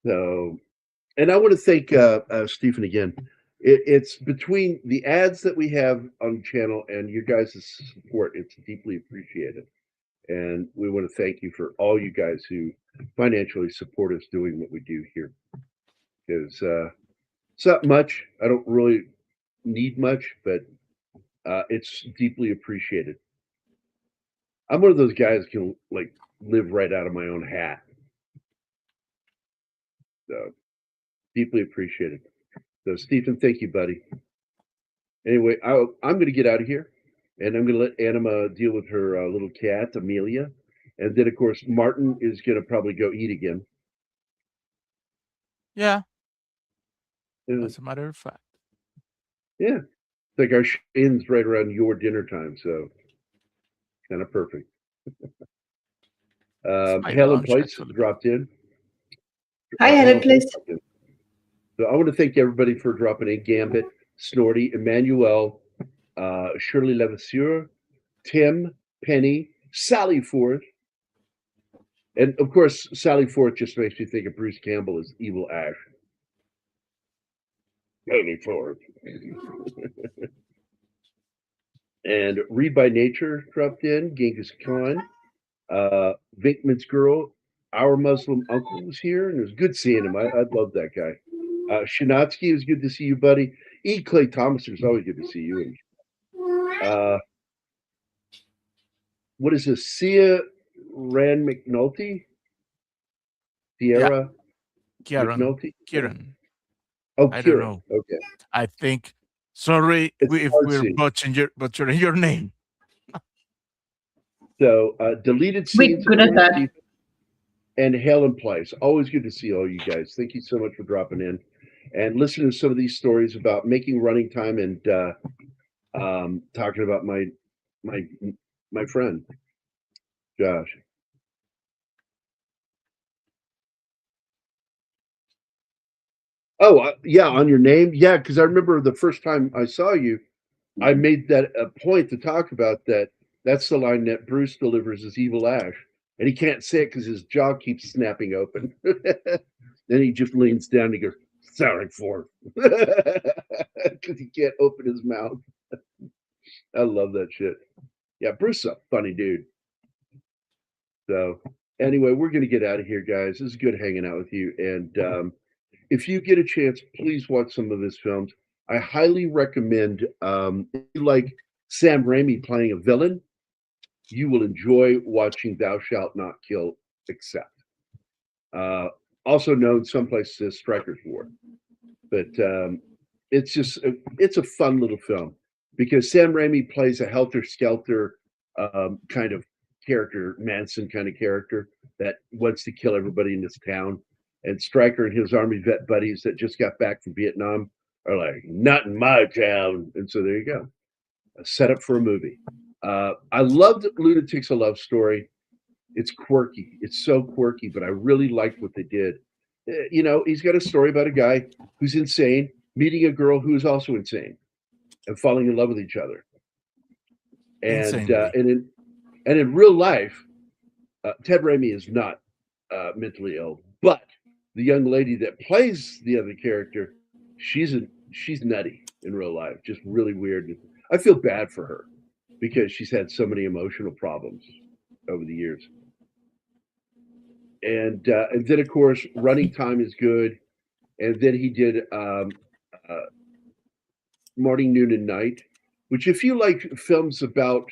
So, and I want to thank Stephen again. It's between the ads that we have on the channel and you guys' support. It's deeply appreciated. And we want to thank you for all you guys who financially support us doing what we do here. Because it's not much. I don't really need much, but it's deeply appreciated. I'm one of those guys who can like live right out of my own hat. So deeply appreciated. So Stephen, thank you, buddy. Anyway, I'm going to get out of here, and I'm going to let Anima deal with her little cat, Amelia, and then of course Martin is going to probably go eat again. Yeah, And, as a matter of fact. yeah, it's like our ends right around your dinner time, so kind of perfect. My Helen lunch, Place actually. dropped in. Hi, Helen Place. dropped in. So I want to thank everybody for dropping in. Gambit, Snorty, Emmanuel, Shirley Levasseur, Tim, Penny, Sally Ford. And of course, Sally Ford just makes me think of Bruce Campbell as Evil Ash. Sally Ford. And Read by Nature dropped in. Genghis Khan. Vinkman's Girl. Our Muslim Uncle was here, and it was good seeing him. I love that guy. Shinatsky, it was good to see you, buddy. E. Clay Thomas, it was always good to see you. And, what is this? Sia Rand McNulty? Sierra Kieran. McNulty? Kieran. Oh, I don't Kieran. know. Okay. I think. Sorry It's if we're Farsi. butchering your name. So, deleted We're scenes, of good at course, that. Steve, and Helen Place. Always good to see all you guys. Thank you so much for dropping in and listening to some of these stories about making running time and talking about my friend Josh. Oh, yeah, on your name, yeah, because I remember the first time I saw you, I made that a point to talk about that. That's the line that Bruce delivers as Evil Ash, and he can't say it because his jaw keeps snapping open. Then he just leans down and he goes, "Sorry for," because he can't open his mouth. I love that shit. Yeah, Bruce is a funny dude. So anyway, we're gonna get out of here, guys. This is good hanging out with you. And if you get a chance, please watch some of his films. I highly recommend. If you like Sam Raimi playing a villain, you will enjoy watching Thou Shalt Not Kill Except. Also known some places as Stryker's War. But it's a fun little film because Sam Raimi plays a helter-skelter kind of character, Manson kind of character that wants to kill everybody in this town. And Stryker and his army vet buddies that just got back from Vietnam are like, "Not in my town." And so there you go, a setup for a movie. I loved Lunatics: A Love Story. It's quirky. It's so quirky, but I really liked what they did. You know, he's got a story about a guy who's insane meeting a girl who is also insane and falling in love with each other. And Insanely. and in real life, Ted Raimi is not mentally ill, but the young lady that plays the other character, she's nutty in real life, just really weird. I feel bad for her because she's had so many emotional problems over the years. And then of course, Running Time is good. And then he did Morning, Noon, and Night, which if you like films about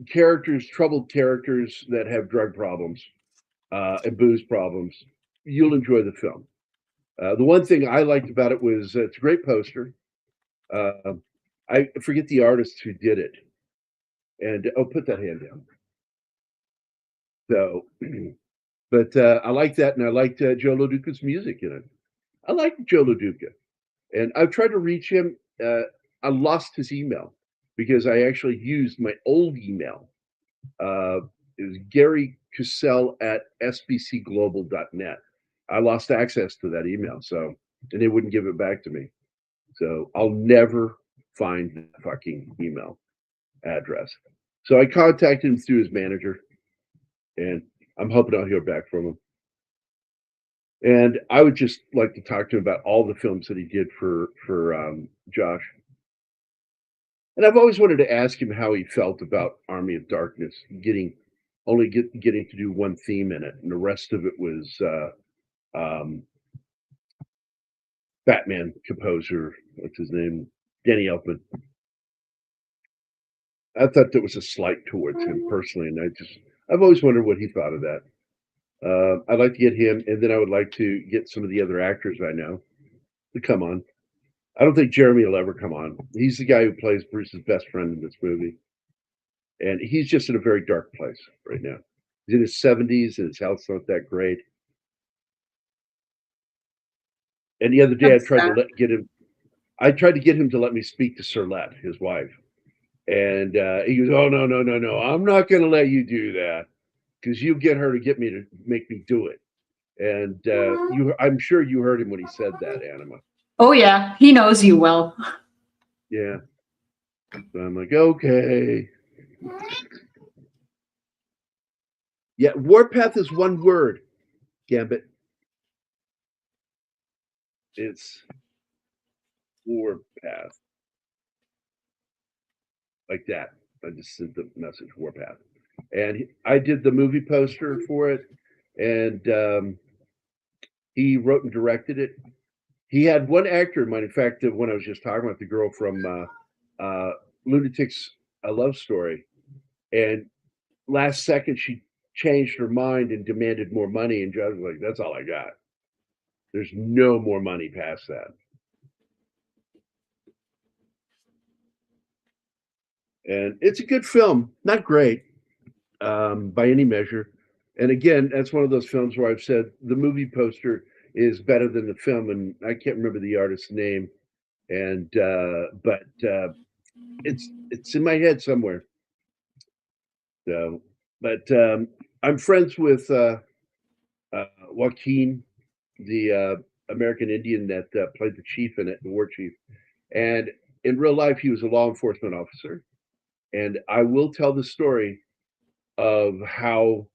troubled characters that have drug problems and booze problems, you'll enjoy the film. The one thing I liked about it was it's a great poster. I forget the artist who did it. And put that hand down. So, but I like that, and I liked Joe LaDuca's music in it. I like Joe LaDuca, and I've tried to reach him. I lost his email because I actually used my old email. It was Gary Cassell at sbcglobal.net. I lost access to that email, so and they wouldn't give it back to me. So I'll never find the fucking email address. So I contacted him through his manager, and I'm hoping I'll hear back from him. And I would just like to talk to him about all the films that he did for Josh. And I've always wanted to ask him how he felt about Army of Darkness, getting to do one theme in it, and the rest of it was Batman composer, what's his name, Danny Elfman. I thought that was a slight towards him personally, and I've always wondered what he thought of that. I'd like to get him, and then I would like to get some of the other actors I know to come on. I don't think Jeremy will ever come on. He's the guy who plays Bruce's best friend in this movie, and he's just in a very dark place right now. He's in his 70s, and his health's not that great. And the other day, I tried to get him to let me speak to Sirlette, his wife. And he goes, "Oh, no, I'm not going to let you do that because you get her to make me do it." And I'm sure you heard him when he said that, Anima. Oh yeah, he knows you well. Yeah. So I'm like, okay. Yeah, Warpath is one word, Gambit. It's Warpath. Like that. I just sent the message, Warpath. And I did the movie poster for it, and he wrote and directed it. He had one actor in mind. In fact, when I was just talking about the girl from Lunatics, A Love Story, and last second she changed her mind and demanded more money, and Josh was like, "That's all I got. There's no more money past that." And it's a good film, not great by any measure. And again, that's one of those films where I've said the movie poster is better than the film, and I can't remember the artist's name, and but it's in my head somewhere. So, but I'm friends with Joaquin, the American Indian that played the chief in it, the war chief, and in real life he was a law enforcement officer. And I will tell the story of how,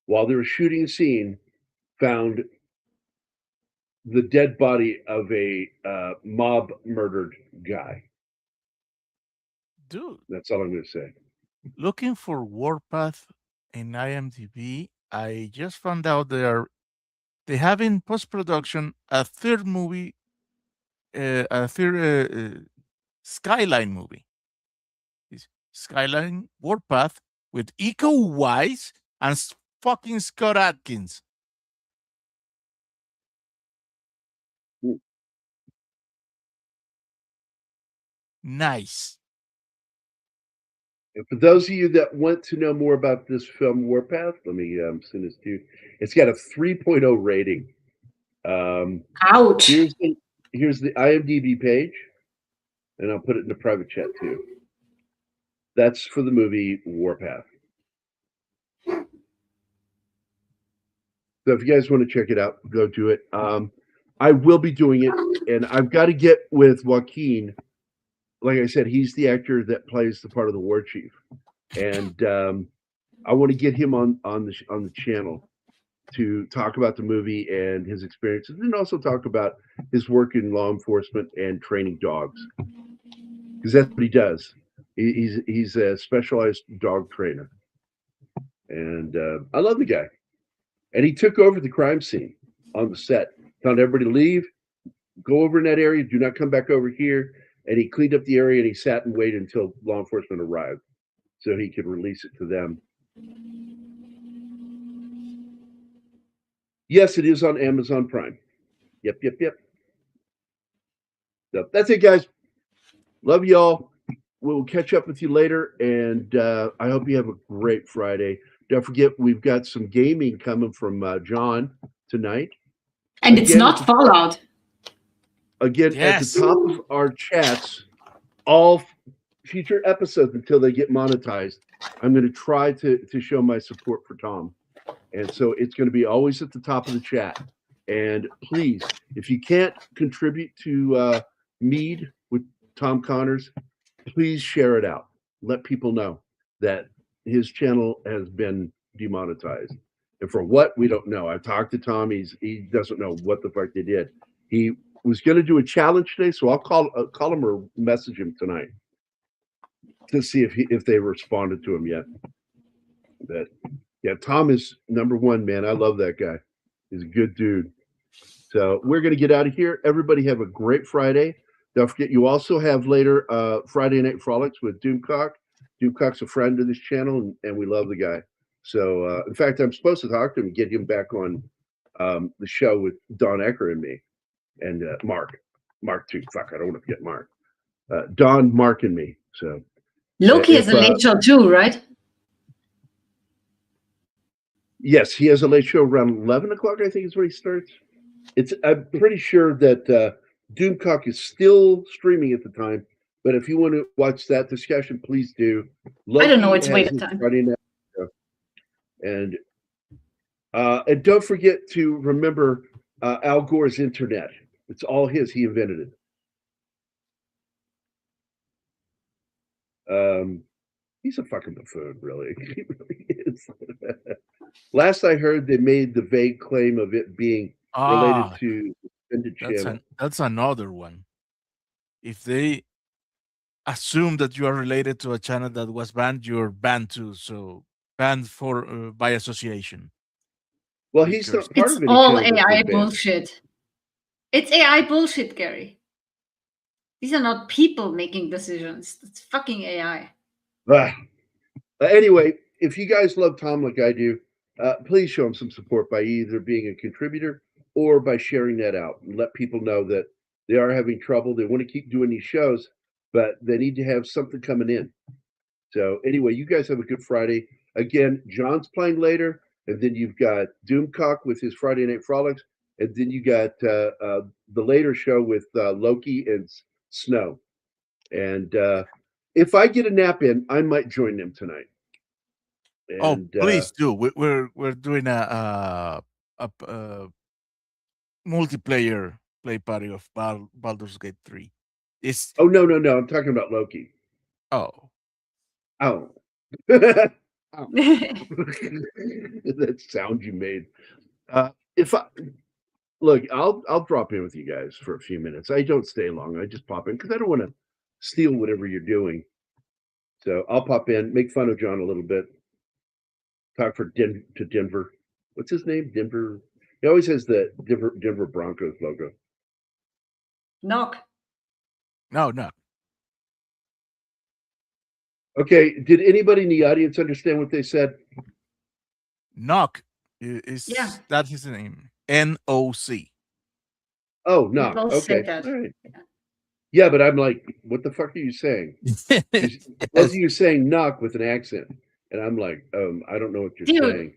while they were shooting a scene, found the dead body of a mob murdered guy. Dude, that's all I'm going to say. Looking for Warpath in IMDb, I just found out they have in post production a third movie, a third Skyline movie. It's Skyline Warpath with Iko Uwais and fucking Scott Adkins. Nice. And for those of you that want to know more about this film, Warpath, let me send this to you. It's got a 3.0 rating. Ouch. Here's the IMDb page, and I'll put it in the private chat too. That's for the movie Warpath. So if you guys want to check it out, go do it. I will be doing it, and I've got to get with Joaquin. Like I said, he's the actor that plays the part of the war chief, and I want to get him on the channel to talk about the movie and his experiences, and also talk about his work in law enforcement and training dogs, because that's what he does. He's a specialized dog trainer, and I love the guy. And he took over the crime scene on the set, found everybody to leave, go over in that area, do not come back over here. and he cleaned up the area and he sat and waited until law enforcement arrived so he could release it to them. Yes, it is on Amazon Prime. Yep. So that's it, guys. Love y'all. We'll catch up with you later, and I hope you have a great Friday. Don't forget, we've got some gaming coming from John tonight. And it's not Fallout. Again, Yes. at the top of our chats, all future episodes until they get monetized, I'm going to try to show my support for Tom. And so it's going to be always at the top of the chat. And please, if you can't contribute to Mead with Tom Connors, please share it out. Let people know that his channel has been demonetized. And for what, we don't know. I've talked to Tom. He doesn't know what the fuck they did. He was going to do a challenge today, so I'll call him or message him tonight to see if they responded to him yet. But yeah, Tom is number one, man. I love that guy. He's a good dude. So we're going to get out of here. Everybody have a great Friday. Don't forget, you also have later Friday Night Frolics with Doomcock. Doomcock's a friend of this channel, and we love the guy. So, in fact, I'm supposed to talk to him and get him back on the show with Don Ecker and me. And Mark too. Fuck, I don't want to forget Mark. Don, Mark, and me. So Loki has a late show too, right? Yes, he has a late show around 11 o'clock, I think is where he starts. I'm pretty sure that Doomcock is still streaming at the time, but if you want to watch that discussion, please do. I don't know its wait time. And don't forget to remember Al Gore's internet. It's all his. He invented it. He's a fucking buffoon, really. He really is. Last I heard, they made the vague claim of it being related to suspended channel. That's another one. If they assume that you are related to a channel that was banned, you're banned too. So banned for by association. Well, he's not part of it. It's all AI bullshit. It's AI bullshit, Gary. These are not people making decisions. It's fucking AI. Anyway, if you guys love Tom like I do, please show him some support by either being a contributor or by sharing that out and let people know that they are having trouble. They want to keep doing these shows, but they need to have something coming in. So anyway, you guys have a good Friday. Again, John's playing later, and then you've got Doomcock with his Friday Night Frolics, and then you got the later show with Loki and Snow. And if I get a nap in, I might join them tonight. And, please do. We're doing a multiplayer play party of Baldur's Gate 3. No. I'm talking about Loki. Oh. That sound you made. I'll drop in with you guys for a few minutes. I don't stay long. I just pop in because I don't want to steal whatever you're doing. So I'll pop in, make fun of John a little bit, talk to Denver. What's his name? Denver. He always has the Denver Broncos logo. Knock. No. Okay. Did anybody in the audience understand what they said? Knock is that's his name. NOC. Oh, Knock. Okay. All right. Yeah, but I'm like, what the fuck are you saying? Both of you saying knock with an accent, and I'm like, I don't know what you're saying.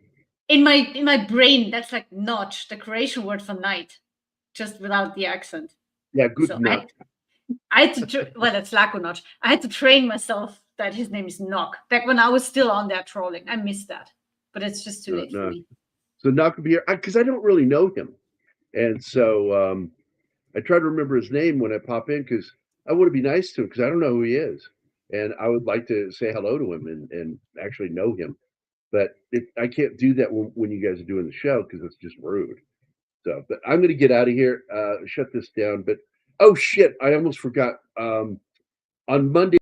In my brain, that's like notch, the Croatian word for night, just without the accent. Yeah, good knock. I had to it's Laco notch. I had to train myself that his name is Knock. Back when I was still on there trolling, I missed that, but it's just too late for me. So Knock could be here because I don't really know him, and so I try to remember his name when I pop in because I want to be nice to him because I don't know who he is. And I would like to say hello to him and actually know him. But I can't do that when you guys are doing the show because it's just rude. So, but I'm going to get out of here, shut this down. But, oh, shit, I almost forgot. On Monday.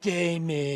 gaming.